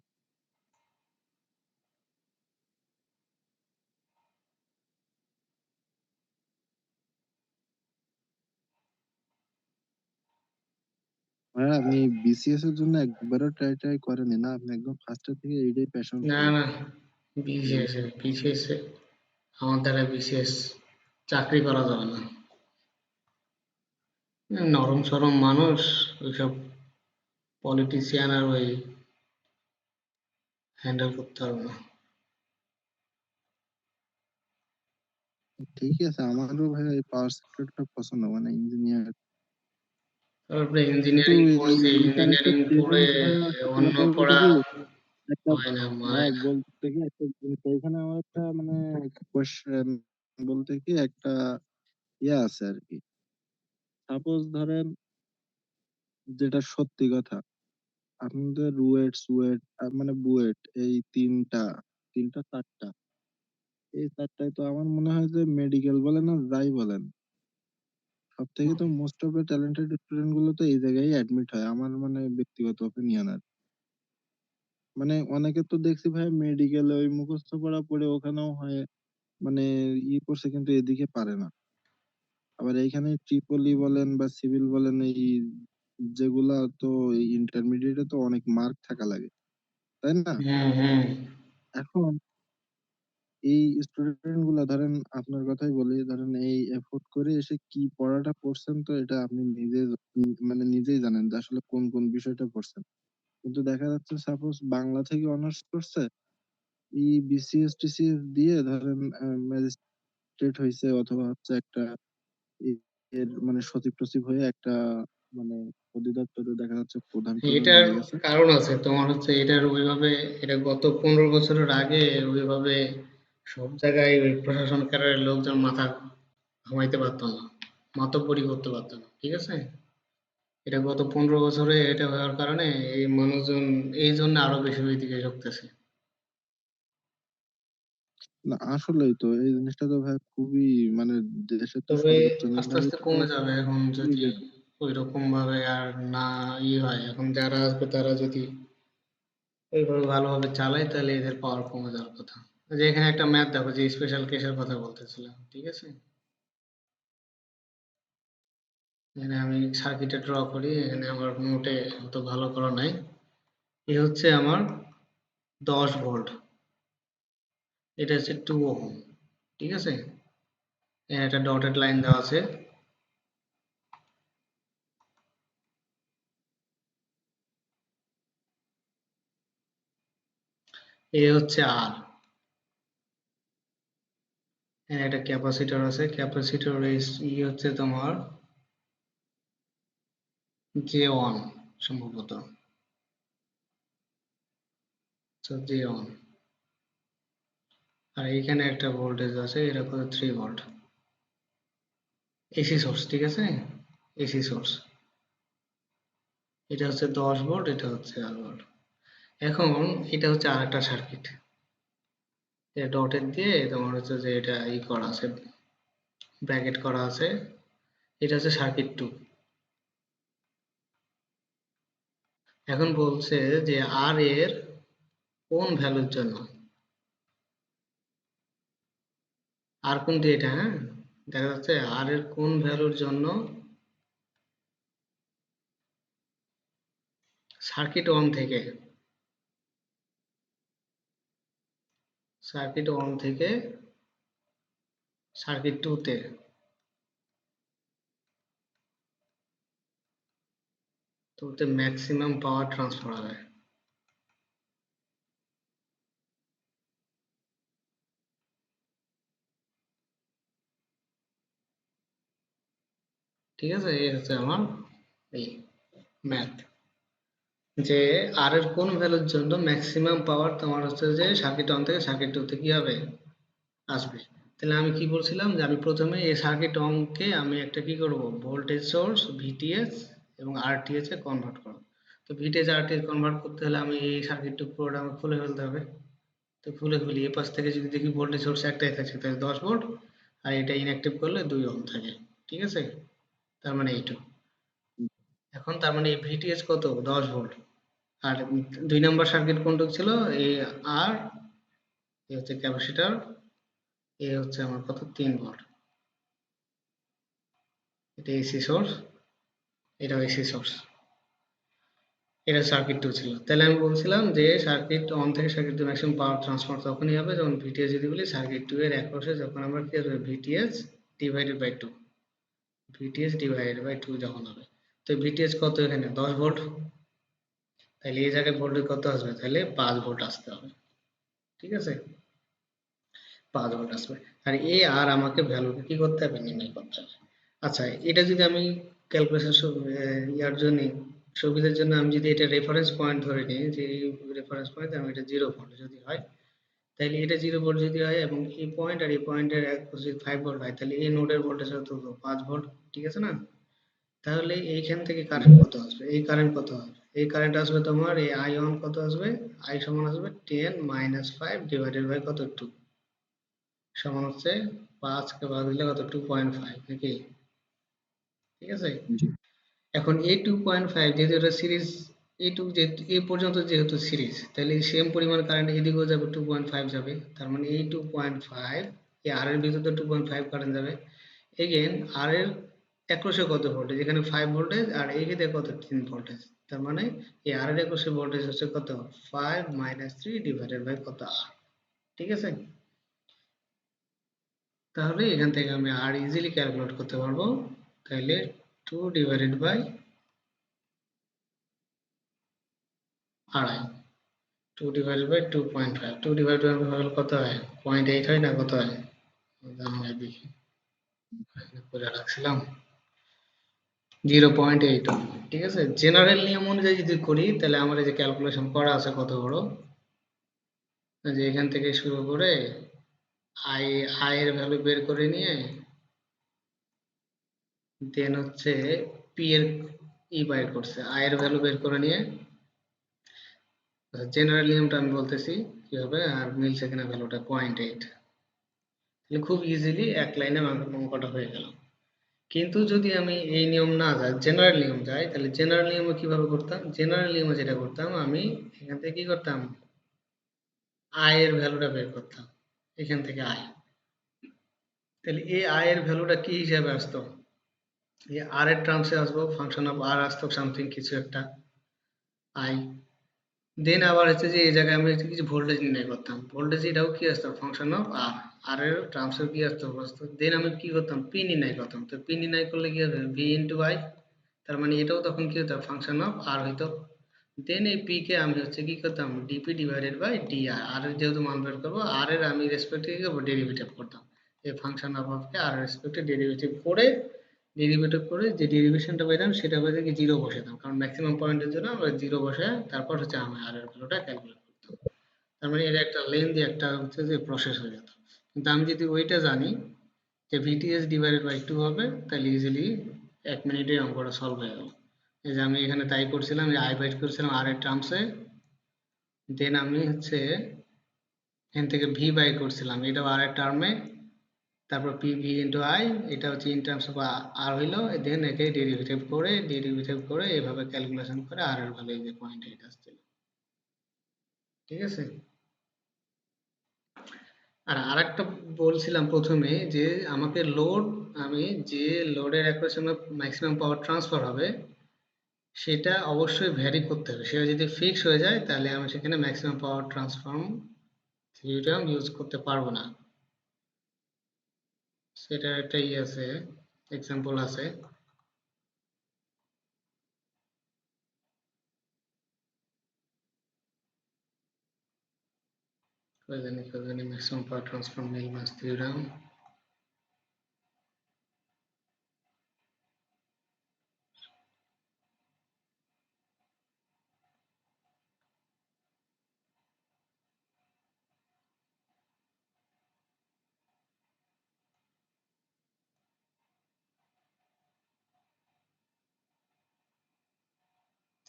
ভাইয়া আপনি বিসিএস এর জন্য একবারও ট্রাই করেনি না? আপনি একদম ফার্স্ট এর থেকে এইটাই প্যাশন না ছিল। না, বিসিএস আমার দ্বারা বিসিএস চাকরি করা যাবে না। নরম সরম মানুষ, ওইসব পলিটিশিয়ান আর ওই হ্যান্ডেল করতে পারবে না। ঠিক আছে, আমারও ভাইয়া এই পাওয়ার সেক্টরটা পছন্দ, মানে ইঞ্জিনিয়ার। তারপরে কিন্তু ইঞ্জিনিয়ারিং পড়ছি, এটার একটা ইঞ্জিনিয়ারিং পড়ে ডিফারেন্স ভাইয়া সত্যি অন্য কথা বলতে পড়া কি, একটা হয় না ভাইয়া মানে। বলতে কি একটা জিনিস, এখানে আমার একটা মানে কোয়েশ্চেন বলতে কি একটা ইয়ে আছে আর কি। সাপোজ ধরেন, যেটা সত্যি কথা, আপনাদের রুয়েট সুয়েট মানে বুয়েট, এই তিনটা চারটা, এই চারটায় তো আমার মনে হয় যে মেডিকেল বলেন আর যাই বলেন, সব থেকে তো most of the talented student গুলো তো এই জায়গায় অ্যাডমিট হয়, আমার মানে ব্যক্তিগত ওপিনিয়ন আর। মানে অনেকে তো দেখছি ভাই মেডিকেলে ওই মুখস্থ পড়া পড়ে ওখানেও হয়, মানে করছে কিন্তু এদিকে পারে না। আবার এইখানে ট্রিপলি বলেন বা সিভিল বলেন, এই যেগুলা তো ইন্টারমিডিয়েটে তো অনেক মার্ক থাকা লাগে, তাই না? হুম হুম। এখন এই স্টুডেন্ট গুলা ধরেন, আপনার কথাই বলি, ধরেন এই এফোর্ট করে এসে কি পড়াটা পড়ছেন, তো এটা আপনি নিজে মানে নিজেই জানেন যে আসলে কোন কোন বিষয়টা পড়ছেন। কিন্তু দেখা যাচ্ছে সাপোজ বাংলা থেকে অনার্স করছে, বিসিএস টিসিএস দিয়ে ধরেন ম্যাজিস্ট্রেট হয়েছে, অথবা হচ্ছে একটা এর মানে সচিব টচিব হয়ে একটা মানে অধিদপ্তরে দেখা যাচ্ছে প্রধান টধান এটার হয়ে গেছে। কারণ আছে তোমার, হচ্ছে এটার ওইভাবে, এটা গত 15 বছরের আগে ওইভাবে সব জায়গায় ওই প্রশাসন ক্যাডারের লোকজন মাথা ঘামাইতে পারতো না, মাতব্বরি করতে পারতো না, ঠিক আছে। এটা গত 15 বছরে এটা হওয়ার কারণে এই মানুষজন এই জন্য আরো বেশি ওই দিকে ঝুঁকতেছে। না আসলেই তো এই জিনিসটা তো ভাই খুবই মানে দেশের তো তবে সর্বোচ্চ আস্তে আস্তে নির্বাচিত কমে যাবে এখন খুবই যদি ওই রকম ভাবে আর না হয়, এখন যারা আসবে তারা যদি ওইভাবে ভালোভাবে চালায় তাহলে এদের পাওয়ার কমে যাওয়ার কথা। যে এখানে একটা ম্যাথ দেখো, যে স্পেশাল কেসের কথা বলতেছিলাম, ঠিক আছে। এখানে আমি সার্কিটে ড্র করি, এখানে আমার নোটে অত ভালো করা নাই। এ হচ্ছে আমার 10 ভোল্ট, এটা হচ্ছে 2 ওহম, ঠিক আছে। এখানে একটা ডটেড লাইন দেওয়া আছে। এ হচ্ছে আর, এখানে একটা ক্যাপাসিটর আছে, ক্যাপাসিটর ই হচ্ছে তোমার J1 সম্ভবত, J1। আর এইখানে একটা ভোল্টেজ আছে, এটা হচ্ছে 3 ভোল্ট, এসি সোর্স, ঠিক আছে, এসি সোর্স। এটা হচ্ছে 10 ভোল্ট, এটা হচ্ছে 8 ভোল্ট। এখন এটা হচ্ছে আরেকটা সার্কিট, এটা ডটের দিয়ে তোমার হচ্ছে যে এটা ই করা আছে, ব্র্যাকেট করা আছে। এটা হচ্ছে সার্কিট 2। এখন বলছে যে আর এর কোন ভ্যালুর জন্য, আর কোনটি এটা, হ্যাঁ, দেখা যাচ্ছে আর এর কোন ভ্যালুর জন্য সার্কিট অন থেকে, সার্কিট অন থেকে সার্কিট 2 তে ম্যাক্সিমাম পাওয়ার ট্রান্সফার হবে। ঠিক আছে, এই হচ্ছে আমার এই ম্যাথ, যে আর এর কোন ভ্যালুর জন্য ম্যাক্সিমাম পাওয়ার তোমার হচ্ছে যে সার্কিট অন থেকে সার্কিট 2 তে কি হবে, আসবে। তাহলে আমি কি বলছিলাম, যে আমি প্রথমে এই সার্কিট অনকে আমি একটা কি করব, ভোল্টেজ সোর্স ভিটিএস এবং আরটিএস এ কনভার্ট করব। তো ভিটিএস আরটিএস কনভার্ট করতে হলে আমি এই সার্কিটটা পুরোটা আমাকে খুলে ফেলতে হবে। তো খুলে ফেলি, এ পাশ থেকে যদি দেখি ভোল্টেজ সোর্স একটাই থাকছে, তাহলে 10 ভোল্ট, আর এটা ইনঅ্যাক্টিভ করলে 2 ওহম থাকে, ঠিক আছে। তার মানে এইটুকু। এখন তার মানে ভিটিএস কত 10 ভোল্ট। আর 2 নম্বর সার্কিট কোনটা ছিল এই আর, এই হচ্ছে ক্যাপাসিটর, এই হচ্ছে আমার কত 3 ভোল্ট। এটা এসি সোর্স, এটা এসি সোর্স, এটা সার্কিট 2 ছিল। তাহলে আমি বলছিলাম যে সার্কিট 1 থেকে সার্কিট 2 ম্যাক্সিমাম পাওয়ার ট্রান্সফার তখনই হবে যখন ভিটিএস যদি বলি সার্কিট 2 এর এক পাশে যখন আমরা কি হবে VTS divided by 2, VTS divided by 2 যখন হবে। তো ভিটিএস কত এখানে 10 ভোল্ট, তাহলে এই জায়গায় ভোল্টেজ কত আসবে, তাহলে 5 ভোল্ট আসতে হবে। ঠিক আছে, 5 ভোল্ট আসবে। আর এ আর আমাকে ভ্যালুকে কি করতে হবে, নির্ণয় করতে হবে। আচ্ছা, এটা যদি আমি ক্যালকুলেশন ইয়ার জন্য সুবিধার জন্য আমি যদি এটা রেফারেন্স পয়েন্ট ধরে নিই যে এই রেফারেন্স পয়েন্ট আমি এটা 0 ভোল্ট যদি হয়, তাহলে এটা 0 ভোল্ট যদি হয় এবং এই পয়েন্ট আর এই পয়েন্টের এক যদি 5 ভোল্ট হয়, তাহলে এই নোডের ভোল্টেজ কত হলো 5 ভোল্ট। ঠিক আছে না? তাহলে এইখান থেকে কারেন্ট কত আসবে, এই কারেন্ট কত আসবে, এই কারেন্ট আসবে তোমার এই আই ওয়ান কত আসবে, আই সমান আসবে 10 - 5 ডিভাইডেড বাই কত 2, সমান হচ্ছে 5 কে ভাগ দিলে কত 2.5 নাকি? ঠিক আছে, জি। এখন এই 2.5 যেহেতু এটা সিরিজ, এইটুকু যে এই পর্যন্ত যেহেতু সিরিজ, তাহলে সেম পরিমাণ কারেন্ট এদিকেও যাবে 2.5 যাবে, তার মানে এই 2.5 এই আর এর ভিতরে 2.5 কারেন্ট যাবে। এগেন আর এর একশে কত ভোল্টেজ, এখানে 5 ভোল্টেজ আর এই দিকে কত 3 ভোল্টেজ, তার মানে এই আর এর একশে ভোল্টেজ হচ্ছে কত 5 - 3 ডিভাইডেড বাই কত আর। ঠিক আছে, তাহলে এখান থেকে আমি আর ইজিলি ক্যালকুলেট করতে পারবো। তাহলে 2 ডিভাইডেড বাই আড়াই, 2 ডিভাইডেড বাই 2.5, 2 ডিভাইডেড বাই কত হয় 0.8 হয় না, কত হয় আমরা দেখি, এখানে করে রাখছিলাম 0.8। ঠিক আছে, জেনারেল নিয়ম অনুযায়ী যদি করি তাহলে আমার এই যে ক্যালকুলেশন করা আছে কত বড়, যে এখান থেকে শুরু করে আই, আই এর ভ্যালু বের করে নিয়ে দেন হচ্ছে পি এর বাইর করছে, আই এর ভ্যালু বের করে নিয়ে জেনারেল নিয়মটা আমি বলতেছি কিভাবে, আর মিলছে কিনা ভ্যালুটা 0.8, তাহলে খুব ইজিলি এক লাইনে অঙ্কটা হয়ে গেল। কিন্তু যদি আমি এই নিয়ম না যাই, জেনারেল নিয়ম যাই, তাহলে জেনারেল নিয়মে কিভাবে করতাম, জেনারেল নিয়মে যেটা করতাম আমি এখান থেকে কি করতাম আই এর ভ্যালুটা বের করতাম, এখান থেকে আই, তাহলে এই আই এর ভ্যালুটা কি হিসাবে আসতো, এই আর এর টার্মসে আসবো, ফাংশন অফ আর আসতো সামথিং কিছু একটা আই, দেন আবার হচ্ছে যে এই জায়গায় আমি হচ্ছে কিছু ভোল্টেজ নির্ণয় করতাম, ভোল্টেজ এটাও কি আসতো ফাংশন অফ আর, আর এর টার্মসেও কি আসতো দেন আমি কি করতাম পি নির্ণয় করতাম, তো পি নির্ণয় করলে কি হবে ভি ইন্টু আই, তার মানে এটাও তখন কি হতো ফাংশন অফ আর হইতো। দেন এই পি কে আমি হচ্ছে কি করতাম ডিপি ডিভাইডেড বাই ডি আর, আর এর যেহেতু মান বের করবো আর এর আমি রেসপেক্টে কি করবো ডেরিভেটিভ করতাম, এই ফাংশন অফ কে আর রেসপেক্টে ডেরিভেটিভ করে, ডেরিভেটিভ করে যে ডেরিভেশনটা পেতাম সেটা পেতে কি জিরো বসাতাম, কারণ ম্যাক্সিমাম পয়েন্টের জন্য আমরা জিরো বসে তারপর হচ্ছে আমি আর এর ভ্যালুটা ক্যালকুলেট করতাম। তার মানে এটা একটা লেন্দি একটা হচ্ছে যে প্রসেস হয়ে যেত। কিন্তু আমি যদি ওইটা জানি যে ভিটিএস ডিভাইডেড বাই 2 হবে, তাহলে ইজিলি 1 মিনিটে অঙ্কটা সলভ হয়ে গেল। এই যে আমি এখানে তাই করছিলাম, যে আই বাইট করছিলাম আর এর টার্মসে, দেন আমি হচ্ছে এখান থেকে ভি বাই করছিলাম এটাও আর এর টার্মে, তারপর পি ভি ইন্টু আই, এটা হচ্ছে ইন টার্মস অফ আর হইলো, দেন একে ডেরিভেটিভ করে এভাবে ক্যালকুলেশন করে আর এর ভ্যালু এই যে 0.8 আসছিল। ঠিক আছে, আর আরেকটা বলছিলাম প্রথমে যে আমাকে লোড, আমি যে লোডের অ্যাক্রোসে ম্যাক্সিমাম পাওয়ার ট্রান্সফার হবে সেটা অবশ্যই ভ্যারি করতে হবে, সেটা যদি ফিক্স হয়ে যায় তাহলে আমি সেখানে ম্যাক্সিমাম পাওয়ার ট্রান্সফর্ম থিওরিটা ইউজ করতে পারবো না। সেটার একটা আছে, এক্সাম্পল আছে। Maximum power transform Millman theorem.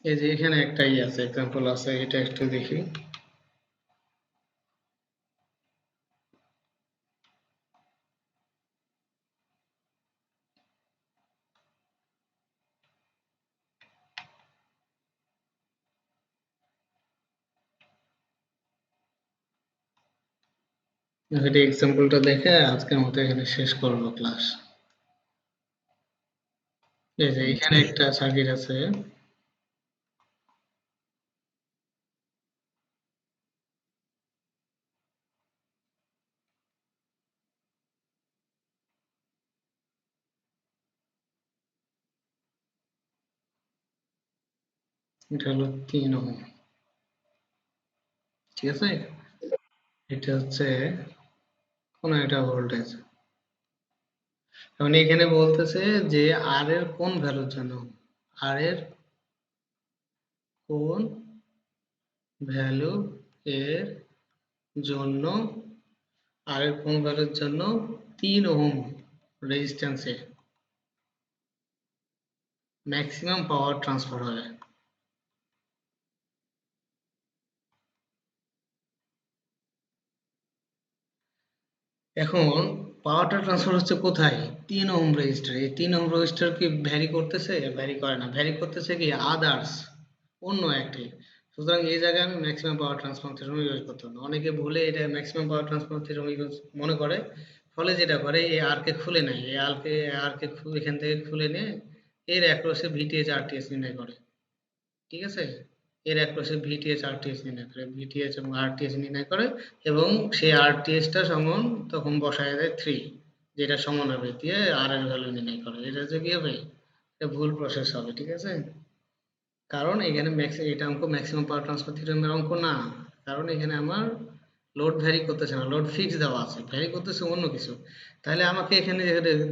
এই যে এখানে একটা আছে, এক্সাম্পল আছে, এটা একটু দেখি। এটা এক্সাম্পলটা দেখে আজকের মতো এখানে শেষ করবো ক্লাস। এই যে এখানে একটা সার্কিট আছে, এটা হলো 3 ওহম, ঠিক আছে। এটা হচ্ছে কোন একটা ভোল্টেজ। এখন এখানে বলতেছে যে আর এর কোন ভ্যালুর জন্য, আর এর কোন ভ্যালু এর জন্য, আর এর কোন ভ্যালুর জন্য 3 ওহম রেজিস্ট্যান্সে ম্যাক্সিমাম পাওয়ার ট্রান্সফার হয়। এখন পাওয়ারটা ট্রান্সফার হচ্ছে কোথায়? 3 ওহম রেজিস্টার। এই 3 ওহম রেজিস্টার কি ভ্যারি করতেছে? ভ্যারি করে না। ভ্যারি করতেছে কি আদার্স, অন্য একটি। সুতরাং এই জায়গায় আমি maximum power transfer theorem use করতে হবে না। অনেকে ভুলে এটা maximum power transfer theorem use মনে করে, ফলে যেটা করে এই আর কে খুলে নেয়, এই আর কে এখান থেকে খুলে নিয়ে এর অ্যাক্রসে ভিটিএইচ আরটিএস নির্ণয় করে, ঠিক আছে। এর অ্যাক্রসে ভিটিএইচ আরটিএস নির্ণয় করে, ভিটিএইচ এবং আরটিএস নির্ণয় করে, এবং সেই আরটিএসটা সমান তখন বসায় দেয় 3, যেটা সমান হবে দিয়ে আর এর ভ্যালু নির্ণয় করে। এটা হচ্ছে কি হবে, এটা ভুল প্রসেস হবে, ঠিক আছে। কারণ এখানে এটা অঙ্ক ম্যাক্সিমাম পাওয়ার ট্রান্সফার থিওরেমের অঙ্ক না। কারণ এখানে আমার লোড ভ্যারি করতেছে না, লোড ফিক্স দেওয়া আছে, ভ্যারি করতেছে অন্য কিছু। তাহলে আমাকে এখানে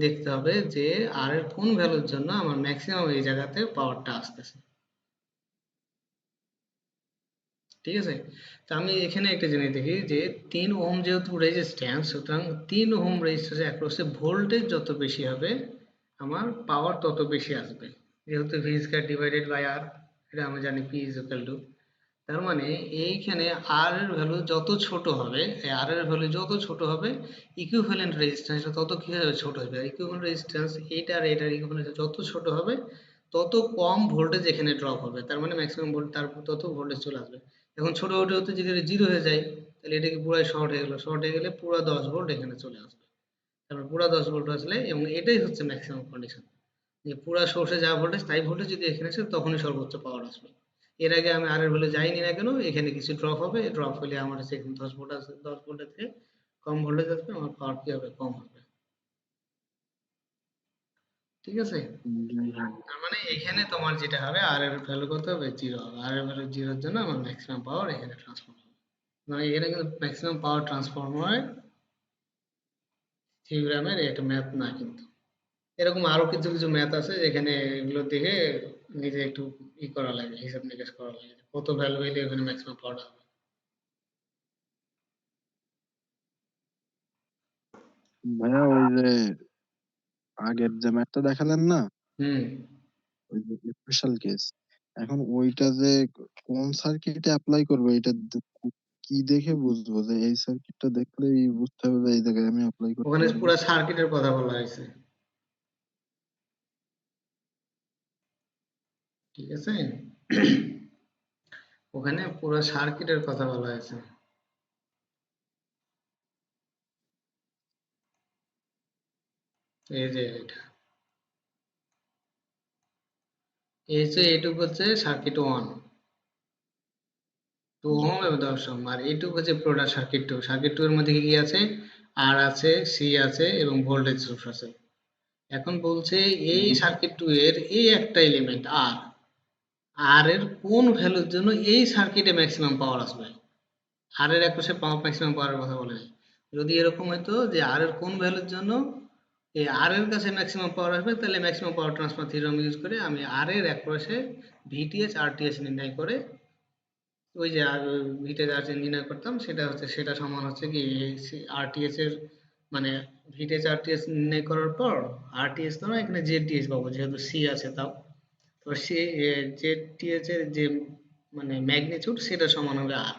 দেখতে হবে যে আর এর কোন ভ্যালুর জন্য আমার ম্যাক্সিমাম এই জায়গাতে পাওয়ারটা আসতেছে, ঠিক আছে। তো আমি এখানে একটা জিনিস দেখি যে 3 ওহম যেহেতু রেজিস্ট্যান্স, সুতরাং 3 ওহম রেজিস্ট্যান্সের অ্যাক্রসে ভোল্টেজ যত বেশি হবে আমার পাওয়ার তত বেশি আসবে। যেহেতু ভি স্কয়ার ডিভাইডেড বাই আর, এটা আমরা জানি পি ইজ ইকুয়াল টু। তার মানে এইখানে আর এর ভ্যালু যত ছোট হবে, এই আর এর ভ্যালু যত ছোট হবে, ইকুইভ্যালেন্ট রেজিস্ট্যান্সটা তত কি হবে, ছোট হবে। আর ইকুইভ্যালেন্ট রেজিস্ট্যান্স এইটা আর এটার ইকুইভ্যালেন্স যত ছোট হবে তত কম ভোল্টেজ এখানে ড্রপ হবে, তার মানে ম্যাক্সিমাম ভোল্ট তার তত ভোল্টেজ চলে আসবে। এখন ছোট হতে হতে যদি এটা জিরো হয়ে যায়, তাহলে এটা কি পুরাই শর্ট হয়ে গেল, শর্ট হয়ে গেলে পুরো 10 ভোল্ট এখানে চলে আসবে। তারপর পুরো 10 ভোল্ট আসলে, এবং এটাই হচ্ছে ম্যাক্সিমাম কন্ডিশন, যে পুরা সোর্সে যা ভোল্টেজ তাই ভোল্টেজ যদি এখানে আসে তখনই সর্বোচ্চ পাওয়ার আসবে। এর আগে আমি আর এর ভ্যালু যাইনি না কেন, এখানে কিছু ড্রপ হবে, ড্রপ হলে আমার হচ্ছে এখানে 10 ভোল্ট আছে, 10 ভোল্টের থেকে কম ভোল্টেজ আসবে, আমার পাওয়ার কি হবে, কম হবে, ঠিক আছে। তার মানে এখানে তোমার যেটা হবে আর এর ভ্যালু কত হবে, জিরো হবে। আর এর ভ্যালু জিরোর জন্য আমার ম্যাক্সিমাম পাওয়ার এখানে ট্রান্সফার হবে। মানে এখানে কিন্তু ম্যাক্সিমাম পাওয়ার ট্রান্সফরমারের থিওরেমের একটা ম্যাথ না কিন্তু। এরকম আরো কিছু কিছু ম্যাথ আছে যেখানে এগুলো দেখে নিজে একটু করা লাগে, হিসাব নিকাশ করা লাগে যে কত ভ্যালু হইলে এখানে ম্যাক্সিমাম পাওয়ার হবে। ভাইয়া ওই যে আগের যে ম্যাথটা দেখালেন না, হুম। ওই যে স্পেশাল কেস, এখন ওইটা যে কোন সার্কিটে অ্যাপ্লাই করবো, এটা কি দেখে বুঝবো যে এই সার্কিটটা দেখলেই বুঝতে হবে যে এই জায়গায় আমি অ্যাপ্লাই করতে ওখানে পারবো? পুরো সার্কিটের কথা বলা হয়েছে, ঠিক আছে। ওখানে পুরো সার্কিটের কথা বলা হয়েছে। এই যে এটা, এই যে এইটুকু হচ্ছে সার্কিট ওয়ান, 2 ওহম এবং 10 ওহম, আর এইটুকু হচ্ছে product circuit two. Circuit two এর মধ্যে কি কি আছে, আর আছে, সি আছে এবং ভোল্টেজ সোর্স আছে। এখন বলছে এই হুম। সার্কিট টু এর এই একটা এলিমেন্ট আর, আর এর কোন ভ্যালুর জন্য এই সার্কিটে ম্যাক্সিমাম পাওয়ার আসবে। আর এর একুশে ম্যাক্সিমাম পাওয়ারের কথা বলে নাই। যদি এরকম হতো যে আর এর কোন ভ্যালুর জন্য এই আর এর কাছে ম্যাক্সিমাম পাওয়ার আসবে, তাহলে maximum power transfer theorem use করে আমি আর এর একুশে ভিটিএস আরটিএস নির্ণয় করে, ওই যে ভিটিএস আরটিএস নির্ণয় করতাম, সেটা হচ্ছে, সেটা সমান হচ্ছে কি আরটিএস এর, মানে ভিটিএস আরটিএস নির্ণয় করার পর আরটিএস তো না, এখানে জেডটিএস পাবো যেহেতু সি আছে তাও। তো সে জেডটিএস এর যে মানে ম্যাগনিটিউড সেটা সমান হবে আর,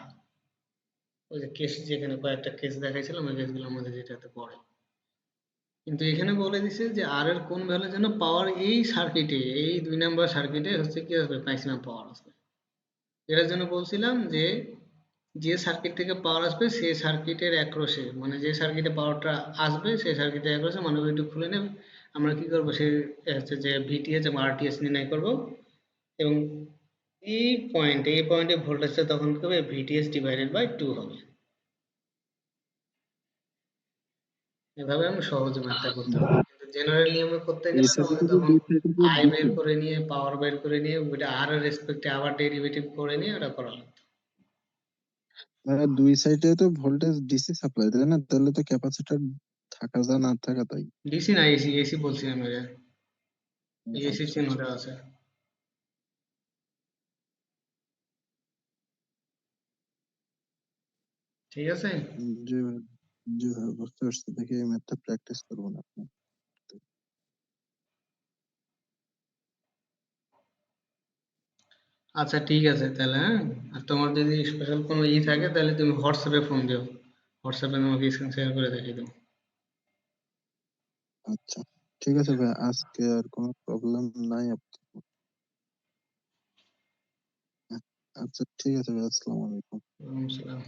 ওই যে কেস যেখানে কয়েকটা কেস দেখাইছিলাম ওই কেসগুলোর মধ্যে যেটাতে পড়ে। কিন্তু এখানে বলে দিছে যে আর এর কোন ভ্যালুর জন্য পাওয়ার এই সার্কিটে, এই 2 নম্বর সার্কিটে হচ্ছে কি আসবে, ম্যাক্সিমাম পাওয়ার আসবে। এটার জন্য বলছিলাম যে যে সার্কিট থেকে পাওয়ার আসবে সেই সার্কিটের অ্যাক্রসে, মানে যে সার্কিটে পাওয়ারটা আসবে সেই সার্কিটের অ্যাক্রসে মানে ওইটু খুলে নেবে। আমরা কি করবো, সে হচ্ছে যে ভিটিএস এবং আরটিএস নির্ণয় করব, এবং এই পয়েন্টে ভোল্টেজটা তখন কি হবে, ভিটিএস ডিভাইডেড বাই 2 হবে। এভাবে আমি সহজে ম্যাথটা করতে পারি, কিন্তু জেনারেল নিয়মে করতে এই গেলে সাইডে তোমাকে থেকে তখন দুই সাইডে করে আই বের ডিসি, করে নিয়ে, পাওয়ার বের করে নিয়ে, ওইটা আর এর রেসপেক্টে আবার ডেরিভেটিভ করে নিয়ে ওটা করা লাগতো। মানে দুই সাইডে তো ভোল্টেজ ডিসি সাপ্লাই, তাই না? তাহলে তো ক্যাপাসিটর থাকা যা না থাকা তাই। ডিসি না এসি, এসি বলছি আমি, এসি আচ্ছা আচ্ছা। চিহ্নটা আছে। ঠিক আছে। জি ভাই, জি ভাই বুঝতে পারছি, দেখি এই ম্যাথটা প্র্যাকটিস করবো না আপনি। আচ্ছা ঠিক আছে তাহলে, হ্যাঁ। আর তোমার যদি স্পেশাল কোনো থাকে তাহলে তুমি হোয়াটসঅ্যাপে ফোন দিও, হোয়াটসঅ্যাপে তোমাকে স্ক্রিন শেয়ার করে দেখিয়ে দেবো। আচ্ছা ঠিক আছে ভাই, আজকে আর কোনো প্রবলেম নাই আপনার? আচ্ছা ঠিক আছে ভাই, আসসালামু আলাইকুম। ওয়ালাইকুম আসসালাম।